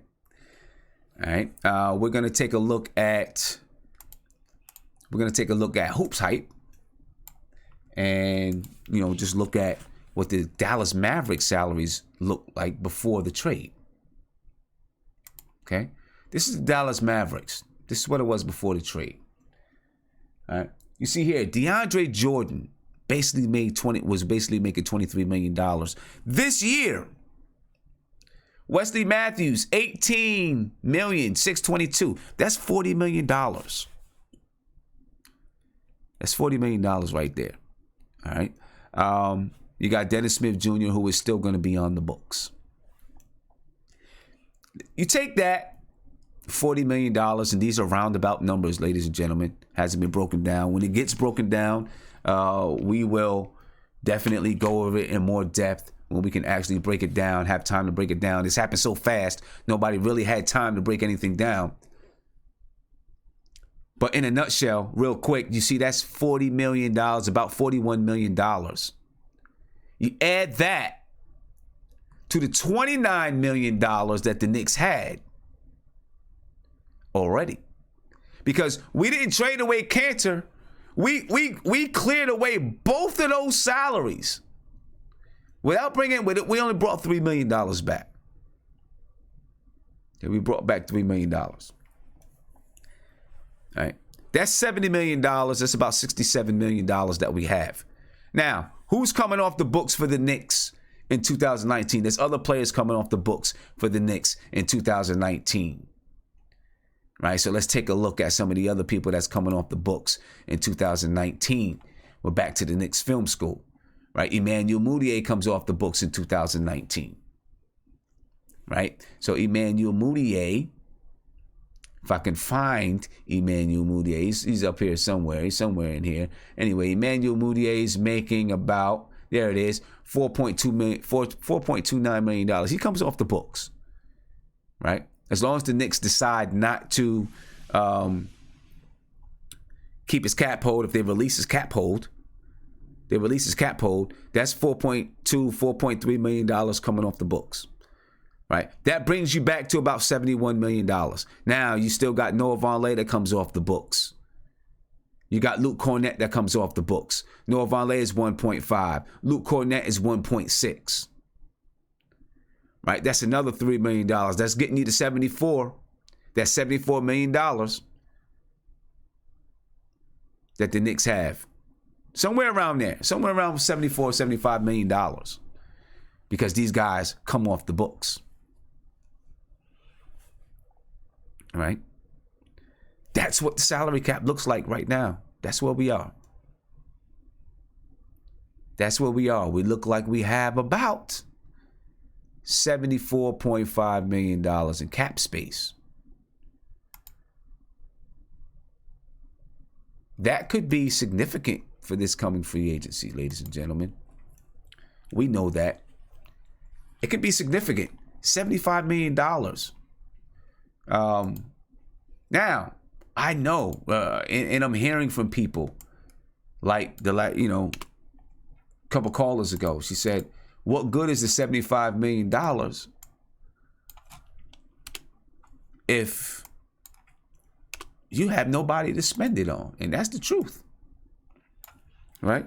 All right. We're gonna take a look at Hoops Hype, and just look at what the Dallas Mavericks salaries look like before the trade. Okay. This is the Dallas Mavericks. This is what it was before the trade. All right. You see here, DeAndre Jordan was basically making $23 million this year. Wesley Matthews, $18,622,000. That's $40 million. That's $40 million right there. All right. You got Dennis Smith Jr., who is still going to be on the books. You take that $40 million, and these are roundabout numbers, ladies and gentlemen. Hasn't been broken down. When it gets broken down, we will definitely go over it in more depth when we can actually break it down, have time to break it down. This happened so fast, nobody really had time to break anything down. But in a nutshell, real quick, you see that's $40 million, about $41 million. You add that to the $29 million that the Knicks had already. Because we didn't trade away Cantor. We cleared away both of those salaries. Without bringing with it, we only brought $3 million back. And we brought back $3 million. All right. That's $70 million. That's about $67 million that we have. Now, who's coming off the books for the Knicks in 2019? There's other players coming off the books for the Knicks in 2019. Right, so let's take a look at some of the other people that's coming off the books in 2019. We're back to the Knicks film school. Right, Emmanuel Mudiay comes off the books in 2019. Right, so Emmanuel Mudiay, if I can find Emmanuel Mudiay, he's up here somewhere. He's somewhere in here. Anyway, Emmanuel Mudiay is making about, there it is, $4.29 million. He comes off the books. Right? As long as the Knicks decide not to keep his cap hold, if they release his cap hold, that's $4.2, $4.3 million coming off the books. Right? That brings you back to about $71 million. Now, you still got Noah Vonleh that comes off the books. You got Luke Cornett that comes off the books. Noah Vonleh is 1.5. Luke Cornett is 1.6. Right? That's another $3 million. That's getting you to 74. That's $74 million that the Knicks have. Somewhere around there. Somewhere around $74, $75 million. Because these guys come off the books. Right? That's what the salary cap looks like right now. That's where we are. That's where we are. We look like we have about $74.5 million in cap space. That could be significant for this coming free agency, ladies and gentlemen. We know that. It could be significant. $75 million. Now, I know, and I'm hearing from people like a couple callers ago. She said, what good is the $75 million if you have nobody to spend it on? And that's the truth. Right?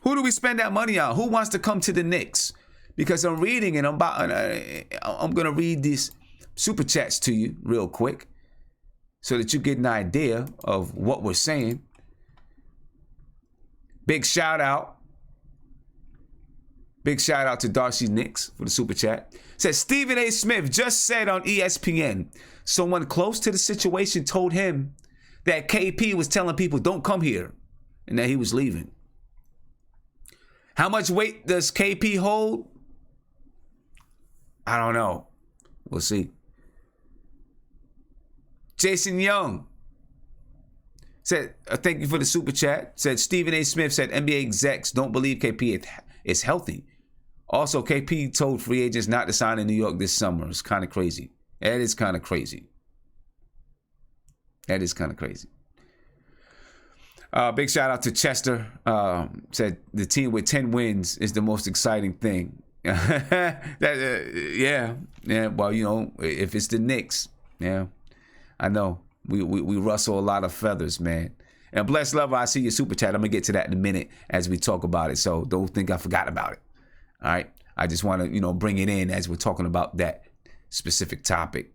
Who do we spend that money on? Who wants to come to the Knicks? Because I'm reading and I'm going to read these super chats to you real quick so that you get an idea of what we're saying. Big shout out to Darcy Knicks for the super chat. Says Stephen A. Smith just said on ESPN, someone close to the situation told him that KP was telling people don't come here and that he was leaving. How much weight does KP hold? I don't know. We'll see. Jason Young said, thank you for the super chat. Said Stephen A. Smith said NBA execs don't believe KP is healthy. Also, KP told free agents not to sign in New York this summer. It's kind of crazy. That is kind of crazy. Big shout out to Chester. Said the team with 10 wins is the most exciting thing. Yeah. Well, if it's the Knicks, yeah, I know we rustle a lot of feathers, man. And bless lover, I see your super chat. I'm gonna get to that in a minute as we talk about it. So don't think I forgot about it. All right. I just want to, bring it in as we're talking about that specific topic.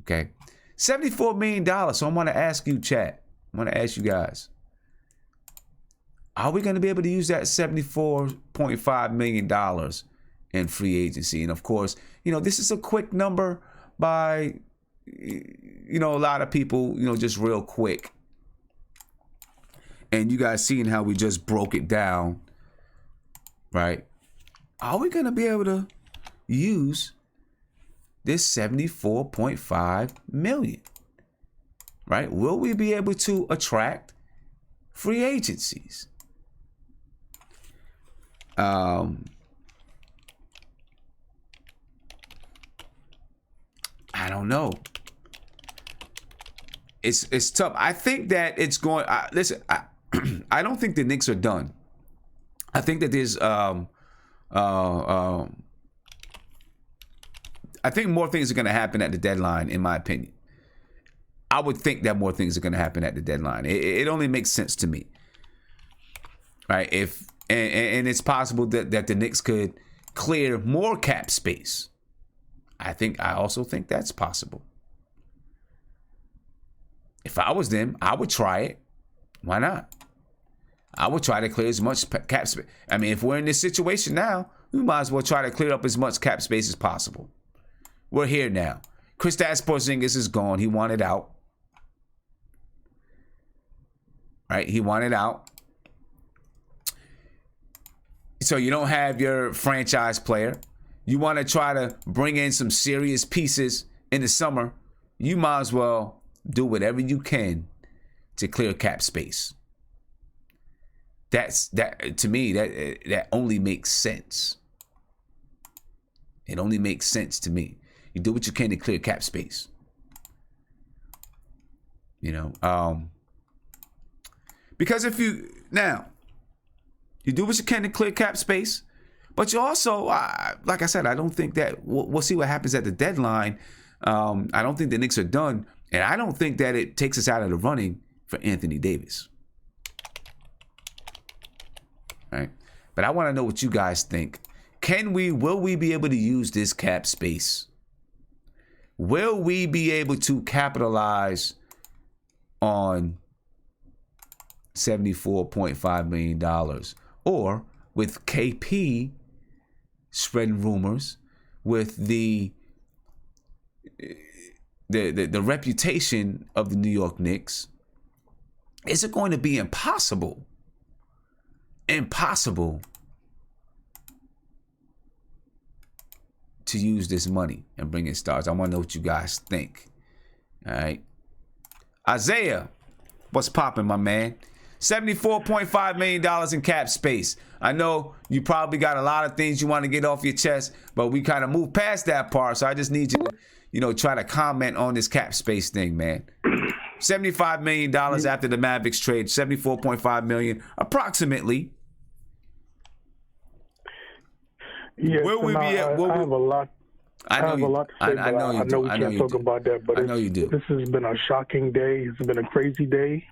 Okay. $74 million. So I want to ask you, chat. I want to ask you guys. Are we going to be able to use that $74.5 million in free agency. And of course, this is a quick number by, a lot of people, just real quick. And you guys seeing how we just broke it down, right? Are we going to be able to use this $74.5 million, right? Will we be able to attract free agencies? I don't know. It's tough. I think that it's going. Listen, I don't think the Knicks are done. I think that there's I think more things are going to happen at the deadline, in my opinion. I would think that more things are going to happen at the deadline. It only makes sense to me, right? And it's possible that the Knicks could clear more cap space. I also think that's possible. If I was them, I would try it. Why not? I would try to clear as much cap space. I mean, if we're in this situation now, we might as well try to clear up as much cap space as possible. We're here now. Kristaps Porzingis is gone. He wanted out. Right? He wanted out. So you don't have your franchise player. You want to try to bring in some serious pieces in the summer. You might as well do whatever you can to clear cap space. That to me, that only makes sense. It only makes sense to me. You do what you can to clear cap space. Because if you do what you can to clear cap space, but you also, like I said, I don't think that we'll see what happens at the deadline. I don't think the Knicks are done, and I don't think that it takes us out of the running for Anthony Davis. Right? But I want to know what you guys think. Will we be able to use this cap space? Will we be able to capitalize on $74.5 million? Or with KP spreading rumors, with the reputation of the New York Knicks, is it going to be impossible to use this money and bring in stars? I want to know what you guys think. All right. Isaiah, what's popping, my man? $74.5 million in cap space. I know you probably got a lot of things you want to get off your chest, but we kind of moved past that part. So I just need you to, try to comment on this cap space thing, man. $75 million after the Mavericks trade, $74.5 million approximately. Yes, I have a lot. I have a lot to say, I know we can't talk about that, but I know you do. This has been a shocking day. It's been a crazy day.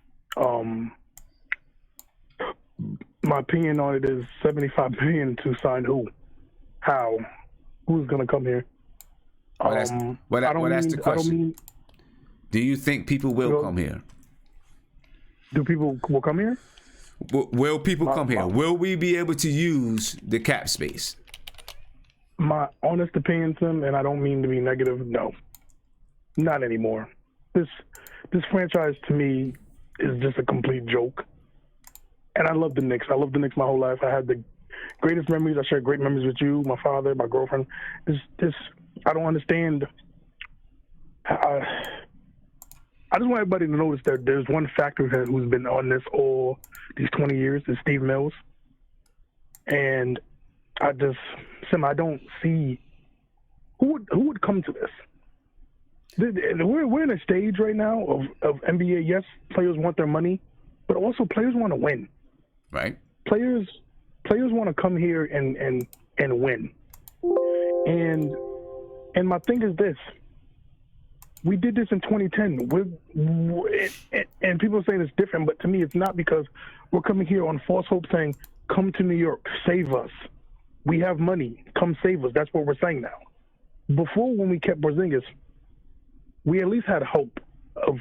My opinion on it is $75 million to sign who? How? Who's gonna come here? That's the question. Do you think people will come here? Do people will come here? Will people come here? Will we be able to use the cap space? My honest opinion, Tim, and I don't mean to be negative, no. Not anymore. This franchise to me is just a complete joke. And I love the Knicks. I love the Knicks my whole life. I had the greatest memories. I share great memories with you, my father, my girlfriend. I don't understand. I just want everybody to notice that there's one factor who's been on this all these 20 years is Steve Mills. And I don't see who would come to this. We're in a stage right now of NBA. Yes, players want their money, but also players want to win. Right. Players want to come here and win. And my thing is this: we did this in 2010. And people are saying it's different, but to me, it's not, because we're coming here on false hope, saying, "Come to New York, save us. We have money. Come save us." That's what we're saying now. Before, when we kept Porzingis, we at least had hope of,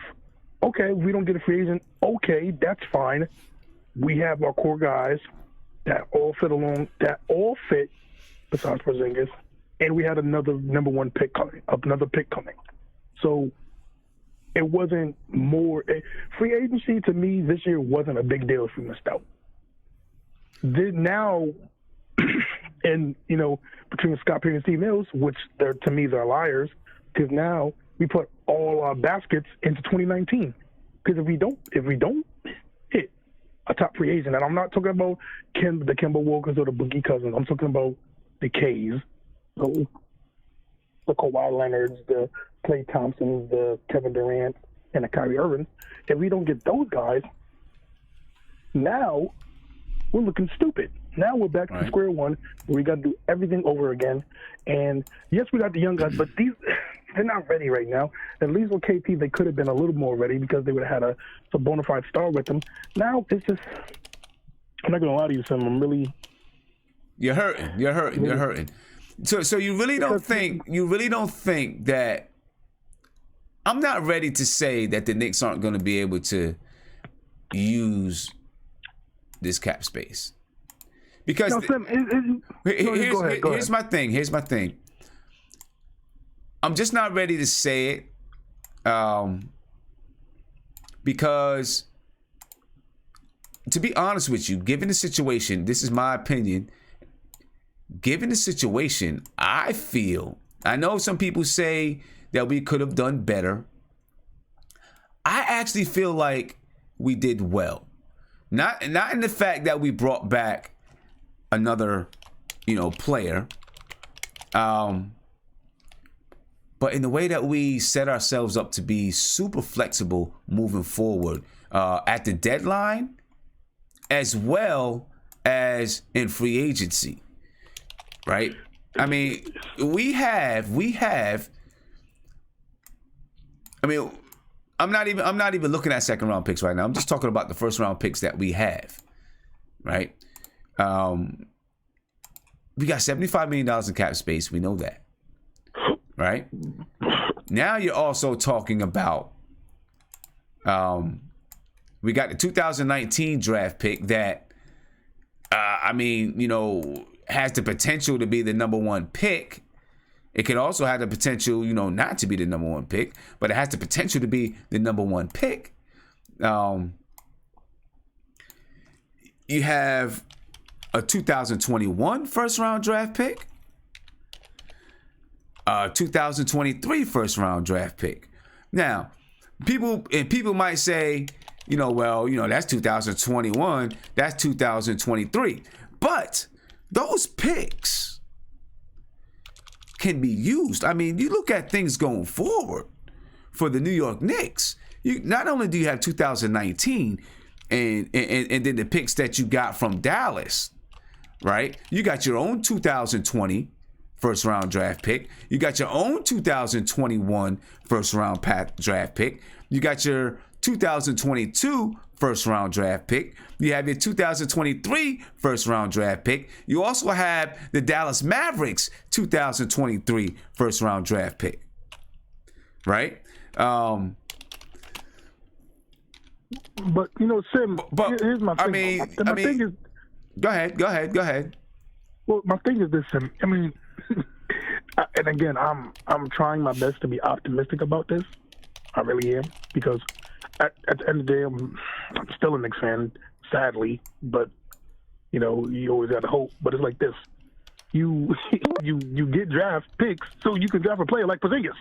okay, we don't get a free agent. Okay, that's fine. We have our core guys that all fit besides Porzingis, and we had another number one pick coming. So it wasn't more free agency to me this year wasn't a big deal if we missed out. Now, and between Scott Perry and Steve Mills, which to me they're liars, because now we put all our baskets into 2019. Because if we don't hit a top free agent, and I'm not talking about the Kemba Walkers or the Boogie Cousins, I'm talking about the K's, the Kawhi Leonards, the Klay Thompsons, the Kevin Durant, and the Kyrie Irving. If we don't get those guys, now we're looking stupid. Now we're back to square one. We got to do everything over again. And yes, we got the young guys, but they're not ready right now. At least with KP, they could have been a little more ready because they would have had a bona fide star with them. Now it's just, I'm not gonna lie to you, Sam. I'm really. You're hurting. So you really don't think that. I'm not ready to say that the Knicks aren't going to be able to use this cap space. Because here's my thing. I'm just not ready to say it because, to be honest with you, given the situation, this is my opinion, given the situation, I know some people say that we could have done better. I actually feel like we did well. Not in the fact that we brought back another, player, but in the way that we set ourselves up to be super flexible moving forward at the deadline, as well as in free agency, right? I mean, we have. I mean, I'm not even looking at second round picks right now. I'm just talking about the first round picks that we have, right? We got $75 million in cap space. We know that, right? Now you're also talking about we got the 2019 draft pick that has the potential to be the number one pick. It could also have the potential, not to be the number one pick, but it has the potential to be the number one pick. You have a 2021 first round draft pick, a 2023 first round draft pick. Now, people might say, that's 2021, that's 2023. But those picks can be used. I mean, you look at things going forward for the New York Knicks. You not only do you have 2019 and then the picks that you got from Dallas, right? You got your own 2020 first round draft pick. You got your own 2021 first round draft pick. You got your 2022 first round draft pick. You have your 2023 first round draft pick. You also have the Dallas Mavericks 2023 first round draft pick. Right? But Sim, here's my thing. My thing is, go ahead. Well, my thing is this, Sim. I mean, and again, I'm trying my best to be optimistic about this. I really am, because at the end of the day, I'm still a Knicks fan, sadly. But you always got to hope. But it's like this: you get draft picks so you can draft a player like Porzingis.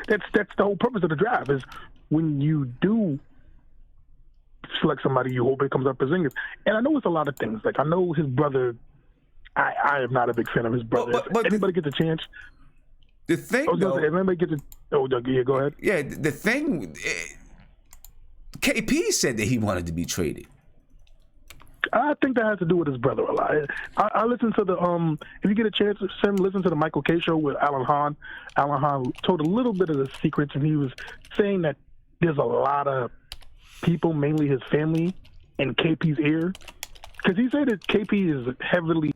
That's the whole purpose of the draft. Is when you do select somebody, you hope it comes up Porzingis. And I know it's a lot of things. Like, I know his brother. I am not a big fan of his brother. But anybody gets a chance. The thing, though, go ahead. Yeah, the thing, KP said that he wanted to be traded. I think that has to do with his brother a lot. I listened to the if you get a chance, Sam, listen to the Michael K show with Alan Hahn. Alan Hahn told a little bit of the secrets, and he was saying that there's a lot of people, mainly his family, in KP's ear, because he said that KP is heavily,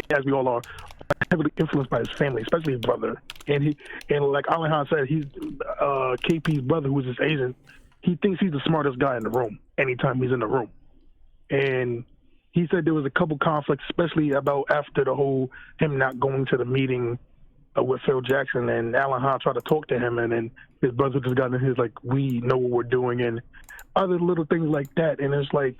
as we all are, heavily influenced by his family, especially his brother. And like Alan Hahn said, he's KP's brother, who is his agent. He thinks he's the smartest guy in the room anytime he's in the room. And he said there was a couple conflicts, especially about after the whole him not going to the meeting with Phil Jackson, and Alan Hahn tried to talk to him, and then his brother just got in his like, we know what we're doing, and other little things like that, and it's like.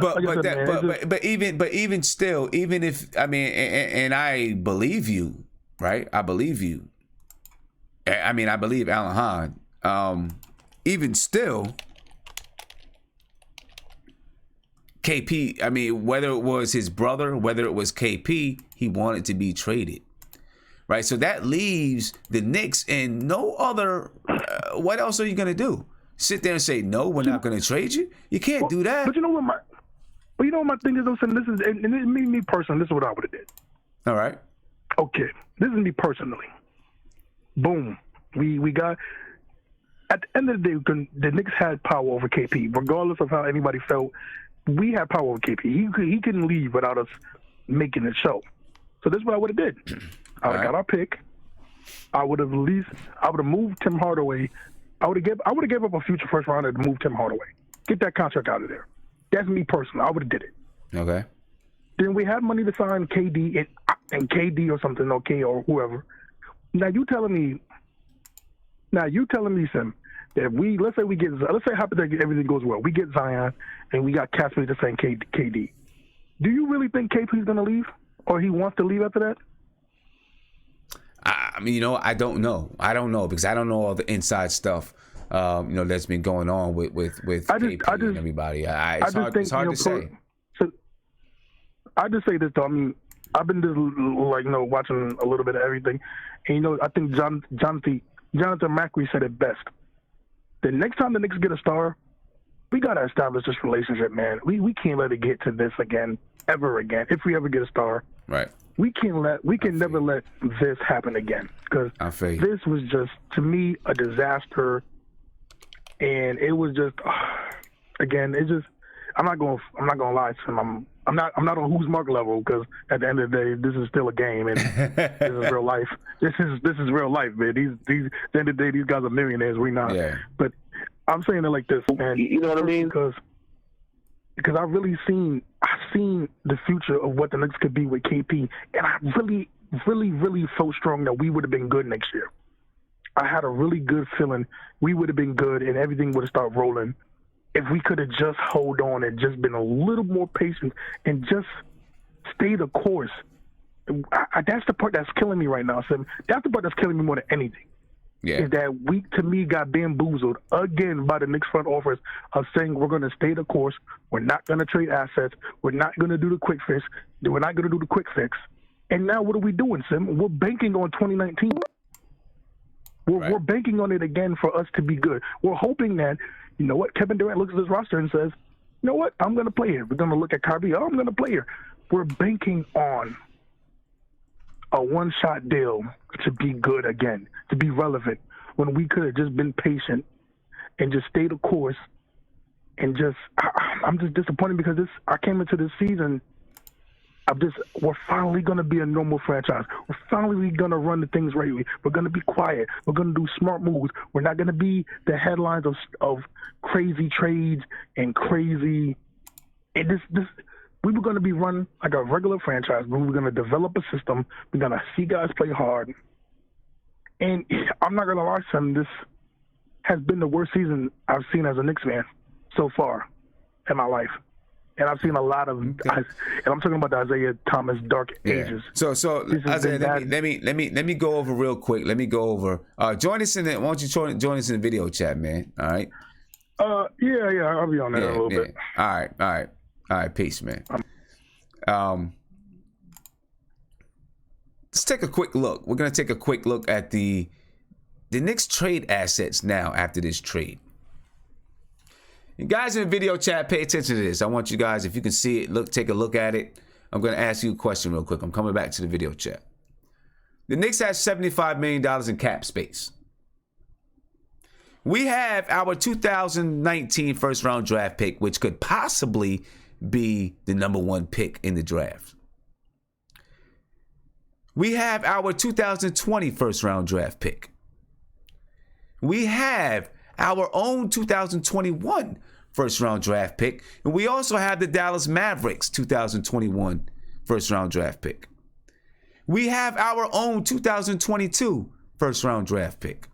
But even still, even if I mean, and I believe you, right? I believe you. I mean, I believe Alan Hahn. Even still, KP. I mean, whether it was his brother, whether it was KP, he wanted to be traded, right? So that leaves the Knicks and no other. What else are you gonna do? Sit there and say no, we're not going to trade you. You can't do that. But you know what my thing is. I'm saying this is, and me personally, this is what I would have did. All right. Okay, this is me personally. Boom. We got. At the end of the day, the Knicks had power over KP, regardless of how anybody felt. We had power over KP. He couldn't leave without us making it show. So this is what I would have did. I would have got our pick. I would have moved Tim Hardaway. I would have gave up a future first rounder to move Tim Hardaway. Get that contract out of there. That's me personally. I would have did it. Okay. Then we had money to sign KD and KD or something, okay, or whoever. Now you telling me, Sim, that let's say hypothetically everything goes well. We get Zion and we got Casper to sign KD. Do you really think KP's going to leave, or he wants to leave after that? I mean, I don't know. Because I don't know all the inside stuff, that's been going on with KP and everybody. It's hard to say. So I just say this though. I mean, I've been just watching a little bit of everything, and I think Jonathan Macri said it best. The next time the Knicks get a star, we gotta establish this relationship, man. We can't let it get to this again, ever again. If we ever get a star, right? We can never let this happen again, because this was just, to me, a disaster, and it was just, again, it's just, I'm not gonna lie to him. I'm not on who's mark level, because at the end of the day, this is still a game, and this is real life. This is real life, man. At the end of the day, these guys are millionaires. We not. Yeah. But I'm saying it like this, man. You know what I mean? Because I've seen the future of what the Knicks could be with KP, and I really, really, really felt strong that we would have been good next year. I had a really good feeling we would have been good, and everything would have started rolling if we could have just held on and just been a little more patient and just stay the course. That's the part that's killing me right now, Sim. That's the part that's killing me more than anything. Yeah. Is that we, to me, got bamboozled again by the Knicks front office of saying we're going to stay the course, we're not going to trade assets, we're not going to do the quick fix, And now what are we doing, Sim? We're banking on 2019. We're banking on it again for us to be good. We're hoping that, Kevin Durant looks at his roster and says, you know what, I'm going to play here. We're going to look at Kyrie, I'm going to play here. We're banking on a one-shot deal to be good again, to be relevant, when we could have just been patient and just stayed the course. And I'm just disappointed because I came into this season, we're finally going to be a normal franchise. We're finally going to run the things right. We're going to be quiet. We're going to do smart moves. We're not going to be the headlines of crazy trades and crazy. And we were going to be run like a regular franchise. We were going to develop a system. We're going to see guys play hard. And I'm not going to lie to them, this has been the worst season I've seen as a Knicks fan so far in my life. And I've seen a lot of, and I'm talking about the Isaiah Thomas dark ages. So Isaiah, let me go over real quick. Let me go over. Join us in the. Why don't you join us in the video chat, man? All right. Yeah. I'll be on there a little bit. All right. Peace, man. Let's take a quick look. We're gonna take a quick look at the Knicks trade assets now after this trade. You guys in the video chat, pay attention to this. I want you guys, if you can see it, take a look at it. I'm going to ask you a question real quick. I'm coming back to the video chat. The Knicks have $75 million in cap space. We have our 2019 first round draft pick, which could possibly be the number one pick in the draft. We have our 2020 first round draft pick. We have our own 2021 first round draft pick. And we also have the Dallas Mavericks 2021 first round draft pick. We have our own 2022 first round draft pick.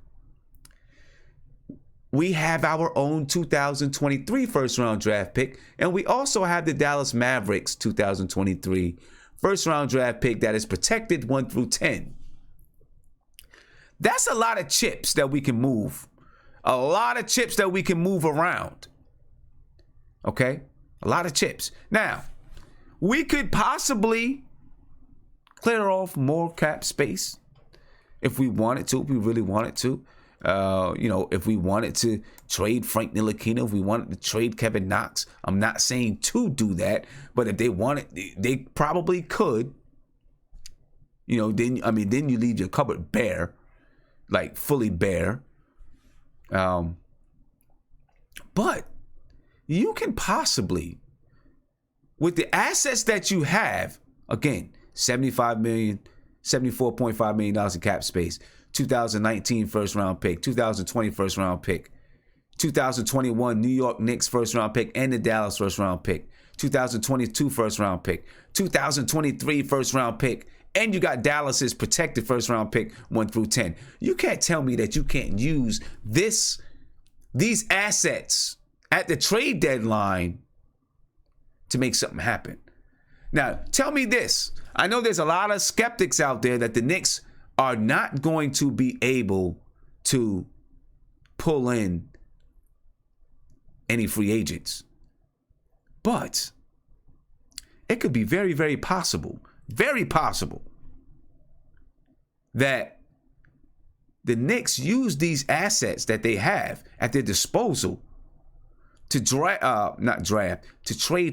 We have our own 2023 first round draft pick. And we also have the Dallas Mavericks 2023 first round draft pick that is protected 1 through 10. That's a lot of chips that we can move. A lot of chips that we can move around. Okay? A lot of chips. Now, we could possibly clear off more cap space if we wanted to, if we really wanted to. If we wanted to trade Frank Ntilikina, if we wanted to trade Kevin Knox. I'm not saying to do that, but if they wanted, they probably could. Then you leave your cupboard bare, like fully bare. But you can possibly, with the assets that you have, again, $74.5 million in cap space, 2019 first round pick, 2020 first round pick, 2021 New York Knicks first round pick and the Dallas first round pick, 2022 first round pick, 2023 first round pick, and you got Dallas's protected first round pick 1 through 10. You can't tell me that you can't use these assets at the trade deadline to make something happen. Now, tell me this. I know there's a lot of skeptics out there that the Knicks are not going to be able to pull in any free agents. But it could be very, very possible that the Knicks use these assets that they have at their disposal to trade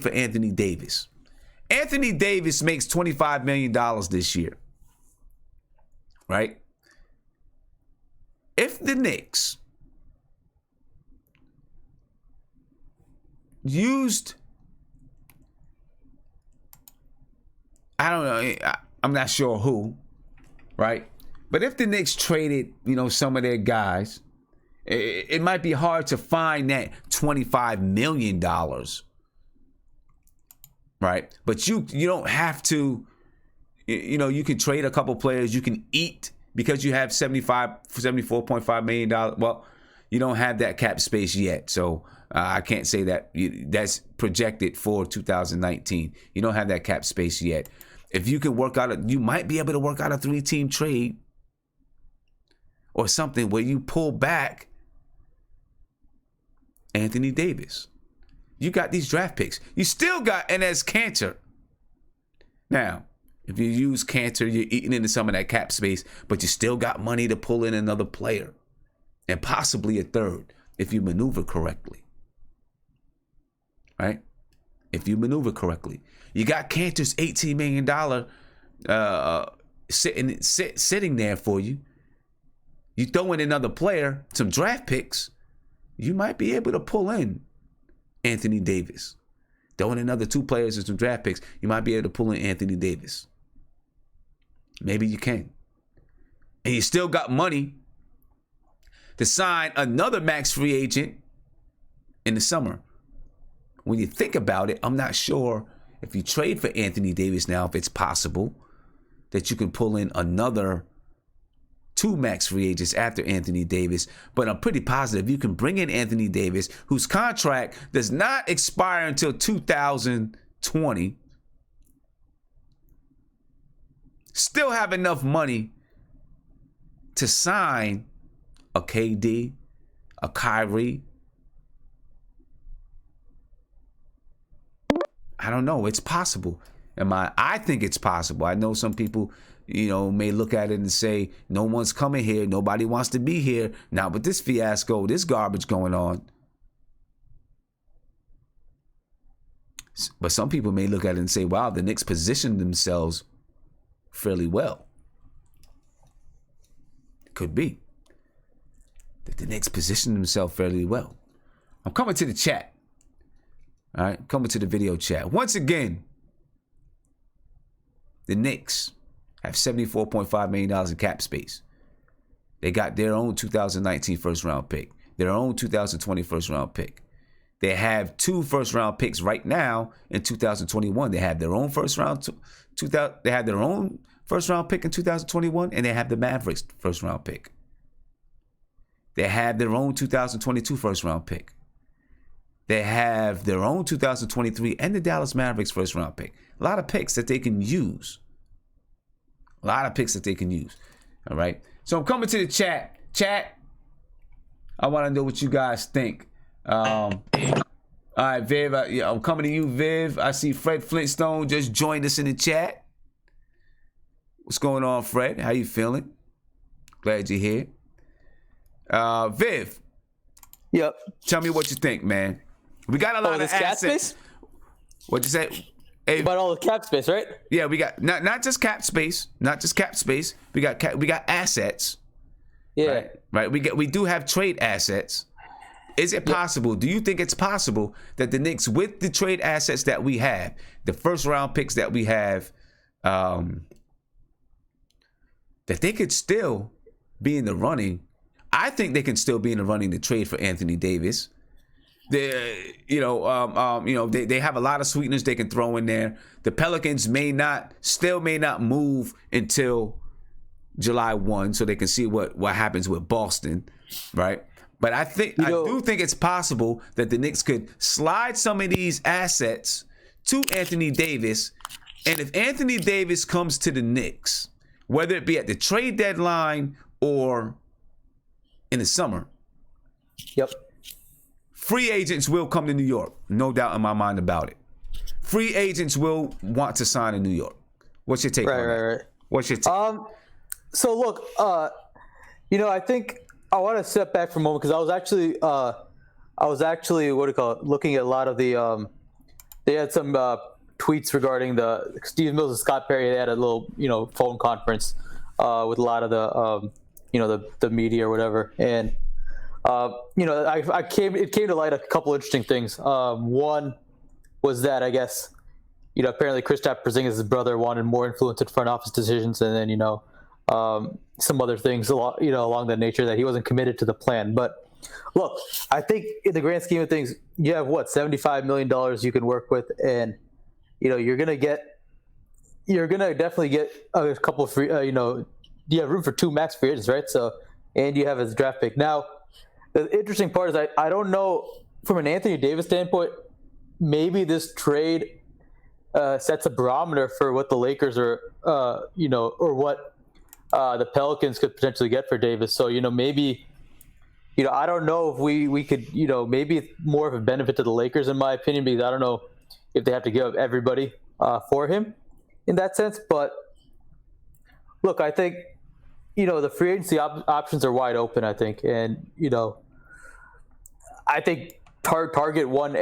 for Anthony Davis. Anthony Davis makes $25 million this year, right? If the Knicks used, I don't know, I'm not sure who, right? But if the Knicks traded, some of their guys, it might be hard to find that $25 million, right? But you don't have to, you can trade a couple players. You can eat because you have $74.5 million. Well, you don't have that cap space yet. So I can't say that. That's projected for 2019. You don't have that cap space yet. If you can you might be able to work out a 3-team trade or something where you pull back Anthony Davis. You got these draft picks. You still got Enes Kanter. Now, if you use Kanter, you're eating into some of that cap space, but you still got money to pull in another player and possibly a third if you maneuver correctly. Right? If you maneuver correctly. You got Kanter's $18 million sitting there for you. You throw in another player, some draft picks, you might be able to pull in Anthony Davis. Throw in another 2 players and some draft picks, you might be able to pull in Anthony Davis. Maybe you can. And you still got money to sign another max free agent in the summer. When you think about it, I'm not sure if you trade for Anthony Davis now, if it's possible that you can pull in another 2 max free agents after Anthony Davis. But I'm pretty positive you can bring in Anthony Davis, whose contract does not expire until 2020. Still have enough money to sign a KD, a Kyrie. I don't know. It's possible. I think it's possible. I know some people, may look at it and say, no one's coming here. Nobody wants to be here. Not with this fiasco, this garbage going on. But some people may look at it and say, wow, the Knicks positioned themselves fairly well. Could be that the Knicks positioned themselves fairly well. I'm coming to the chat. All right, coming to the video chat. Once again, the Knicks have $74.5 million in cap space. They got their own 2019 first round pick, their own 2020 first round pick. They have 2 first-round picks right now in 2021. They have their own first-round they have their own first-round pick in 2021, and they have the Mavericks first-round pick. They have their own 2022 first-round pick. They have their own 2023 and the Dallas Mavericks first-round pick. A lot of picks that they can use. All right. So I'm coming to the chat. Chat, I want to know what you guys think. All right, Viv, I'm coming to you, Viv. I see Fred Flintstone just joined us in the chat. What's going on, Fred? How you feeling? Glad you're here. Viv. Yep. Tell me what you think, man. We got a lot of assets. Cap space? What'd you say? Hey, about all the cap space, right? Yeah, we got not just cap space, We got assets. Yeah. Right. We do have trade assets. Is it possible? Do you think it's possible that the Knicks, with the trade assets that we have, the first round picks that we have, that they could still be in the running? I think they can still be in the running to trade for Anthony Davis. They have a lot of sweeteners they can throw in there. The Pelicans may not move until July 1, so they can see what happens with Boston, right? But I do think it's possible that the Knicks could slide some of these assets to Anthony Davis, and if Anthony Davis comes to the Knicks, whether it be at the trade deadline or in the summer, free agents will come to New York. No doubt in my mind about it. Free agents will want to sign in New York. What's your take on that? Right. What's your take? So look, I think I want to step back for a moment because I was actually looking at a lot of the they had some tweets regarding the Steve Mills and Scott Perry. They had a little phone conference with a lot of the media or whatever, and it came to light a couple interesting things. One was that I guess apparently Kristaps Porzingis' brother wanted more influence in front office decisions, and then some other things along that nature, that he wasn't committed to the plan. But look, I think in the grand scheme of things, you have $75 million you can work with, and you're gonna definitely get a couple of free. You have room for 2 max free agents, right? So, and you have his draft pick. Now, the interesting part is I don't know, from an Anthony Davis standpoint, maybe this trade sets a barometer for what the Lakers or what the Pelicans could potentially get for Davis. So, maybe, I don't know if we could, maybe it's more of a benefit to the Lakers, in my opinion, because I don't know if they have to give up everybody for him in that sense. But look, I think, the free agency options are wide open, I think. And, I think target 1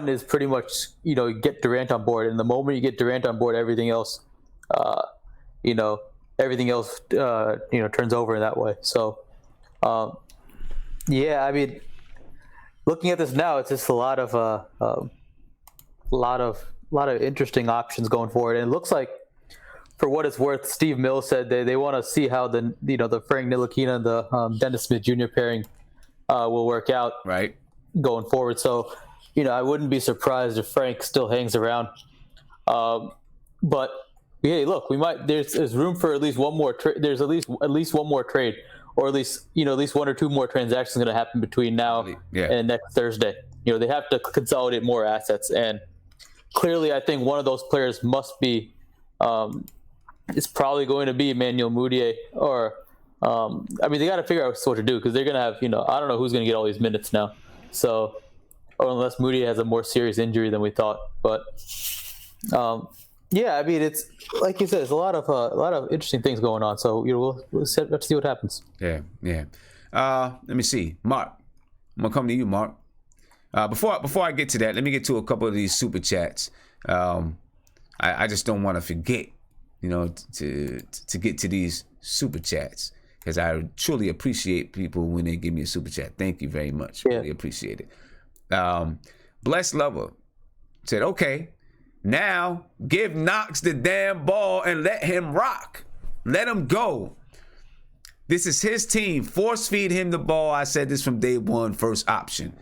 is pretty much, get Durant on board. And the moment you get Durant on board, everything else, turns over in that way. So, I mean, looking at this now, it's just a lot of interesting options going forward. And it looks like, for what it's worth, Steve Mills said they want to see how the Frank Ntilikina and the Dennis Smith Jr. pairing will work out going forward. So, I wouldn't be surprised if Frank still hangs around. But hey, look, there's room for at least one more there's at least one more trade, or at least 1 or 2 more transactions going to happen between now and next Thursday. They have to consolidate more assets, and clearly I think one of those players must be it's probably going to be Emmanuel Mudiay, or they got to figure out what to do, because they're going to have, I don't know who's going to get all these minutes now. So, or unless Mudiay has a more serious injury than we thought. But it's like you said, there's a lot of interesting things going on. So we'll have to see what happens. Yeah. Let me see, Mark. I'm gonna come to you, Mark. Before I get to that, let me get to a couple of these super chats. I just don't want to forget, to get to these super chats, because I truly appreciate people when they give me a super chat. Thank you very much. Really appreciate it. Blessed Lover said, okay, now give Knox the damn ball and let him rock. Let him go. This is his team. Force feed him the ball. I said this from day one, first option.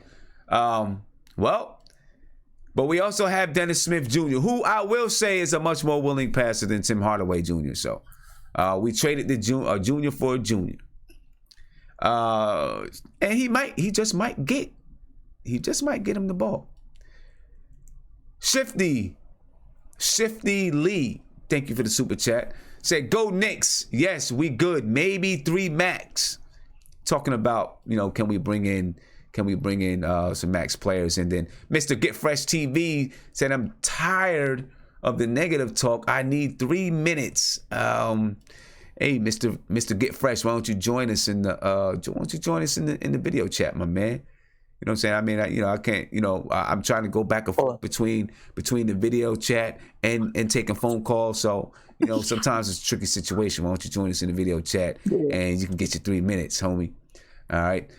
Well, but we also have Dennis Smith Jr., who I will say is a much more willing passer than Tim Hardaway Jr. So we traded the junior for a junior. And he just might get him the ball. Shifty Lee, thank you for the super chat. Said, go Knicks. Yes, we good. Maybe 3 max. Talking about, can we bring in some max players? And then Mr. Get Fresh TV said, I'm tired of the negative talk. I need 3 minutes. Hey, Mr. Get Fresh, why don't you join us in the video chat, my man? You know what I'm saying? I mean, I can't, I'm trying to go back and forth between the video chat and taking phone calls. So, sometimes it's a tricky situation. Why don't you join us in the video chat and you can get your 3 minutes, homie. All right.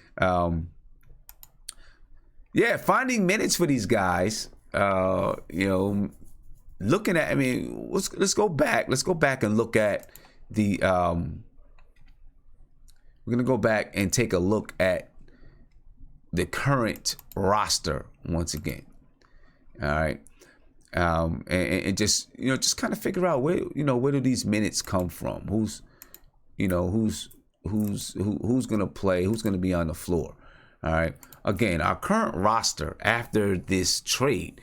Yeah, finding minutes for these guys, looking at, let's go back. Let's go back and look at the, we're going to go back and take a look at the current roster once again. All right. And just kind of figure out where do these minutes come from? Who's going to play? Who's going to be on the floor? All right. Again, our current roster after this trade,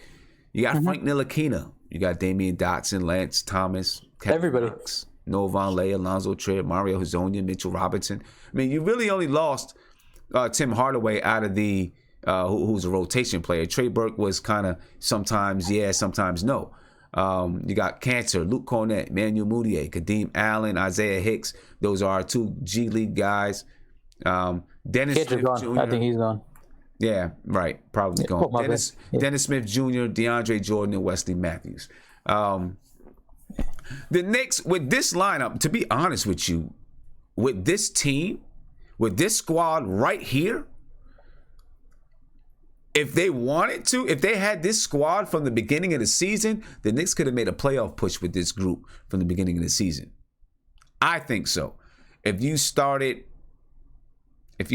you got Frank Ntilikina, you got Damian Dotson, Lance Thomas, Kevin Knox, Noah Vonleh, Alonzo Trier, Mario Hezonja, Mitchell Robinson. You really only lost Tim Hardaway out of the who's a rotation player. Trey Burke was kind of sometimes yeah, sometimes no. You got Cantor, Luke Cornett, Manuel Mudiay, Kadeem Allen, Isaiah Hicks. Those are our 2 G League guys. Dennis Smith Jr. I think he's gone. Yeah, right. Probably gone. Dennis Smith Jr., DeAndre Jordan, and Wesley Matthews. The Knicks, with this lineup, to be honest with you, with this team, with this squad right here, if they wanted to, if they had this squad from the beginning of the season, the Knicks could have made a playoff push with this group from the beginning of the season. I think so. If you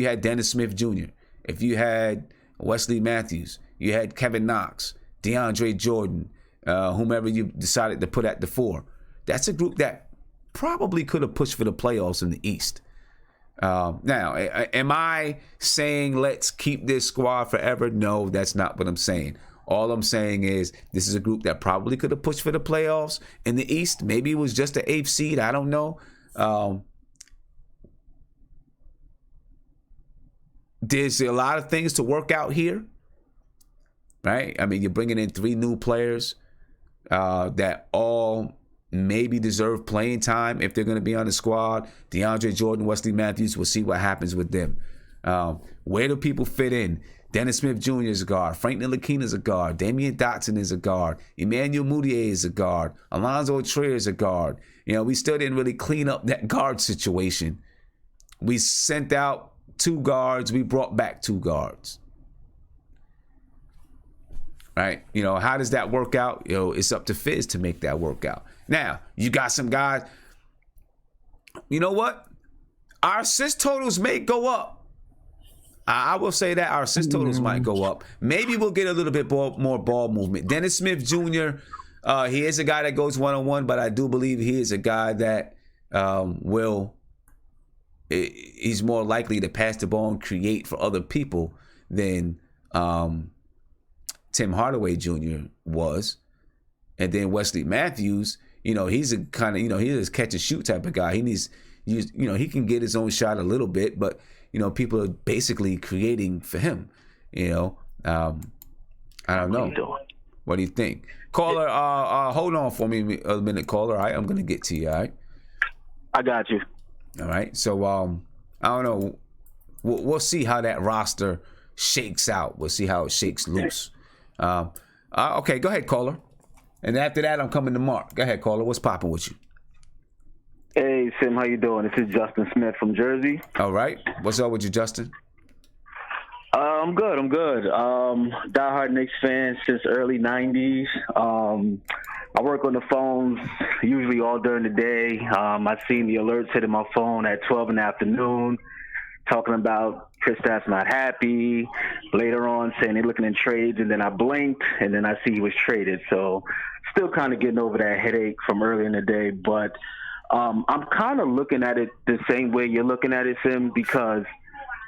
had Dennis Smith Jr., if you had Wesley Matthews, you had Kevin Knox, DeAndre Jordan, whomever you decided to put at the 4, that's a group that probably could have pushed for the playoffs in the East. Now, am I saying let's keep this squad forever? No, that's not what I'm saying. All I'm saying is this is a group that probably could have pushed for the playoffs in the East. Maybe it was just the 8th seed. I don't know. There's a lot of things to work out here, right? You're bringing in 3 new players that all maybe deserve playing time if they're going to be on the squad. DeAndre Jordan, Wesley Matthews, we'll see what happens with them. Where do people fit in? Dennis Smith Jr. is a guard. Frank Ntilikina is a guard. Damian Dotson is a guard. Emmanuel Mudiay is a guard. Alonzo Trier is a guard. We still didn't really clean up that guard situation. We sent out 2 guards. We brought back 2 guards. Right? How does that work out? It's up to Fizz to make that work out. Now, you got some guys. You know what? Our assist totals may go up. I will say that our assist totals might go up. Maybe we'll get a little bit more ball movement. Dennis Smith Jr., he is a guy that goes one-on-one, but I do believe he is a guy that he's more likely to pass the ball and create for other people than Tim Hardaway Jr. was. And then Wesley Matthews, he's a kind of, he's a catch and shoot type of guy. He needs, he can get his own shot a little bit, but, people are basically creating for him, I don't know. What do you think? Caller, hold on for me a minute, caller. All right, I'm going to get to you, all right? I got you. All right, so I don't know. We'll see how that roster shakes out. We'll see how it shakes loose. Okay, go ahead, caller. And after that, I'm coming to Mark. Go ahead, caller. What's popping with you? Hey, Sim, how you doing? This is Justin Smith from Jersey. All right. What's up with you, Justin? I'm good. Diehard Knicks fan since early 90s. I work on the phones usually all during the day. I've seen the alerts hitting my phone at 12 in the afternoon talking about Kristaps not happy. Later on, saying they're looking in trades, and then I blinked, and then I see he was traded. So still kind of getting over that headache from earlier in the day. But I'm kind of looking at it the same way you're looking at it, Sim, because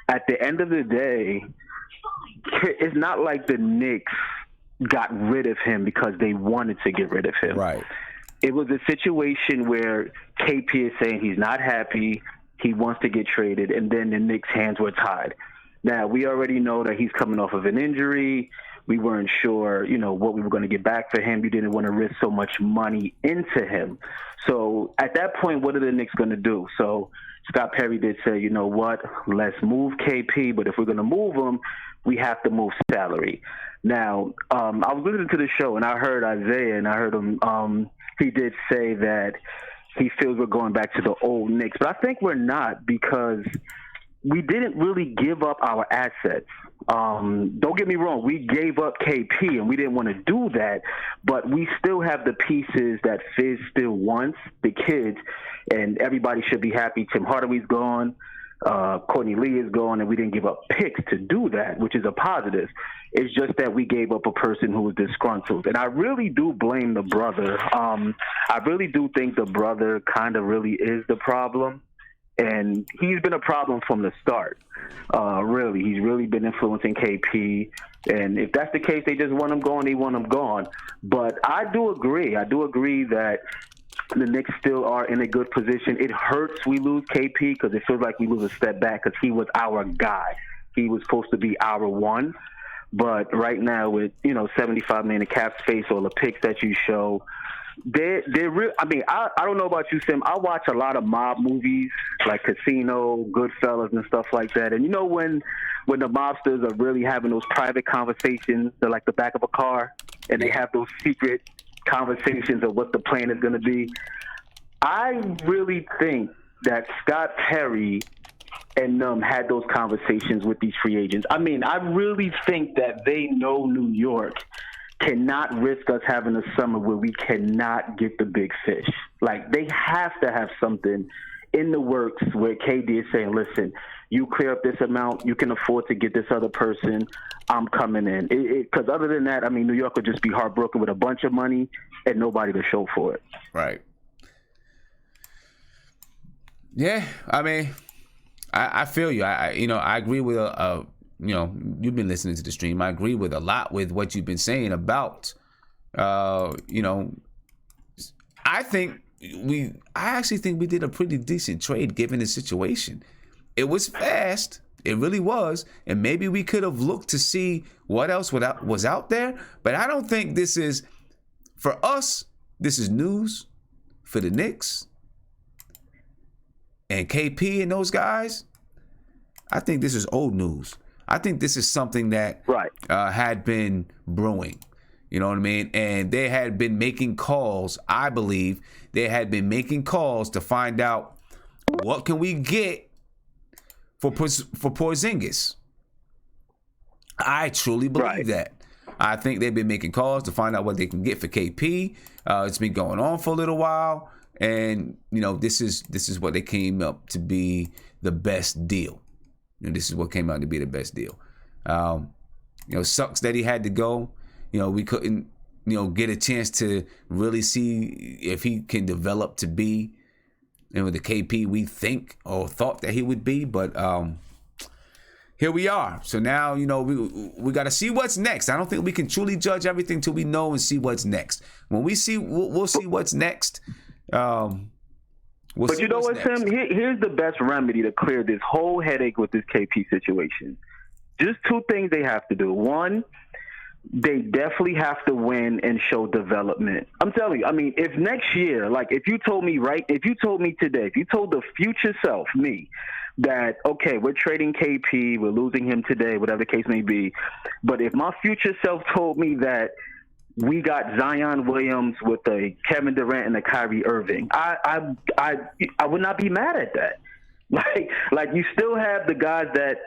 at the end of the day, it's not like the Knicks got rid of him because they wanted to get rid of him. Right. It was a situation where KP is saying he's not happy, he wants to get traded, and then the Knicks' hands were tied. Now, we already know that he's coming off of an injury. We weren't sure, what we were going to get back for him. You didn't want to risk so much money into him. So at that point, what are the Knicks going to do? So Scott Perry did say, you know what, let's move KP, but if we're going to move him, we have to move salary. Now, I was listening to the show, and I heard Isaiah, and I heard him, he did say that he feels we're going back to the old Knicks. But I think we're not, because we didn't really give up our assets. Don't get me wrong, we gave up KP, and we didn't want to do that, but we still have the pieces that Fizz still wants, the kids, and everybody should be happy. Tim Hardaway's gone. Courtney Lee is gone, and we didn't give up picks to do that, which is a positive. It's just that we gave up a person who was disgruntled. And I really do blame the brother. I really do think the brother kind of really is the problem. And he's been a problem from the start. Really. He's really been influencing KP. And if that's the case, they just want him gone, they want him gone. But I do agree. I do agree that the Knicks still are in a good position. It hurts we lose KP because it feels like we lose a step back because he was our guy. He was supposed to be our one. But right now with, $75 million in cap space, all the picks that you show, they're real. I mean, I don't know about you, Sim. I watch a lot of mob movies like Casino, Goodfellas, and stuff like that. And when the mobsters are really having those private conversations, they're like the back of a car, and they have those secret conversations of what the plan is going to be. I really think that Scott Perry and had those conversations with these free agents. I mean, I really think that they know New York cannot risk us having a summer where we cannot get the big fish. Like, they have to have something in the works where KD is saying, listen, you clear up this amount, you can afford to get this other person, I'm coming in. Because other than that, I mean, New York would just be heartbroken with a bunch of money and nobody to show for it. Right. Yeah, I mean, I feel you. I agree with you've been listening to the stream. I agree with a lot with what you've been saying about, I actually think we did a pretty decent trade given the situation. It was fast. It really was. And maybe we could have looked to see what else was out there. But I don't think this is, for us, this is news. For the Knicks and KP and those guys, I think this is old news. I think this is something that had been brewing. You know what I mean? And they had been making calls. I believe they had been making calls to find out what can we get for Porzingis. I truly believe that. I think they've been making calls to find out what they can get for KP. It's been going on for a little while, and this is what they came up to be the best deal. This is what came out to be the best deal. Sucks that he had to go. We couldn't, get a chance to really see if he can develop to be, with the KP we think or thought that he would be. But here we are. So now, we got to see what's next. I don't think we can truly judge everything till we know and see what's next. When we see, we'll see what's next. But you know what, Sam? Here's the best remedy to clear this whole headache with this KP situation. Just two things they have to do. One, they definitely have to win and show development. I'm telling you, I mean, if next year, like if you told me today, if you told the future self, me, that, okay, we're trading KP, we're losing him today, whatever the case may be, but if my future self told me that we got Zion Williams with a Kevin Durant and a Kyrie Irving, I would not be mad at that. Like you still have the guys that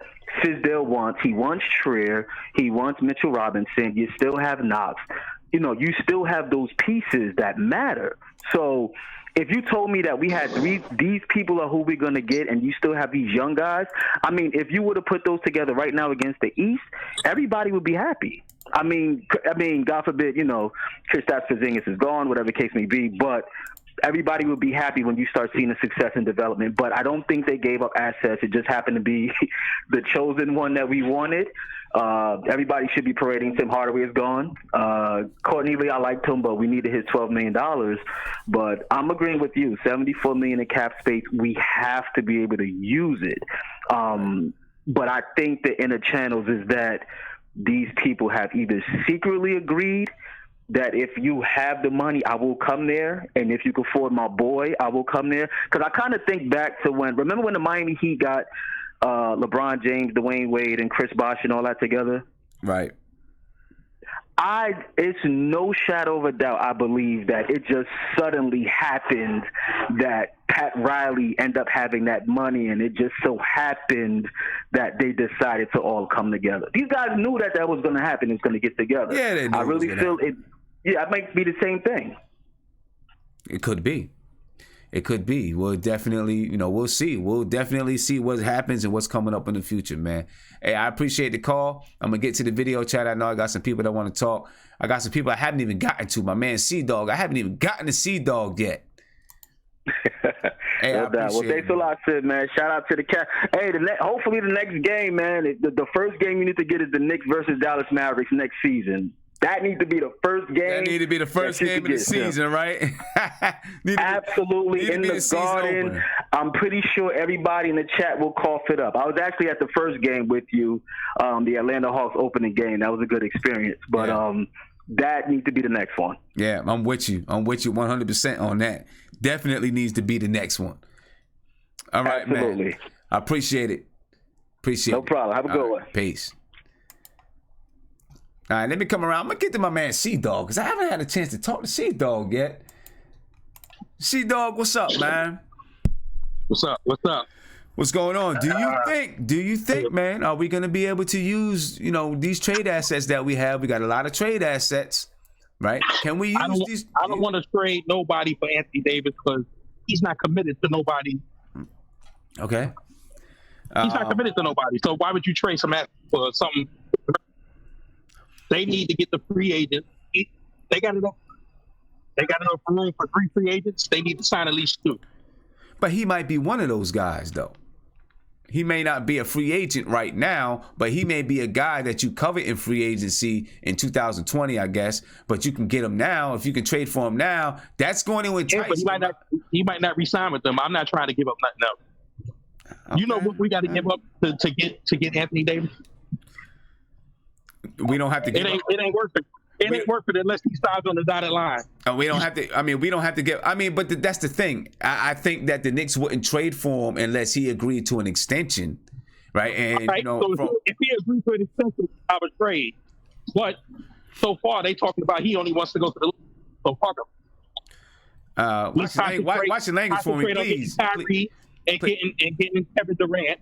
Fizdale wants. He wants Trey. He wants Mitchell Robinson. You still have Knox. You still have those pieces that matter. So if you told me that we had these people are who we're going to get and you still have these young guys, I mean, if you were to put those together right now against the East, everybody would be happy. I mean, God forbid, you know, Kristaps Porzingis is gone, whatever the case may be, but everybody would be happy when you start seeing the success and development. But I don't think they gave up assets. It just happened to be the chosen one that we wanted. Everybody should be parading Tim Hardaway is gone. Courtney Lee, I liked him, but we needed his $12 million. But I'm agreeing with you. $74 million in cap space, we have to be able to use it. But I think the inner channels is that these people have either secretly agreed that if you have the money, I will come there, and if you can afford my boy, I will come there. Because I kind of think back to remember when the Miami Heat got LeBron James, Dwayne Wade, and Chris Bosh and all that together? Right. It's no shadow of a doubt, I believe, that it just suddenly happened that Pat Riley ended up having that money, and it just so happened that they decided to all come together. These guys knew that was going to happen. It's going to get together. Yeah, they knew I really feel it. Yeah, it might be the same thing. It could be. It could be. We'll definitely, we'll see. We'll definitely see what happens and what's coming up in the future, man. Hey, I appreciate the call. I'm going to get to the video chat. I know I got some people that want to talk. I got some people I haven't even gotten to. My man C-Dog. I haven't even gotten to C-Dog yet. Hey, well, thanks a lot, Sid, man. Shout out to the cat. Hey, hopefully the next game, man, the first game you need to get is the Knicks versus Dallas Mavericks next season. That needs to be the first game. That need to be the first game of the season, right? Absolutely. In the Garden. I'm pretty sure everybody in the chat will cough it up. I was actually at the first game with you, the Atlanta Hawks opening game. That was a good experience. But that needs to be the next one. Yeah, I'm with you. I'm with you 100% on that. Definitely needs to be the next one. All right, Absolutely. Man. I appreciate it. No problem. Have a good one. Peace. All right, let me come around. I'm going to get to my man C-Dog because I haven't had a chance to talk to C-Dog yet. C-Dog, what's up, man? What's up? What's going on? Do you think, man, are we going to be able to use, these trade assets that we have? We got a lot of trade assets, right? Can we use these? I don't want to trade nobody for Anthony Davis because he's not committed to nobody. Okay. He's not committed to nobody. So why would you trade some for something? They need to get the free agent. They got enough room for 3 free agents. They need to sign at least 2. But he might be one of those guys, though. He may not be a free agent right now, but he may be a guy that you cover in free agency in 2020, I guess. But you can get him now. If you can trade for him now, that's going to entice him. He might not re-sign with them. I'm not trying to give up nothing else. Okay. You know what we got to give up to get Anthony Davis? We don't have to give up. It ain't worth it. It ain't worth it unless he signs on the dotted line. We don't have to. We don't have to get. But that's the thing. I think that the Knicks wouldn't trade for him unless he agreed to an extension, right? And right. If he agreed to an extension, I would trade. But so far, they talking about he only wants to go to the. So fuck him. Watch your language for me, please. And getting Kevin Durant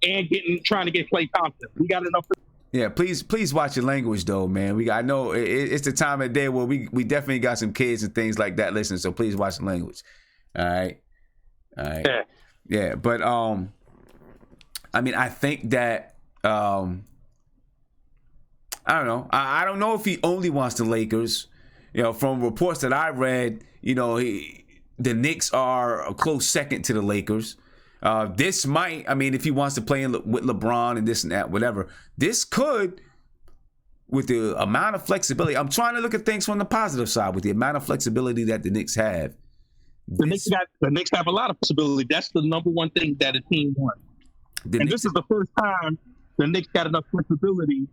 and trying to get Klay Thompson. We got enough. Yeah, please watch your language though, man. I know it's the time of day where we definitely got some kids and things like that listening, so please watch the language. All right. Yeah, but I think that I don't know. I don't know if he only wants the Lakers. From reports that I read, the Knicks are a close second to the Lakers. This might, if he wants to play with LeBron and this and that, whatever, this could, with the amount of flexibility, I'm trying to look at things from the positive side, with the amount of flexibility that the Knicks have. The Knicks have a lot of flexibility. That's the number one thing that a team wants. This is the first time the Knicks got enough flexibility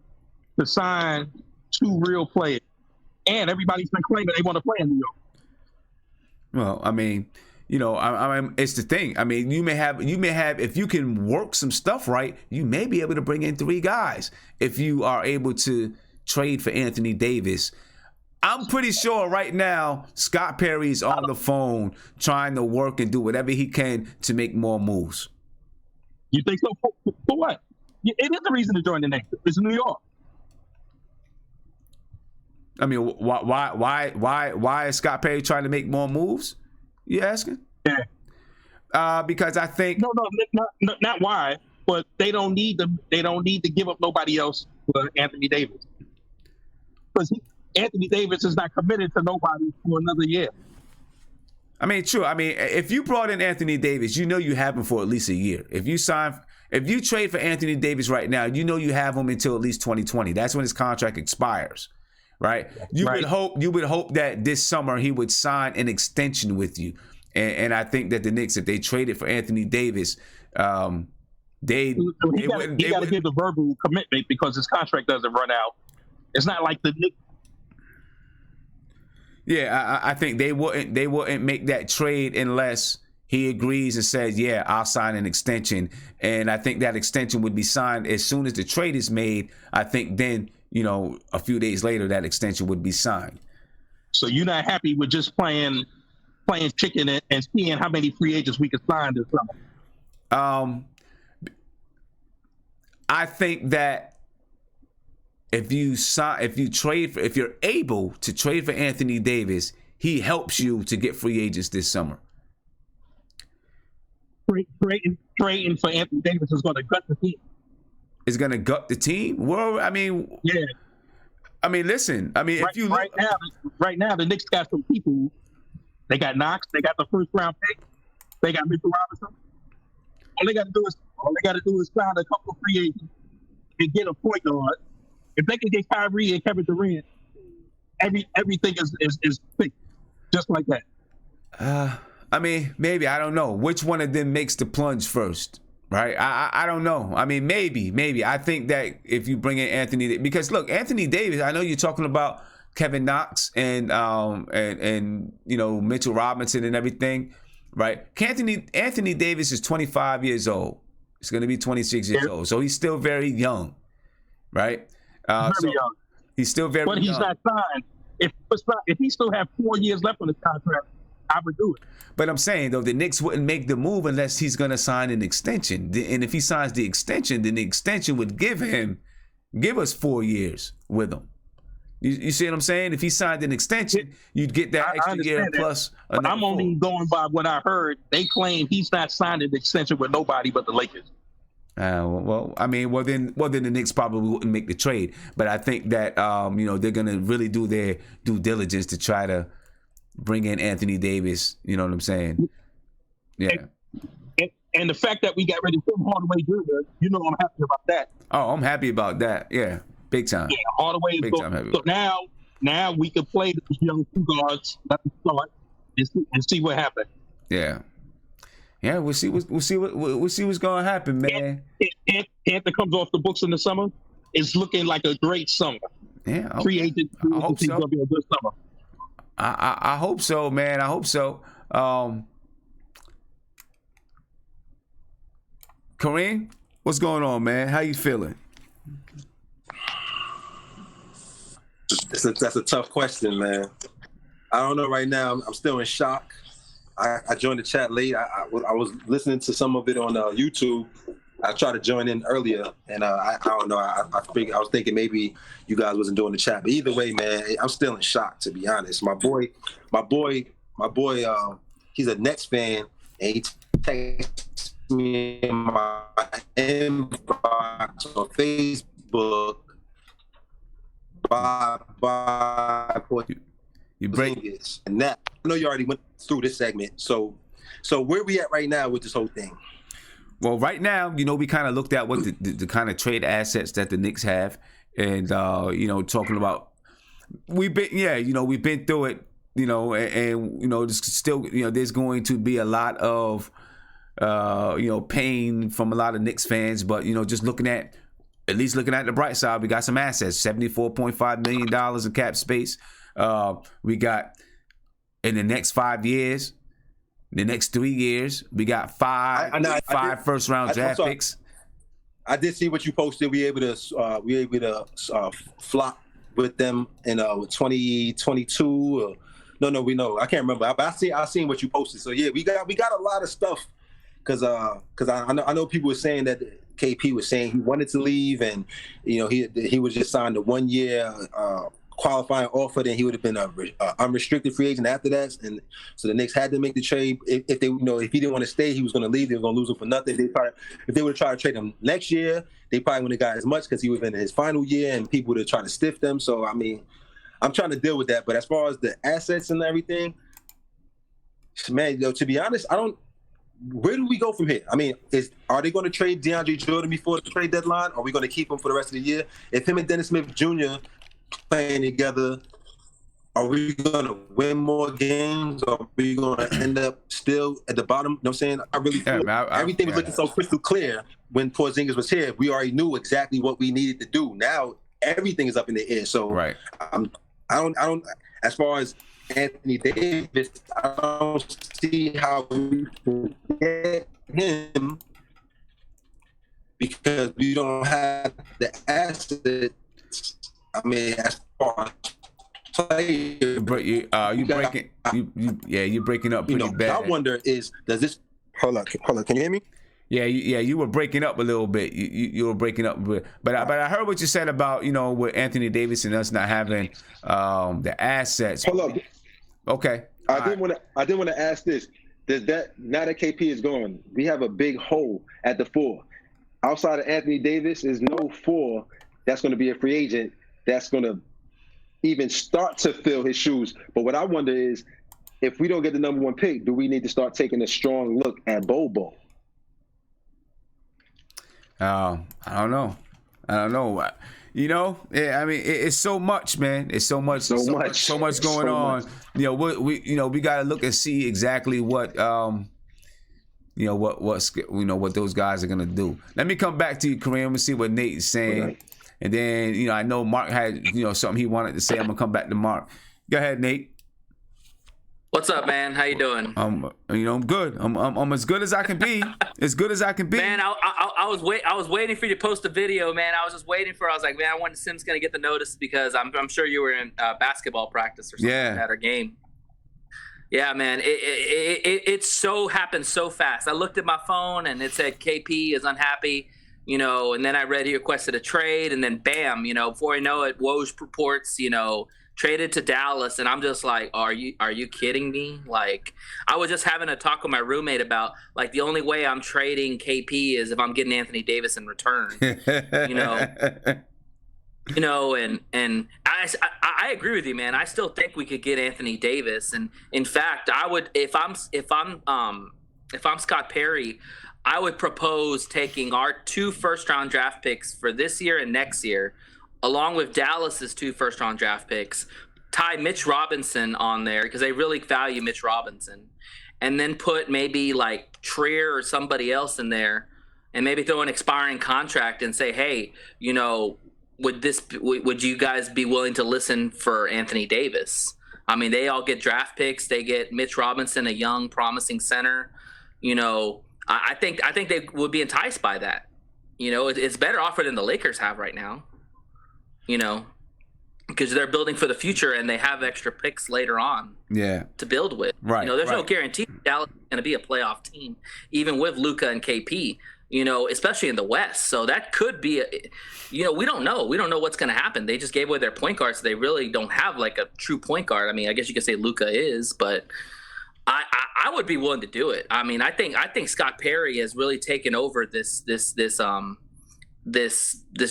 to sign 2 real players. And everybody's been claiming they want to play in New York. Well, it's the thing. You may have, if you can work some stuff right, you may be able to bring in 3 guys if you are able to trade for Anthony Davis. I'm pretty sure right now Scott Perry's on the phone trying to work and do whatever he can to make more moves. You think so? For what? It is the reason to join the Knicks. It's New York. Why is Scott Perry trying to make more moves? You asking? Yeah. Because I think not why, but they don't need to give up nobody else for Anthony Davis, because Anthony Davis is not committed to nobody for another year. I mean, true. I mean, if you brought in Anthony Davis, you know you have him for at least a year. If you trade for Anthony Davis right now, you know you have him until at least 2020. That's when his contract expires, right? You would hope that this summer he would sign an extension with you. And I think that the Knicks, if they traded for Anthony Davis, he got to give the verbal commitment because his contract doesn't run out. It's not like the Knicks. Yeah, I think they wouldn't make that trade unless he agrees and says, yeah, I'll sign an extension. And I think that extension would be signed as soon as the trade is made. I think then, a few days later, that extension would be signed. So you're not happy with just playing chicken and seeing how many free agents we could sign this summer? I think that if you're able to trade for Anthony Davis, he helps you to get free agents this summer. Trading for Anthony Davis is going to gut the team. It's going to gut the team? Well, I mean, yeah. I mean, listen. I mean, if you look right now, the Knicks got some people. They got Knox. They got the first round pick. They got Mitchell Robinson. All they got to do is sign a couple of free agents and get a point guard. If they can get Kyrie and Kevin Durant, everything is fixed, just like that. I mean, maybe, I don't know which one of them makes the plunge first, right? I don't know. I mean, maybe. I think that if you bring in Anthony, because look, Anthony Davis, I know you're talking about Kevin Knox and Mitchell Robinson and everything, right? Anthony Davis is 25 years old. He's going to be 26 years old, so he's still very young, right? Very young. He's still very young. But he's not signed. If he still have 4 years left on his contract, I would do it. But I'm saying, though, the Knicks wouldn't make the move unless he's going to sign an extension. And if he signs the extension, then the extension would give us 4 years with him. You see what I'm saying? If he signed an extension, you'd get that extra year plus. But I'm only going by what I heard. They claim he's not signed an extension with nobody but the Lakers. Well, then the Knicks probably wouldn't make the trade. But I think that they're gonna really do their due diligence to try to bring in Anthony Davis. You know what I'm saying? Yeah. And the fact that we got rid of Hardaway Jr., I'm happy about that. Oh, I'm happy about that. Yeah, big time. Yeah, Hardaway. So now we can play those young two guards. Let them start and see what happens. Yeah. Yeah, we'll see what's gonna happen, man. If Panther comes off the books in the summer, it's looking like a great summer. Yeah, okay. Free agent is gonna be a good summer. I hope so, man. I hope so. Kareem, what's going on, man? How you feeling? That's a tough question, man. I don't know right now. I'm still in shock. I joined the chat late. I was listening to some of it on YouTube. I tried to join in earlier, and I don't know. I was thinking maybe you guys wasn't doing the chat, but either way, man, I'm still in shock, to be honest. My boy, he's a Nets fan, and he texts me in my inbox on Facebook. Bye. You bring this and that. I know you already went through this segment. So where we at right now with this whole thing? Well, right now, we kind of looked at what the kind of trade assets that the Knicks have, and talking about we've been through it, and there's still there's going to be a lot of pain from a lot of Knicks fans, but just looking at the bright side, we got some assets, $74.5 million in cap space. We got in the next 5 years, the next 3 years, we got five first round draft picks. I did see what you posted. We able to flop with them in 2022. No, we know. I can't remember. But I seen what you posted. So yeah, we got a lot of stuff because I know people were saying that KP was saying he wanted to leave, and he was just signed a 1 year qualifying offer, then he would have been a unrestricted free agent after that. And so the Knicks had to make the trade. If they, if he didn't want to stay, he was going to leave. They were going to lose him for nothing. If they would have tried to trade him next year, they probably wouldn't have got as much because he was in his final year and people would have tried to stiff them. So, I mean, I'm trying to deal with that. But as far as the assets and everything, man, to be honest, where do we go from here? I mean, are they going to trade DeAndre Jordan before the trade deadline? Or are we going to keep him for the rest of the year? If him and Dennis Smith Jr. playing together, are we going to win more games? Or are we going to end up still at the bottom? You know what I'm saying? I really feel everything was looking so crystal clear when Porzingis was here. We already knew exactly what we needed to do. Now everything is up in the air. So I don't. As far as Anthony Davis, I don't see how we can get him because we don't have the assets. I mean, as far as players, you're breaking up pretty bad. I wonder does this? Hold on, can you hear me? Yeah, you were breaking up a little bit. You were breaking up a bit. But I heard what you said about, with Anthony Davis and us not having the assets. Hold up. Okay. I didn't want to ask this. Does that, now that KP is gone, we have a big hole at the 4. Outside of Anthony Davis, there's no 4 that's going to be a free agent that's going to even start to fill his shoes. But what I wonder is, if we don't get the number 1 pick, do we need to start taking a strong look at Bobo? I don't know. Yeah, I mean, it's so much, man. It's so much going on. We got to look and see exactly what what those guys are gonna do. Let me come back to you, Kareem. Let me see what Nate is saying, right. And then I know Mark had something he wanted to say. I'm gonna come back to Mark. Go ahead, Nate. What's up, man? How you doing? I'm good. I'm as good as I can be. As good as I can be. Man, I was waiting for you to post a video, man. I was just waiting I was like, man, I wonder if Sim's gonna get the notice because I'm sure you were in basketball practice or something like that or game. Yeah, man. It so happened so fast. I looked at my phone and it said KP is unhappy, and then I read he requested a trade, and then bam, before I know it, Woj reports, traded to Dallas, and I'm just like, are you kidding me? Like, I was just having a talk with my roommate about, like, the only way I'm trading KP is if I'm getting Anthony Davis in return. And I agree with you, man. I still think we could get Anthony Davis, and in fact, I would if I'm Scott Perry, I would propose taking our 2 first-round draft picks for this year and next year, along with Dallas's 2 first-round draft picks, tie Mitch Robinson on there because they really value Mitch Robinson, and then put maybe like Trier or somebody else in there, and maybe throw an expiring contract and say, hey, would you guys be willing to listen for Anthony Davis? I mean, they all get draft picks. They get Mitch Robinson, a young, promising center. I think they would be enticed by that. It's better offer than the Lakers have right now. Because they're building for the future and they have extra picks later on to build with. Right. There's no guarantee Dallas is going to be a playoff team, even with Luka and KP, especially in the West. So that could be, we don't know. We don't know what's going to happen. They just gave away their point guard, so they really don't have like a true point guard. I mean, I guess you could say Luka is, but I would be willing to do it. I mean, I think Scott Perry has really taken over this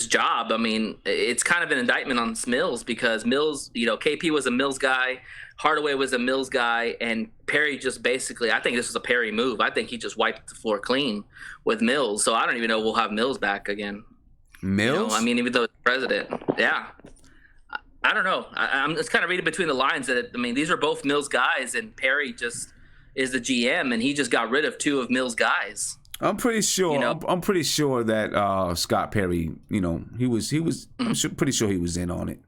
job. I mean, it's kind of an indictment on Mills because Mills, KP was a Mills guy, Hardaway was a Mills guy, and Perry just basically, I think this was a Perry move. I think he just wiped the floor clean with Mills. So I don't even know we'll have Mills back again. Mills? Even though it's president. Yeah. I don't know. I'm just kind of reading between the lines that, these are both Mills guys, and Perry just is the GM, and he just got rid of 2 of Mills guys. I'm pretty sure. I'm pretty sure that Scott Perry, he was. I'm pretty sure he was in on it.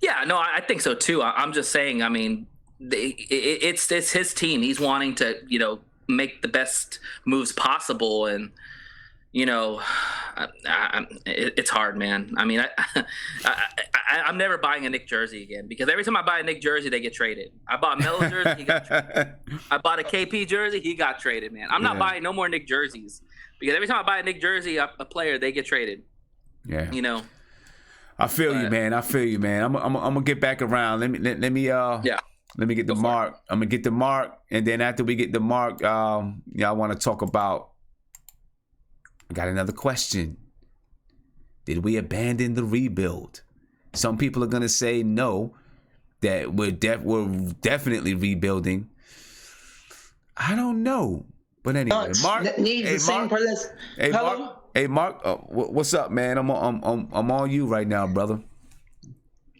Yeah, no, I think so too. I'm just saying. It's his team. He's wanting to, make the best moves possible, and it's hard, man. I'm never buying a Knick jersey again because every time I buy a Knick jersey, they get traded. I bought a Melo jersey, he got traded. I bought a KP jersey, he got traded, man. I'm not buying no more Knick jerseys because every time I buy a Knick jersey, a player, they get traded. Yeah. I feel you, man. I'm gonna get back around. Let me get the mark. I'm gonna get the mark, and then after we get the mark, I want to talk about. I got another question. Did we abandon the rebuild? Some people are gonna say no, that we're definitely rebuilding. I don't know, but anyway, Mark. Hey, Mark, what's up, man? I'm on you right now, brother.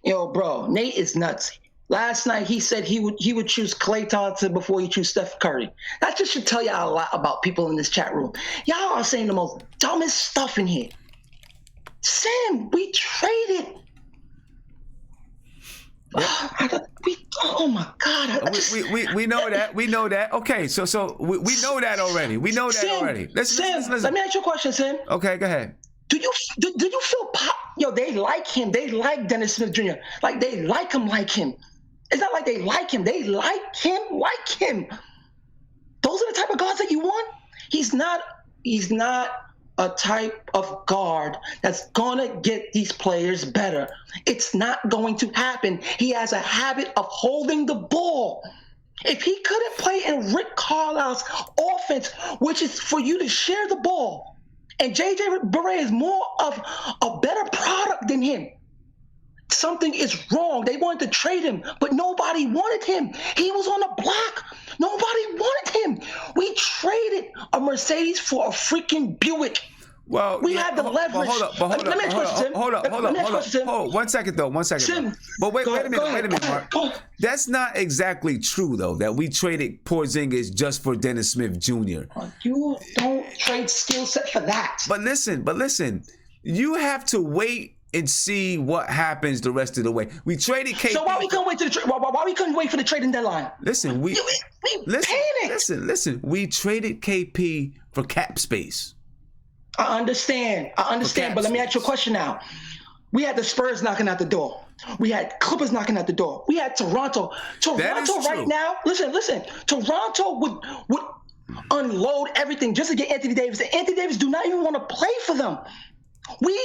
Yo, bro, Nate is nuts. Last night he said he would choose Klay Thompson before he choose Steph Curry. That just should tell y'all a lot about people in this chat room. Y'all are saying the most dumbest stuff in here. Sam, we traded. Oh my God! We know that. We know that. Okay, so we know that already. We know that Sam, already. Listen. Let me ask you a question, Sam. Okay, go ahead. Do you feel Yo, they like him. They like Dennis Smith Jr. Like they like him. It's not like they like him. They like him. Those are the type of guards that you want. He's not a type of guard that's gonna get these players better. It's not going to happen. He has a habit of holding the ball. If he couldn't play in Rick Carlisle's offense, which is for you to share the ball, and JJ Barea is more of a better product than him, something is wrong. They wanted to trade him, but nobody wanted him. He was on the block. Nobody wanted him. We traded a Mercedes for a freaking Buick. Well, we had the leverage. Hold up. 1 second, though. Sim, but wait a minute, Mark. That's not exactly true, though, that we traded Porzingis just for Dennis Smith Jr. You don't trade skill set for that. But listen. You have to wait and see what happens the rest of the way. We traded KP. So why we couldn't wait why we couldn't wait for the trading deadline? Listen, we panicked. Listen. We traded KP for cap space. I understand, but let me ask you a question now. We had the Spurs knocking at the door. We had Clippers knocking at the door. We had Toronto. Toronto right now, listen. Toronto would unload everything just to get Anthony Davis. And Anthony Davis do not even want to play for them. We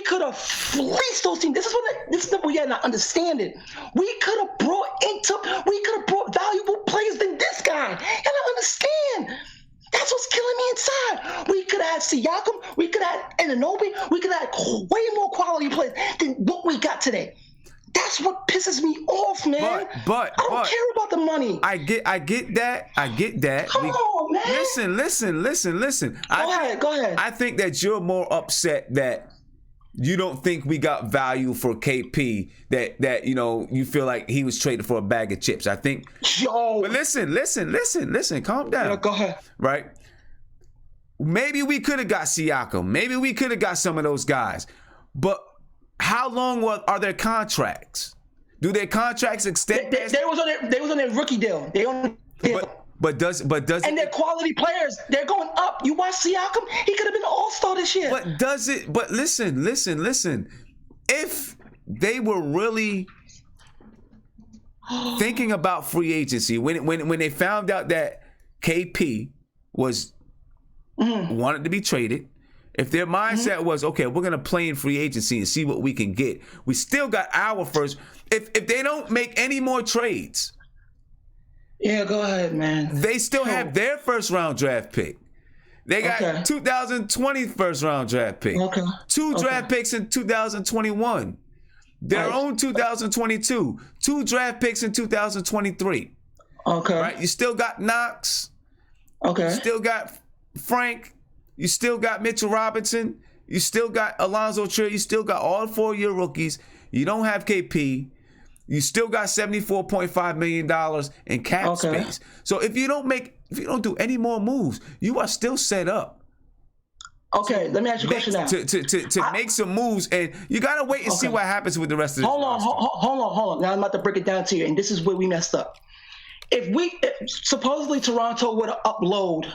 could have fleeced those teams. This is what we had not understanding. We could have brought valuable players than this guy. And I understand. That's what's killing me inside. We could have had Siakam. We could have had Anunoby. We could have had way more quality players than what we got today. That's what pisses me off, man. But I don't care about the money. I get that. Come on, man. Listen. Go ahead. I think that you're more upset that you don't think we got value for KP, that you feel like he was traded for a bag of chips. I think. But listen. Calm down. Yeah, go ahead. Right? Maybe we could have got Siakam. Maybe we could have got some of those guys. But how long are their contracts? Do their contracts extend? They was on their rookie deal. But does and they're quality players. They're going up. You watch Siakam? He could have been an all-star this year. But does it? But listen. If they were really thinking about free agency when they found out that KP was wanted to be traded, if their mindset was, okay, we're gonna play in free agency and see what we can get, we still got our first. If they don't make any more trades. Yeah, go ahead, man. They still have their first round draft pick. They got 2020 first round draft pick. Okay. Two draft picks in 2021. Their own 2022. 2 draft picks in 2023. Okay. Right? You still got Knox. Okay. You still got Frank. You still got Mitchell Robinson. You still got Alonzo Trier. You still got all 4-year rookies. You don't have KP. You still got $74.5 million in cap space. So if you don't do any more moves, you are still set up. Okay, let me ask you a question now. To make some moves, and you gotta wait and see what happens with the rest of the Hold on. Now I'm about to break it down to you, and this is where we messed up. If supposedly Toronto would upload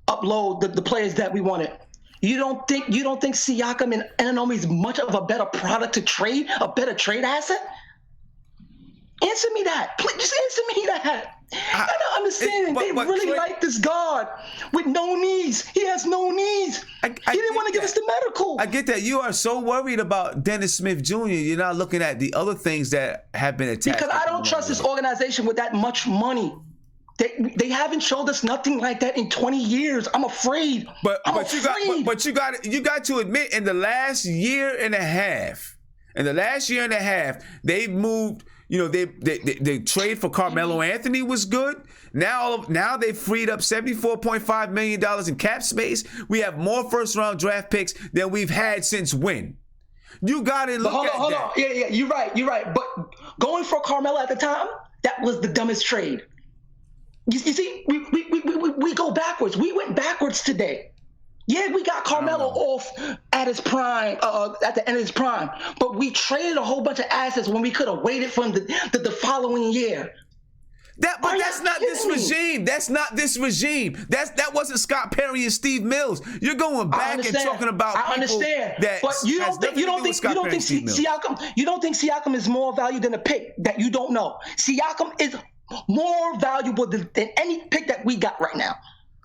the players that we wanted, you don't think Siakam and Anunoby is much of a better product to trade, a better trade asset? Answer me that. Please, just answer me that. I'm not understanding. They really like this guard with no knees. He has no knees. He didn't want to give us the medical. I get that. You are so worried about Dennis Smith Jr. You're not looking at the other things that have been attached. Because I don't trust this organization with that much money. They haven't showed us nothing like that in 20 years. I'm afraid. But you got to admit, in the last year and a half, they've moved. You know, they trade for Carmelo Anthony was good. Now they freed up $74.5 million in cap space. We have more first round draft picks than we've had since when? You got to look at that. Hold on. Yeah, you're right. But going for Carmelo at the time, that was the dumbest trade. You see, we go backwards. We went backwards today. Yeah, we got Carmelo off at his prime, at the end of his prime, but we traded a whole bunch of assets when we could have waited for him the following year. That's not this regime. That's not this regime. That wasn't Scott Perry and Steve Mills. You're going back and talking about people. I understand, but you don't think Siakam is more valuable than a pick that you don't know. Siakam is more valuable than any pick that we got right now.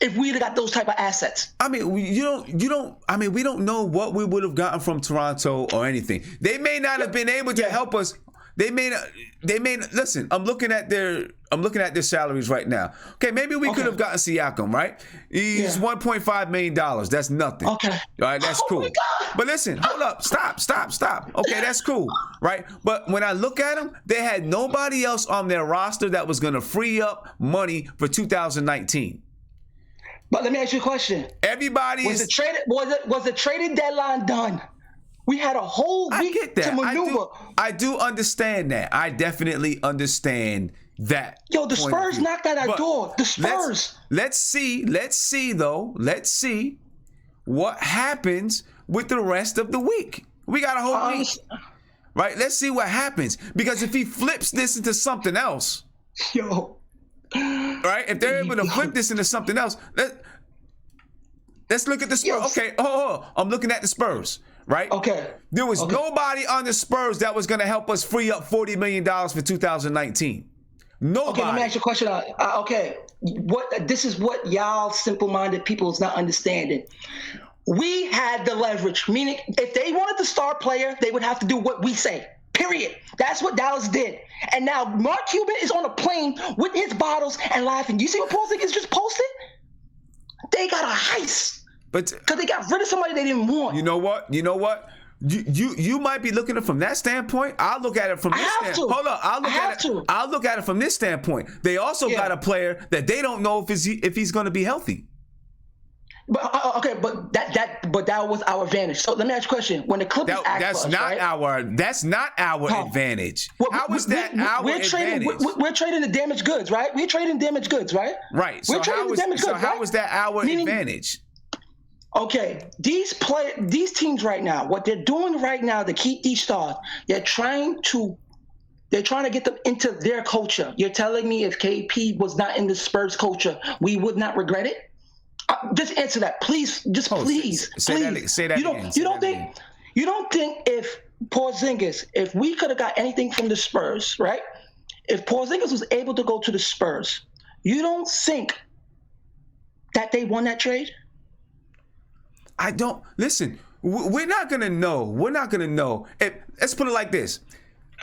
If we'd have got those type of assets. I mean, we don't know what we would have gotten from Toronto or anything. They may not have been able to help us. They may not, listen, I'm looking at their salaries right now. Okay, maybe we could have gotten Siakam, right? He's $1.5 million. That's nothing. Okay. All right, that's cool. But listen, hold up. Stop. Okay, that's cool, right? But when I look at them, they had nobody else on their roster that was going to free up money for 2019. But let me ask you a question. Was the trading deadline done? We had a whole week to maneuver. I do understand that. I definitely understand that. Yo, the Spurs knocked at our door. The Spurs. Let's see what happens with the rest of the week. We got a whole week. Right? Let's see what happens. Because if he flips this into something else. Yo. Right? If they're able to flip this into something else, let's look at the Spurs. Okay, I'm looking at the Spurs, right? Okay. There was nobody on the Spurs that was going to help us free up $40 million for 2019. Nobody. Okay, let me ask you a question. This is what y'all simple-minded people is not understanding. We had the leverage, meaning if they wanted the star player, they would have to do what we say. Period. That's what Dallas did. And now Mark Cuban is on a plane with his bottles and laughing. You see what Porzingis just posted? They got a heist. Because they got rid of somebody they didn't want. You know what? You might be looking at it from that standpoint. I'll look at it from this standpoint. Hold up. I'll look at it from this standpoint. They also got a player that they don't know if he's going to be healthy. But okay, but that was our advantage. So let me ask you a question: when the Clippers that's not our advantage. How is that our advantage? We're trading the damaged goods, right? We're trading damaged goods, right? Right. So how is that our advantage? Okay, these teams right now, what they're doing right now to keep these stars, they're trying to get them into their culture. You're telling me if KP was not in the Spurs culture, we would not regret it? Just answer that, please. Just please. Say that again. You don't think if Porzingis, if we could have got anything from the Spurs, right? If Porzingis was able to go to the Spurs, you don't think that they won that trade? I don't. Listen, we're not gonna know. We're not gonna know. Let's put it like this.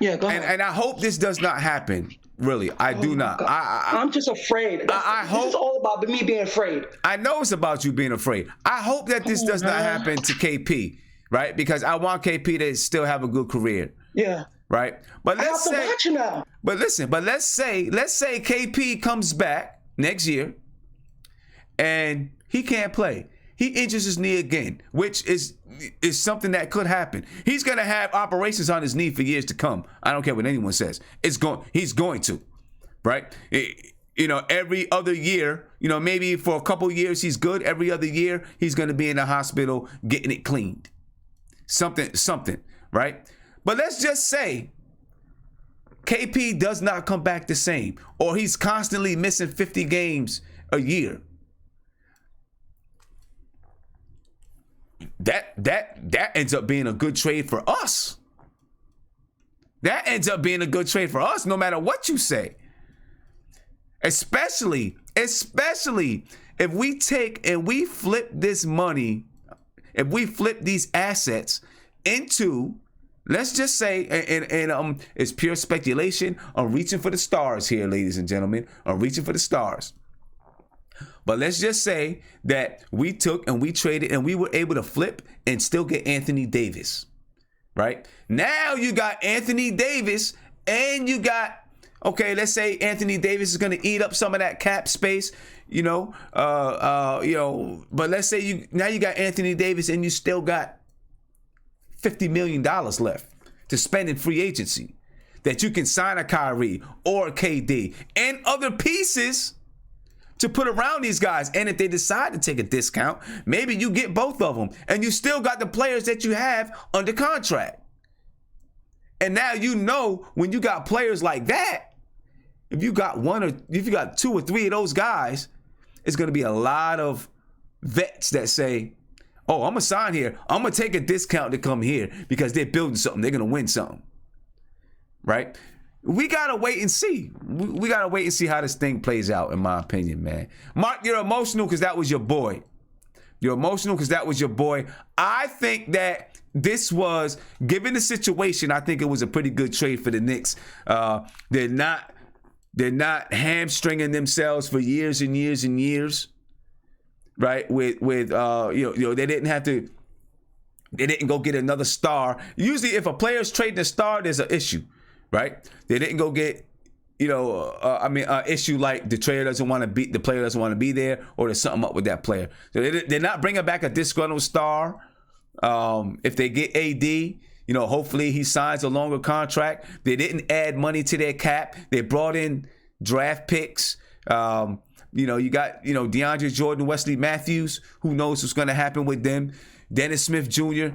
Yeah, go ahead. And I hope this does not happen. Really, I do not. I'm just afraid. This is all about me being afraid. I know it's about you being afraid. I hope that this does not happen to KP, right? Because I want KP to still have a good career. Yeah. Right. But let's say. Watch you now. But listen. But let's say KP comes back next year, and he can't play. He injures his knee again, which is something that could happen. He's going to have operations on his knee for years to come. I don't care what anyone says. He's going to, right? Every other year, maybe for a couple years he's good. Every other year he's going to be in the hospital getting it cleaned. Something, right? But let's just say KP does not come back the same, or he's constantly missing 50 games a year. That ends up being a good trade for us. That ends up being a good trade for us, no matter what you say. Especially if we take and we flip this money, if we flip these assets into, let's just say, and it's pure speculation. I'm reaching for the stars here, ladies and gentlemen. I'm reaching for the stars. But let's just say that we took and we traded and we were able to flip and still get Anthony Davis, right? Now you got Anthony Davis and you got, okay, let's say Anthony Davis is going to eat up some of that cap space, but let's say you got Anthony Davis and you still got $50 million left to spend in free agency that you can sign a Kyrie or a KD and other pieces to put around these guys. And if they decide to take a discount, maybe you get both of them and you still got the players that you have under contract. And now when you got players like that, if you got two or three of those guys, it's going to be a lot of vets that say, oh, I'm going to sign here. I'm going to take a discount to come here because they're building something. They're going to win something. Right? We got to wait and see. We got to wait and see how this thing plays out, in my opinion, man. Mark, you're emotional because that was your boy. You're emotional because that was your boy. I think that this was, given the situation, I think it was a pretty good trade for the Knicks. They're not hamstringing themselves for years and years and years, right? They didn't go get another star. Usually, if a player's trading a star, there's an issue, right? They didn't go get, an issue like the player doesn't want to be there, or there's something up with that player. So they're not bringing back a disgruntled star. If they get AD, hopefully he signs a longer contract. They didn't add money to their cap. They brought in draft picks. You got, DeAndre Jordan, Wesley Matthews. Who knows what's going to happen with them? Dennis Smith Jr.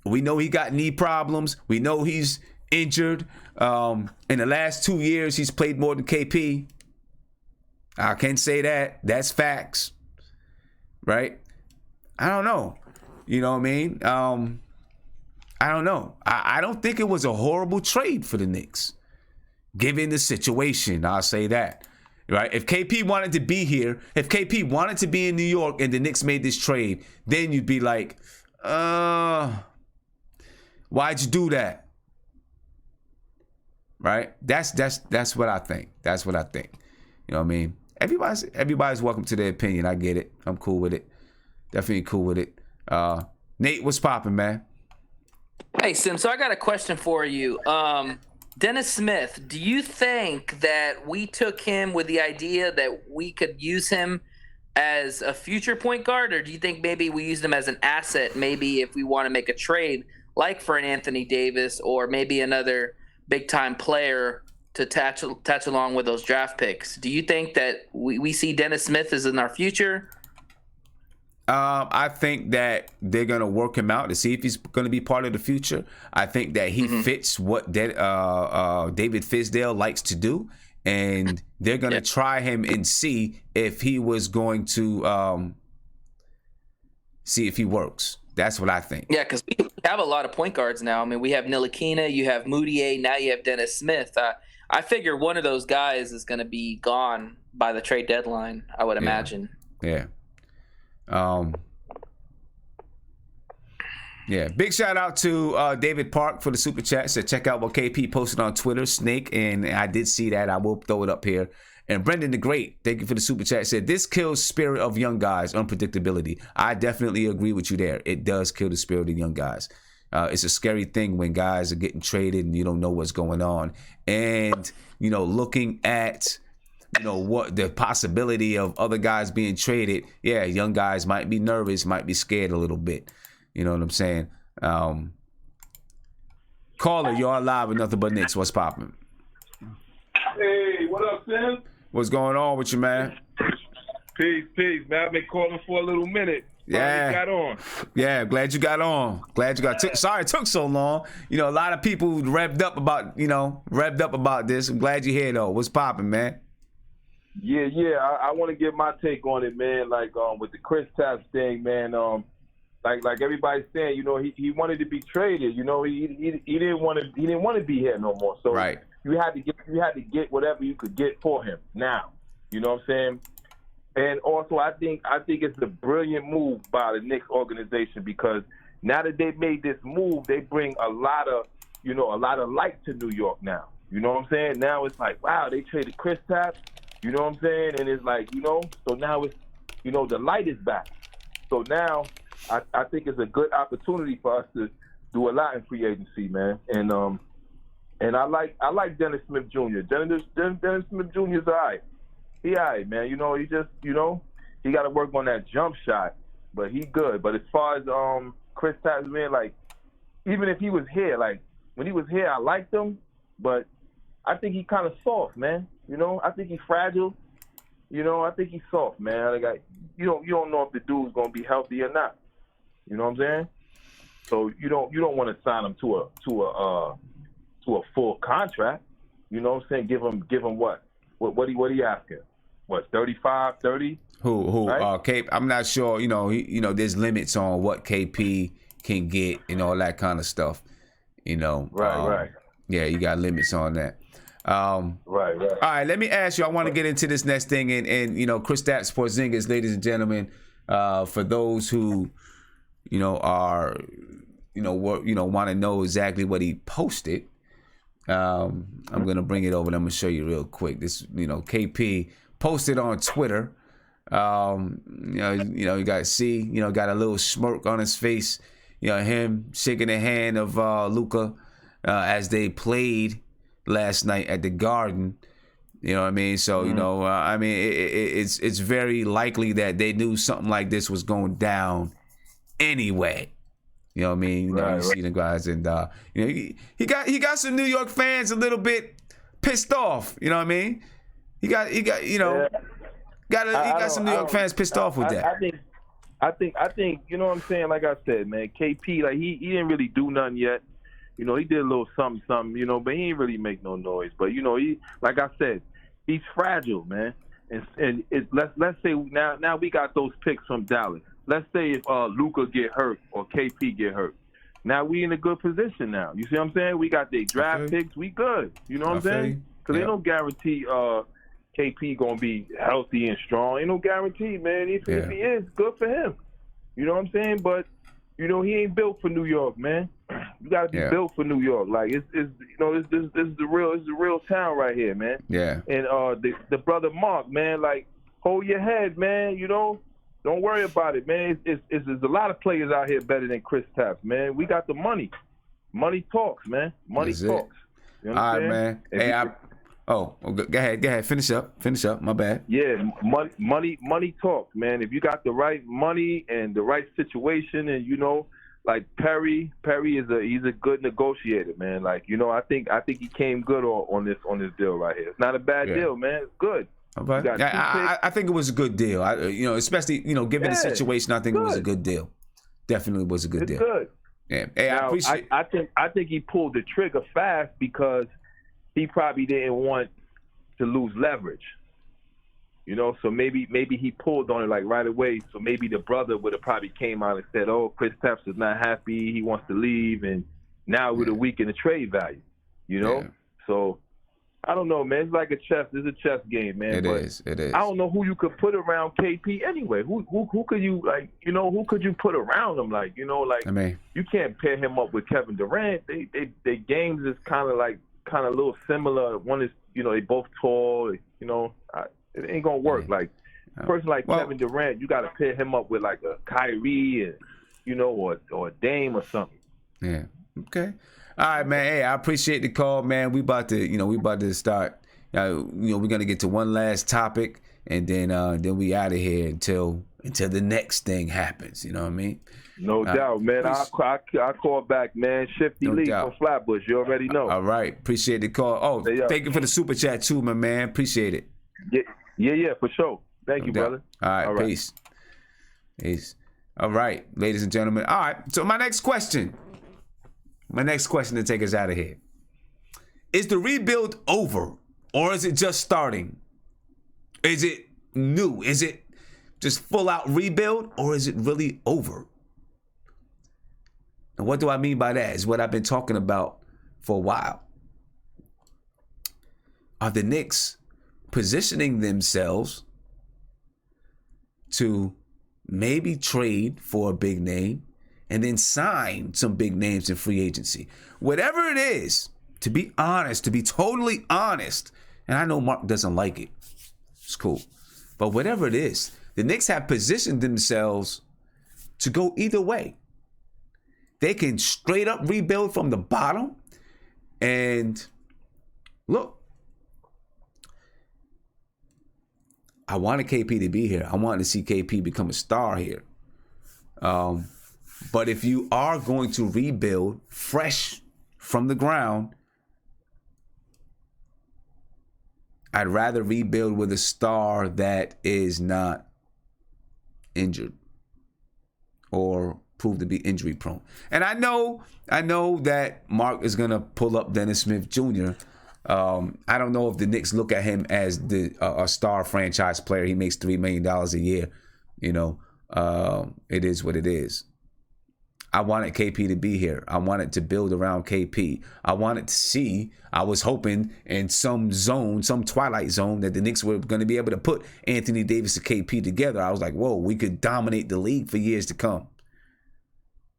We know he got knee problems. We know he's injured. In the last 2 years, he's played more than KP. I can say that. That's facts. Right? I don't know. You know what I mean? I don't know. I don't think it was a horrible trade for the Knicks, given the situation. I'll say that. Right? If KP wanted to be here, if KP wanted to be in New York and the Knicks made this trade, then you'd be like, why'd you do that? Right? That's what I think. That's what I think. You know what I mean? Everybody's welcome to their opinion. I get it. I'm cool with it. Definitely cool with it. Nate, what's popping, man? Hey, Sim, so I got a question for you. Dennis Smith, do you think that we took him with the idea that we could use him as a future point guard, or do you think maybe we used him as an asset, maybe if we want to make a trade, like for an Anthony Davis or maybe another big-time player to attach along with those draft picks? Do you think that we see Dennis Smith as in our future? I think that they're going to work him out to see if he's going to be part of the future. I think that he fits what David Fizdale likes to do, and they're going to try him and see if he was going to see if he works. That's what I think. Yeah, because we have a lot of point guards now. I mean, we have Ntilikina, you have Moutier, now you have Dennis Smith. I figure one of those guys is going to be gone by the trade deadline, I would imagine. Yeah. Big shout out to David Park for the super chat. Said check out what KP posted on Twitter, Snake, and I did see that. I will throw it up here. And Brendan the Great, thank you for the super chat, said this kills spirit of young guys, unpredictability. I definitely agree with you there. It does kill the spirit of young guys. It's a scary thing when guys are getting traded and you don't know what's going on. And looking at what the possibility of other guys being traded, young guys might be nervous, might be scared a little bit. You know what I'm saying? Caller, you're on live with Nothing But Knicks. What's popping? Hey, what up, Sam? What's going on with you, man? Peace, man. I've been calling for a little minute. Finally got on. Yeah, glad you got on. Sorry it took so long. A lot of people revved up about this. I'm glad you're here, though. What's popping, man? Yeah. I want to get my take on it, man. Like with the Kristaps thing, man. Like everybody's saying, he wanted to be traded. He didn't want to be here no more. So right. You had to get whatever you could get for him now. You know what I'm saying? And also, I think it's a brilliant move by the Knicks organization because now that they've made this move, they bring a lot of light to New York now. You know what I'm saying? Now it's like, wow, they traded Kristaps. You know what I'm saying? And it's like, so now it's, the light is back. So now I think it's a good opportunity for us to do a lot in free agency, man. And I like Dennis Smith Jr. Dennis Smith Jr. is all right. He all right, man. He just, he got to work on that jump shot, but he good. But as far as Kristaps, man, like, even if he was here, like, when he was here, I liked him, but I think he kind of soft, man. I think he's fragile. I think he's soft, man. Like, you don't know if the dude's gonna be healthy or not. You know what I'm saying? So you don't want to sign him to a full contract. You know what I'm saying? Give him what? What are you asking? What, 35, 30? Who? Right? Cape? I'm not sure. There's limits on what KP can get and all that kind of stuff. Right. Yeah, you got limits on that. Right. All right, let me ask you. I want to get into this next thing, and Kristaps Porzingis, ladies and gentlemen, for those who, are, want to know exactly what he posted. I'm gonna bring it over and I'm gonna show you real quick. This, KP posted on Twitter. You got to see, got a little smirk on his face. Him shaking the hand of Luka as they played last night at the Garden. You know what I mean? So, it's very likely that they knew something like this was going down anyway. You know what I mean? You see the guys, and he got some New York fans a little bit pissed off. You know what I mean? He got some New York fans pissed off with that. I think, you know what I'm saying? Like I said, man, KP, like he didn't really do nothing yet. He did a little something, but he didn't really make no noise. But he, like I said, he's fragile, man. And let's say now we got those picks from Dallas. Let's say if Luka get hurt or KP get hurt. Now we in a good position now. You see what I'm saying? We got their draft picks. We good. You know what I'm saying? Because they don't guarantee KP gonna be healthy and strong. Ain't no guarantee, man. If he is, good for him. You know what I'm saying? But he ain't built for New York, man. You gotta be built for New York. Like this is the real town right here, man. Yeah. And the brother Mark, man, like, hold your head, man. Don't worry about it, man. There's a lot of players out here better than Kristaps, man. We got the money. Money talks, man. Money talks. You know all right, man. Go ahead. Finish up. My bad. Yeah, money talks, man. If you got the right money and the right situation, and like Perry he's a good negotiator, man. Like, I think he came good on this deal right here. It's not a bad deal, man. It's good. Okay. I think it was a good deal. Especially given the situation, I think it was a good deal. Definitely was a good deal. Good. Yeah. Hey, I appreciate. I think he pulled the trigger fast because he probably didn't want to lose leverage. So maybe he pulled on it like right away. So maybe the brother would have probably came out and said, "Oh, Kristaps is not happy. He wants to leave," and now it would have weakened the trade value. So I don't know, man. It's like it's a chess game, man. It is. I don't know who you could put around KP anyway. Who could you who could you put around him? Like, you can't pair him up with Kevin Durant. They games is kind of a little similar. One is, they both tall. It ain't gonna work. Like a person like Kevin Durant, you got to pair him up with like a Kyrie and or a Dame or something. Yeah. Okay. All right, man. Hey, I appreciate the call, man. We about to start. We're gonna get to one last topic, and then we out of here until the next thing happens. You know what I mean? No doubt, man. I'll call back, man. Shifty Lee from Flatbush. You already know. All right. Appreciate the call. Oh, thank you for the super chat too, my man. Appreciate it. Yeah, for sure. Thank you, brother. All right. Peace. All right, ladies and gentlemen. All right. So my next question to take us out of here. Is the rebuild over, or is it just starting? Is it new? Is it just full out rebuild, or is it really over? And what do I mean by that? Is what I've been talking about for a while. Are the Knicks positioning themselves to maybe trade for a big name and then sign some big names in free agency. Whatever it is, to be honest, to be totally honest, and I know Mark doesn't like it. It's cool. But whatever it is, the Knicks have positioned themselves to go either way. They can straight up rebuild from the bottom. And look, I wanted KP to be here. I wanted to see KP become a star here. But if you are going to rebuild fresh from the ground, I'd rather rebuild with a star that is not injured or proved to be injury prone. And I know that Mark is gonna pull up Dennis Smith Jr. I don't know if the Knicks look at him as a star franchise player. He makes $3 million a year. You know, it is what it is. I wanted KP to be here. I wanted to build around KP. I wanted to see, I was hoping in some zone, some twilight zone, that the Knicks were going to be able to put Anthony Davis and KP together. I was like, whoa, we could dominate the league for years to come.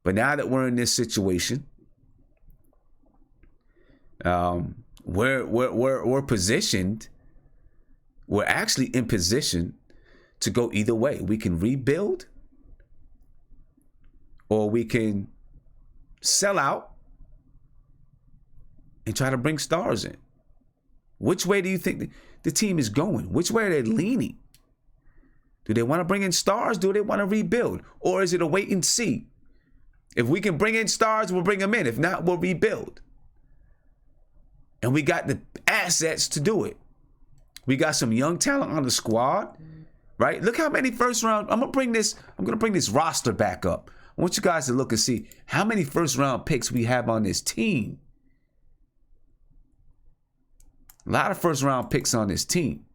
But now that we're in this situation, we're positioned. We're actually in position to go either way. We can rebuild, or we can sell out and try to bring stars in. Which way do you think the team is going? Which way are they leaning? Do they want to bring in stars? Do they want to rebuild? Or is it a wait and see? If we can bring in stars, we'll bring them in. If not, we'll rebuild. And we got the assets to do it. We got some young talent on the squad, right? Look how many first round. I'm gonna bring this roster back up. I want you guys to look and see how many first round picks we have on this team. A lot of first round picks on this team.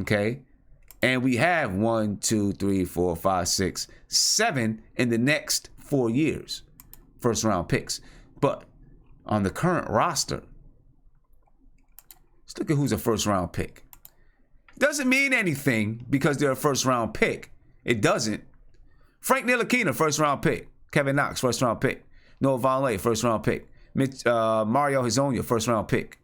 Okay. And we have 1, 2, 3, 4, 5, 6, 7 in the next 4 years. First round picks. But on the current roster, let's look at who's a first round pick. Doesn't mean anything because they're a first round pick. It doesn't. Frank Ntilikina, first round pick. Kevin Knox, first round pick. Noah Vonleh, first round pick. Mario Hezonja, first round pick.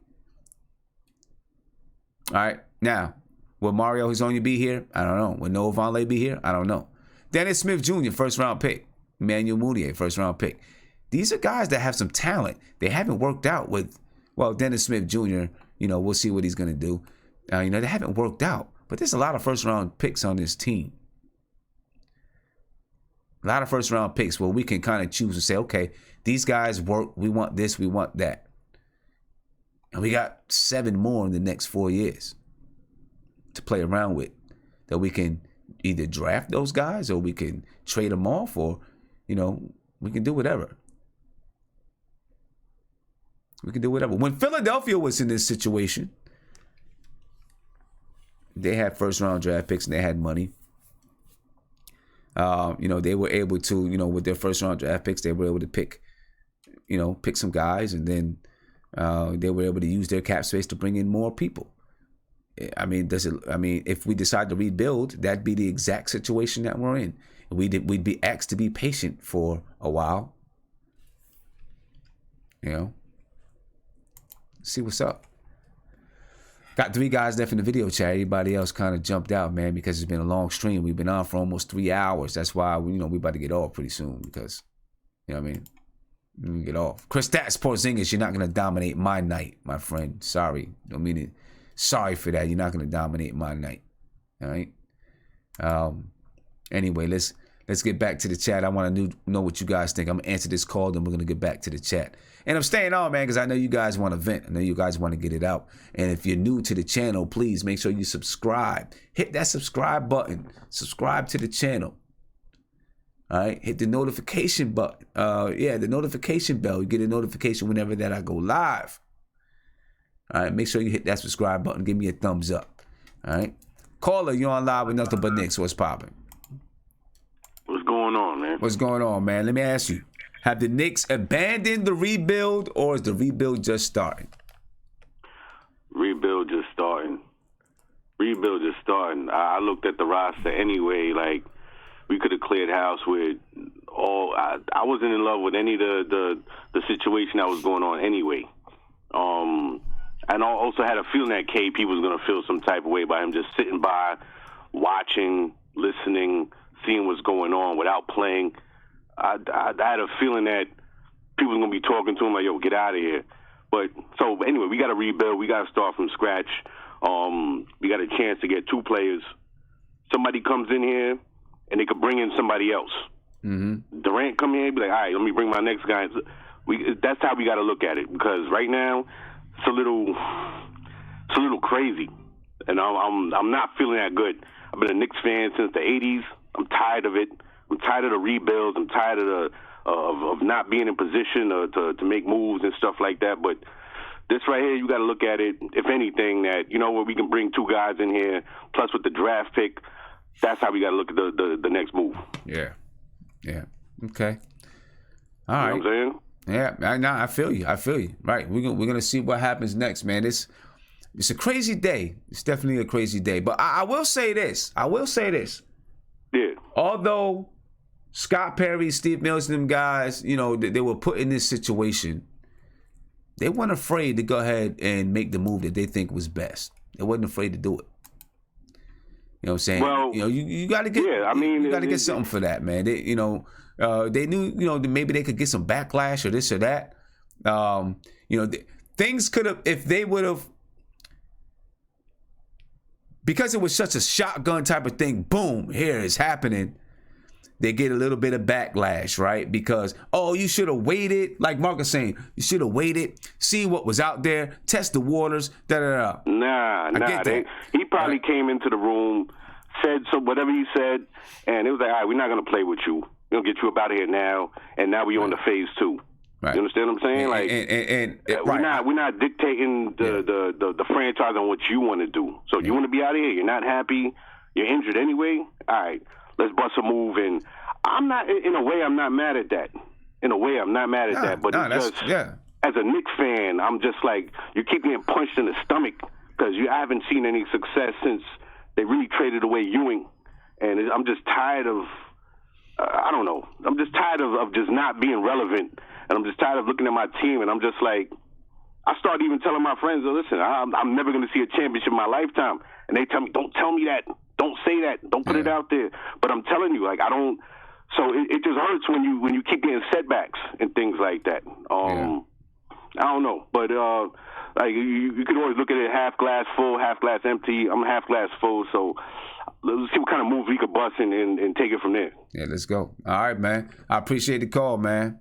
All right. Now, will Mario Hezonja be here? I don't know. Will Noah Vonleh be here? I don't know. Dennis Smith Jr., first round pick. Emmanuel Mudiay, first round pick. These are guys that have some talent. They haven't worked out with, well, Dennis Smith Jr., we'll see what he's going to do. They haven't worked out. But there's a lot of first round picks on this team. A lot of first round picks where we can kind of choose and say, okay, these guys work. We want this. We want that. And we got 7 more in the next 4 years to play around with, that we can either draft those guys or we can trade them off, or, we can do whatever. We can do whatever. When Philadelphia was in this situation, they had first round draft picks and they had money. They were able to, with their first round draft picks, they were able to pick some guys, and then they were able to use their cap space to bring in more people. If we decide to rebuild, that'd be the exact situation that we're in. We'd be asked to be patient for a while. See what's up. Got 3 guys left in the video chat. Everybody else kind of jumped out, man, because it's been a long stream. We've been on for almost 3 hours. That's why we about to get off pretty soon, because, we get off. Kristaps Porzingis, you're not gonna dominate my night, my friend. Sorry, don't mean it. Sorry for that. You're not gonna dominate my night. All right. Anyway, let's get back to the chat. I want to know what you guys think. I'm gonna answer this call, then we're gonna get back to the chat. And I'm staying on, man, because I know you guys want to vent. I know you guys want to get it out. And if you're new to the channel, please make sure you subscribe. Hit that subscribe button. Subscribe to the channel. All right. Hit the notification button. The notification bell. You get a notification whenever that I go live. All right. Make sure you hit that subscribe button. Give me a thumbs up. All right. Caller, you're on live with Nothing But Knicks. What's popping? What's going on, man? What's going on, man? Let me ask you. Have the Knicks abandoned the rebuild, or is the rebuild just starting? Rebuild starting. I looked at the roster anyway. Like, we could have cleared house with all. I wasn't in love with any of the situation that was going on anyway. And I also had a feeling that KP was going to feel some type of way by him just sitting by, watching, listening, seeing what's going on without playing. I had a feeling that people were going to be talking to him like, yo, get out of here. But so anyway, we got to rebuild. We got to start from scratch. We got a chance to get 2 players. Somebody comes in here and they could bring in somebody else. Mm-hmm. Durant come here and be like, all right, let me bring my next guy. That's how we got to look at it, because right now it's a little crazy, and I'm not feeling that good. I've been a Knicks fan since the '80s. I'm tired of it. I'm tired of the rebuilds. I'm tired of not being in position to make moves and stuff like that. But this right here, you got to look at it, if anything, that, you know what, we can bring 2 guys in here, plus with the draft pick. That's how we got to look at the next move. Yeah. Okay. All right. You know what I'm saying? Yeah, I feel you. Right. We're gonna see what happens next, man. It's a crazy day. It's definitely a crazy day. But I will say this. Yeah. Although Scott Perry, Steve Mills, and them guys, you know, they were put in this situation, they weren't afraid to go ahead and make the move that they think was best. They wasn't afraid to do it. You know what I'm saying? Well, you know, you got to get. Yeah, I mean, you got to get something for that, man. They, you know, they knew, you know, maybe they could get some backlash or this or that. You know, things could have, if they would have, because it was such a shotgun type of thing. Boom, here it's happening. They get a little bit of backlash, right? Because, oh, you should have waited. Like Mark is saying, you should have waited, see what was out there, test the waters, da-da-da. Nah. He probably came into the room, said whatever he said, and it was like, all right, we're not going to play with you. We're going to get you up out of here now, and now we're on the phase 2. Right. You understand what I'm saying? We're not dictating the franchise on what you want to do. So you want to be out of here, you're not happy, you're injured anyway, all right. Let's bust a move, and I'm not. In a way, I'm not mad at that. But it's just, as a Knicks fan, I'm just like, you keep getting punched in the stomach because I haven't seen any success since they really traded away Ewing, and I'm just tired of. I don't know. I'm just tired of just not being relevant, and I'm just tired of looking at my team, and I'm just like, I started even telling my friends, listen, I'm never going to see a championship in my lifetime, and they tell me, don't tell me that. Don't say that. Don't put it out there. But I'm telling you, like, I don't. So it just hurts when you keep getting setbacks and things like that. I don't know, but like you can always look at it half glass full, half glass empty. I'm half glass full, so let's see what kind of moves we could bust and take it from there. Yeah, let's go. All right, man. I appreciate the call, man.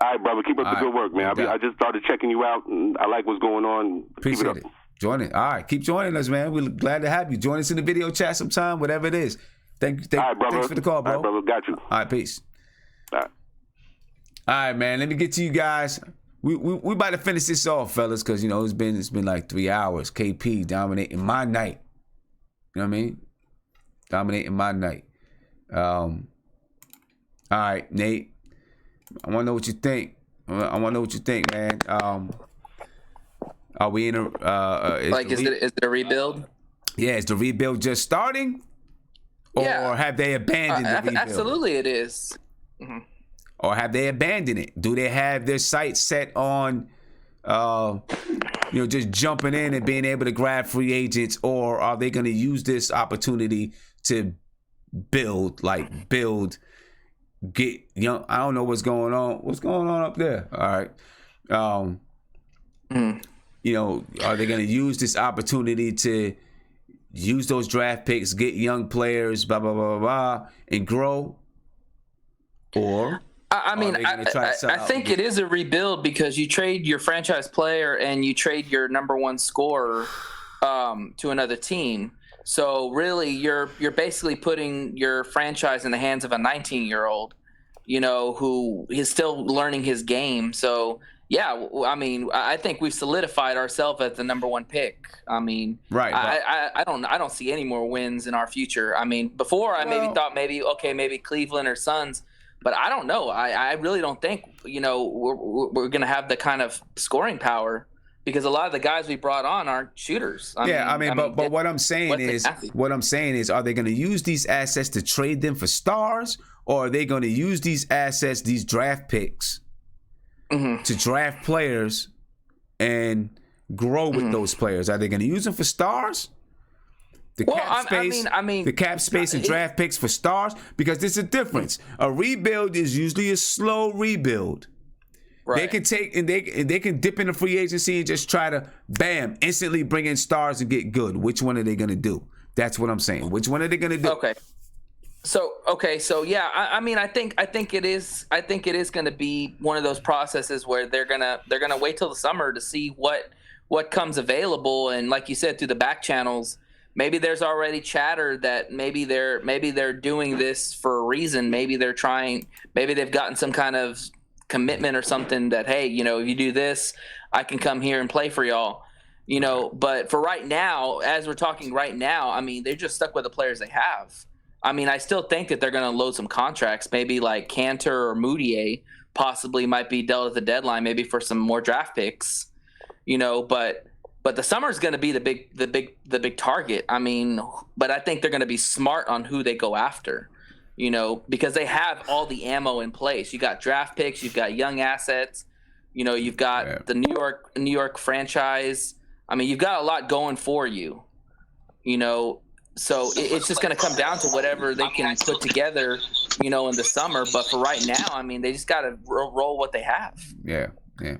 All right, brother. Keep up the good work, man. I just started checking you out, and I like what's going on. Appreciate it. Join it. All right. Keep joining us, man. We're glad to have you. Join us in the video chat sometime, whatever it is. Thanks for the call, bro. All right, brother. Got you. All right, peace. All right. All right, man. Let me get to you guys. We about to finish this off, fellas, because, you know, it's been like 3 hours. KP dominating my night. You know what I mean? Dominating my night. All right, Nate. I want to know what you think. Man. Are we in a is it a rebuild? Yeah, is the rebuild just starting, or have they abandoned the rebuild? Absolutely, it is. Mm-hmm. Or have they abandoned it? Do they have their sights set on, just jumping in and being able to grab free agents, or are they going to use this opportunity to build, get young? I don't know what's going on. What's going on up there? All right. You know, are they going to use this opportunity to use those draft picks, get young players, blah, blah, blah, blah, blah, and grow? Or I think it is a rebuild because you trade your franchise player and you trade your number one scorer to another team. So really, you're basically putting your franchise in the hands of a 19-year-old, you know, who is still learning his game. So yeah, I mean, I think we've solidified ourselves as the number one pick. I mean, right. I don't see any more wins in our future. I mean, before I maybe thought maybe Cleveland or Suns, but I don't know. I really don't think, you know, we're going to have the kind of scoring power because a lot of the guys we brought on aren't shooters. But what I'm saying is, are they going to use these assets to trade them for stars, or are they going to use these assets, these draft picks, to draft players and grow with those players? Are they going to use them for stars? The cap space and draft picks for stars, because there's a difference. A rebuild is usually a slow rebuild. Right. They can take and they can dip into free agency and just try to instantly bring in stars and get good. Which one are they going to do? That's what I'm saying. Which one are they going to do? Okay. So yeah, I think it is going to be one of those processes where they're gonna wait till the summer to see what comes available, and like you said, through the back channels. Maybe there's already chatter that maybe they're doing this for a reason. Maybe they've gotten some kind of commitment or something that, hey, if you do this, I can come here and play for y'all. But for right now, as we're talking right now, they're just stuck with the players they have. I still think that they're going to load some contracts, maybe like Cantor or Moutier possibly might be dealt at the deadline, maybe for some more draft picks, But the summer is going to be the big target. But I think they're going to be smart on who they go after, because they have all the ammo in place. You got draft picks, you've got young assets, you've got the New York franchise. You've got a lot going for you, So it's just going to come down to whatever they can put together, in the summer. But for right now, they just got to roll what they have. Yeah. Okay.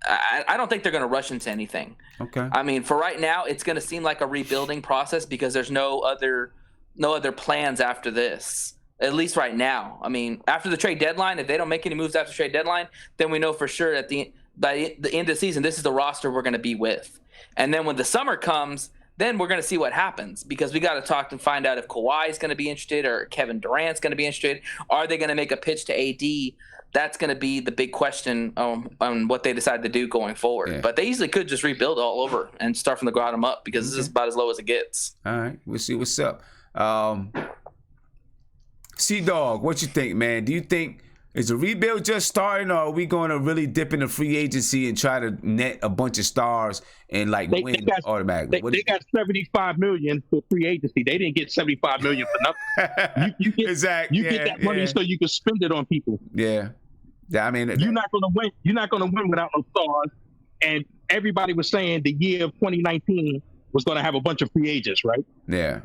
I don't think they're going to rush into anything. Okay. For right now, it's going to seem like a rebuilding process because there's no other plans after this. At least right now. After the trade deadline, if they don't make any moves after the trade deadline, then we know for sure by the end of the season, this is the roster we're going to be with. And then when the summer comes, then we're going to see what happens, because we got to talk and find out if Kawhi is going to be interested or Kevin Durant's going to be interested. Are they going to make a pitch to AD? That's going to be the big question on what they decide to do going forward. Yeah. But they easily could just rebuild all over and start from the bottom up, because this is about as low as it gets. All right. We'll see what's up. C-Dog, what you think, man? Do you think is the rebuild just starting, or are we going to really dip into free agency and try to net a bunch of stars and win automatically? They got $75 million for free agency. They didn't get $75 million for nothing. You get that money so you can spend it on people. Yeah. You're not going to win. You're not going to win without no stars. And everybody was saying the year of 2019 was going to have a bunch of free agents, right? Yeah.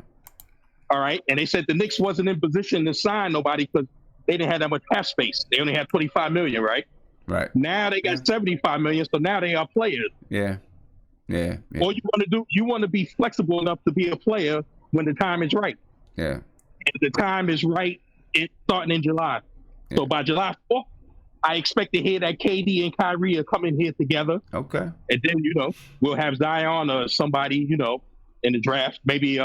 All right. And they said the Knicks wasn't in position to sign nobody because they didn't have that much cap space. They only had $25 million, right? Right. Now they got $75 million, so now they are players. Yeah. All you want to be flexible enough to be a player when the time is right. Yeah. And the time is right. It's starting in July. Yeah. So by July 4th, I expect to hear that KD and Kyrie are coming here together. Okay. And then, we'll have Zion or somebody, in the draft. Maybe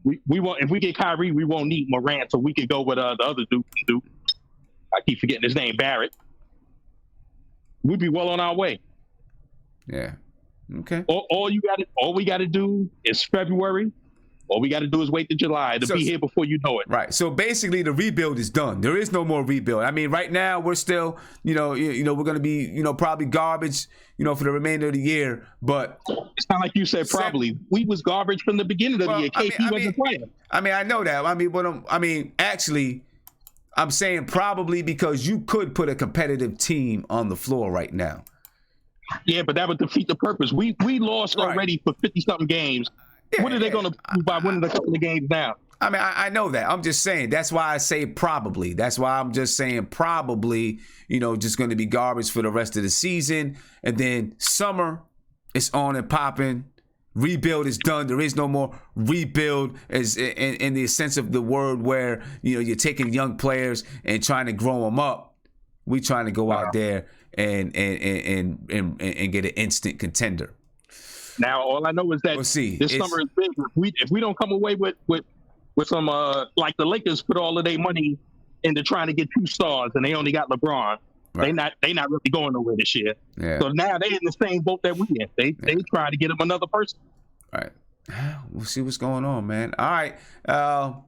we won't, if we get Kyrie, we won't need Morant, so we could go with the other dude. I keep forgetting his name, Barrett. We'd be well on our way. Yeah. Okay. All we got to do is February. All we got to do is wait to July to be here before you know it. Right. So basically, the rebuild is done. There is no more rebuild. Right now we're still, we're going to be, probably garbage, for the remainder of the year. But it's not like you said probably. We was garbage from the beginning of the year. KP wasn't playing. I know that. Actually, I'm saying probably because you could put a competitive team on the floor right now. Yeah, but that would defeat the purpose. We lost already for 50-something games. Yeah, what are they going to do by winning a couple of games now? I know that. I'm just saying. That's why I say probably. That's why I'm just saying probably, just going to be garbage for the rest of the season. And then summer, it's on and popping. Rebuild is done. There is no more rebuild as in the sense of the word where, you're taking young players and trying to grow them up. We trying to go out there and get an instant contender. Now, all I know is that this summer is big. If we don't come away with some like the Lakers put all of their money into trying to get 2 stars and they only got LeBron, they not really going nowhere this year. Yeah. So now they in the same boat that we in. They try to get them another person. All right. We'll see what's going on, man. All right. I'm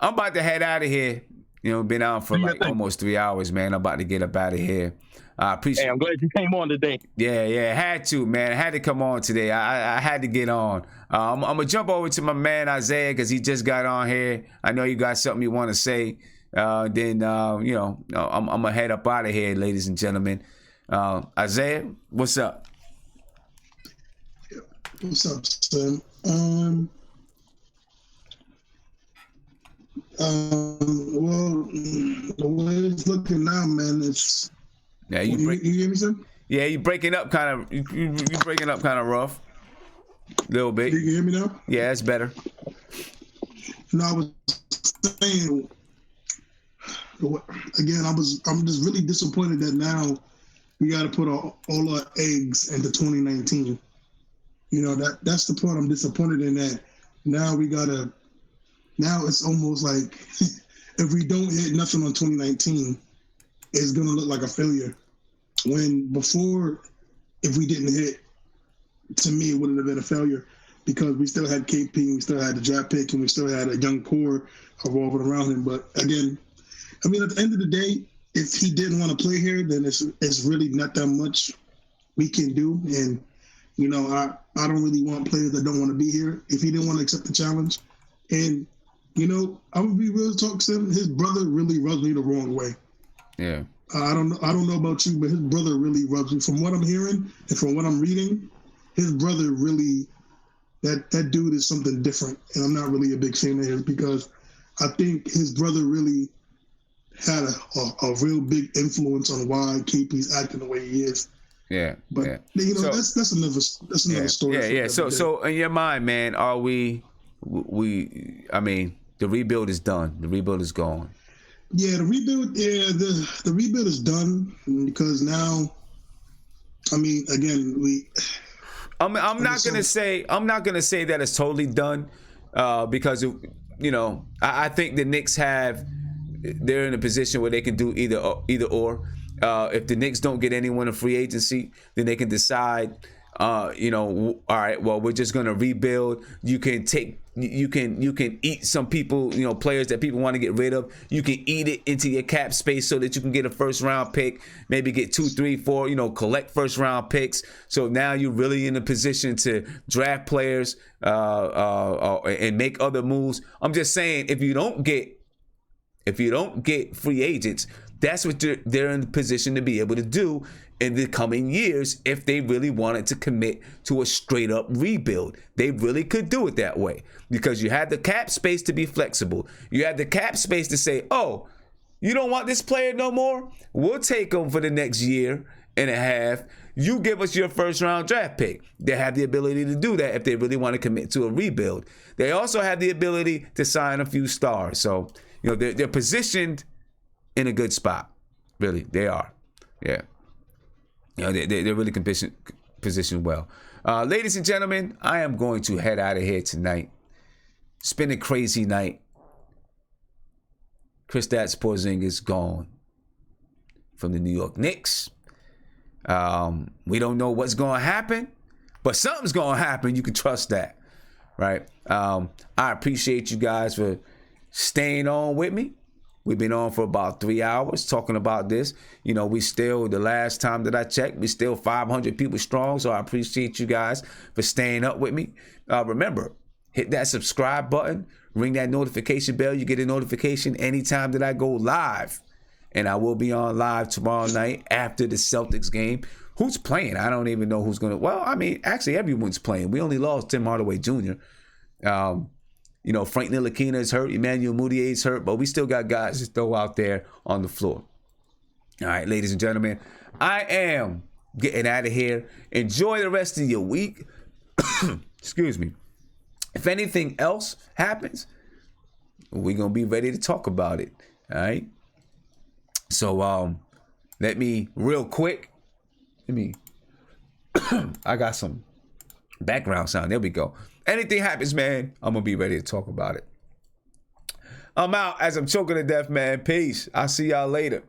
about to head out of here. You know, been out for like almost 3 hours, man. I'm about to get up out of here. I appreciate. Hey, I'm glad you came on today. Yeah, had to, man. I had to come on today. I had to get on. I'm gonna jump over to my man Isaiah because he just got on here. I know you got something you want to say. Then you know, I'm gonna head up out of here, ladies and gentlemen. Isaiah, what's up? What's up, son? Well, the way it's looking now, man, it's. Yeah, you hear me, son? Yeah, you breaking up kind of. You breaking up kind of rough. A little bit. You can hear me now? Yeah, it's better. No, I was saying. Again, I'm just really disappointed that now we got to put all our eggs into 2019. You know, that's the part I'm disappointed in, that now it's almost like if we don't hit nothing on 2019, it's going to look like a failure. When before, if we didn't hit, to me, it wouldn't have been a failure because we still had KP, we still had the draft pick, and we still had a young core revolving around him. But again, I mean, at the end of the day, if he didn't want to play here, then it's really not that much we can do. And, you know, I don't really want players that don't want to be here. If he didn't want to accept the challenge, and, you know, I'm going to be real talk to him. His brother really rubs me the wrong way. Yeah. I don't know about you, but his brother really rubs me. From what I'm hearing and from what I'm reading, his brother really, that dude is something different. And I'm not really a big fan of his because I think his brother really had a real big influence on why KP's acting the way he is. Yeah, but you know, that's another story. Yeah. So in your mind, man, are we? I mean, the rebuild is done. The rebuild is gone. Yeah, the rebuild. Yeah, the rebuild is done because now, I mean, again, I'm not gonna say that it's totally done, because you know, I think the Knicks they're in a position where they can do either or. If the Knicks don't get anyone in free agency, then they can decide, you know, all right, well, we're just gonna rebuild. You can eat some people, you know, players that people want to get rid of. You can eat it into your cap space so that you can get a first round pick, maybe get 2, 3, 4, you know, collect first round picks. So now you're really in a position to draft players and make other moves. I'm just saying, if you don't get free agents, that's what they're in the position to be able to do in the coming years if they really wanted to commit to a straight up rebuild. They really could do it that way because you had the cap space to be flexible. You had the cap space to say, oh, you don't want this player no more? We'll take him for the next year and a half. You give us your first round draft pick. They have the ability to do that if they really want to commit to a rebuild. They also have the ability to sign a few stars. So, you know, they're positioned in a good spot. Really, they are. Yeah. You know, they're really positioned well. Ladies and gentlemen, I am going to head out of here tonight. It's been a crazy night. Kristaps Porzingis gone from the New York Knicks. We don't know what's going to happen, but something's going to happen. You can trust that, right? I appreciate you guys for staying on with me. We've been on for about 3 hours talking about this. You know, the last time that I checked, we still 500 people strong. So I appreciate you guys for staying up with me. Remember, hit that subscribe button, ring that notification bell. You get a notification anytime that I go live. And I will be on live tomorrow night after the Celtics game. Who's playing? I don't even know who's going to. Well, I mean, actually, everyone's playing. We only lost Tim Hardaway Jr. You know, Frank Ntilikina is hurt. Emmanuel Mudiay is hurt. But we still got guys to throw out there on the floor. All right, ladies and gentlemen, I am getting out of here. Enjoy the rest of your week. Excuse me. If anything else happens, we're going to be ready to talk about it. All right. So, let me real quick. I got some background sound. There we go. Anything happens, man, I'm going to be ready to talk about it. I'm out as I'm choking to death, man. Peace. I'll see y'all later.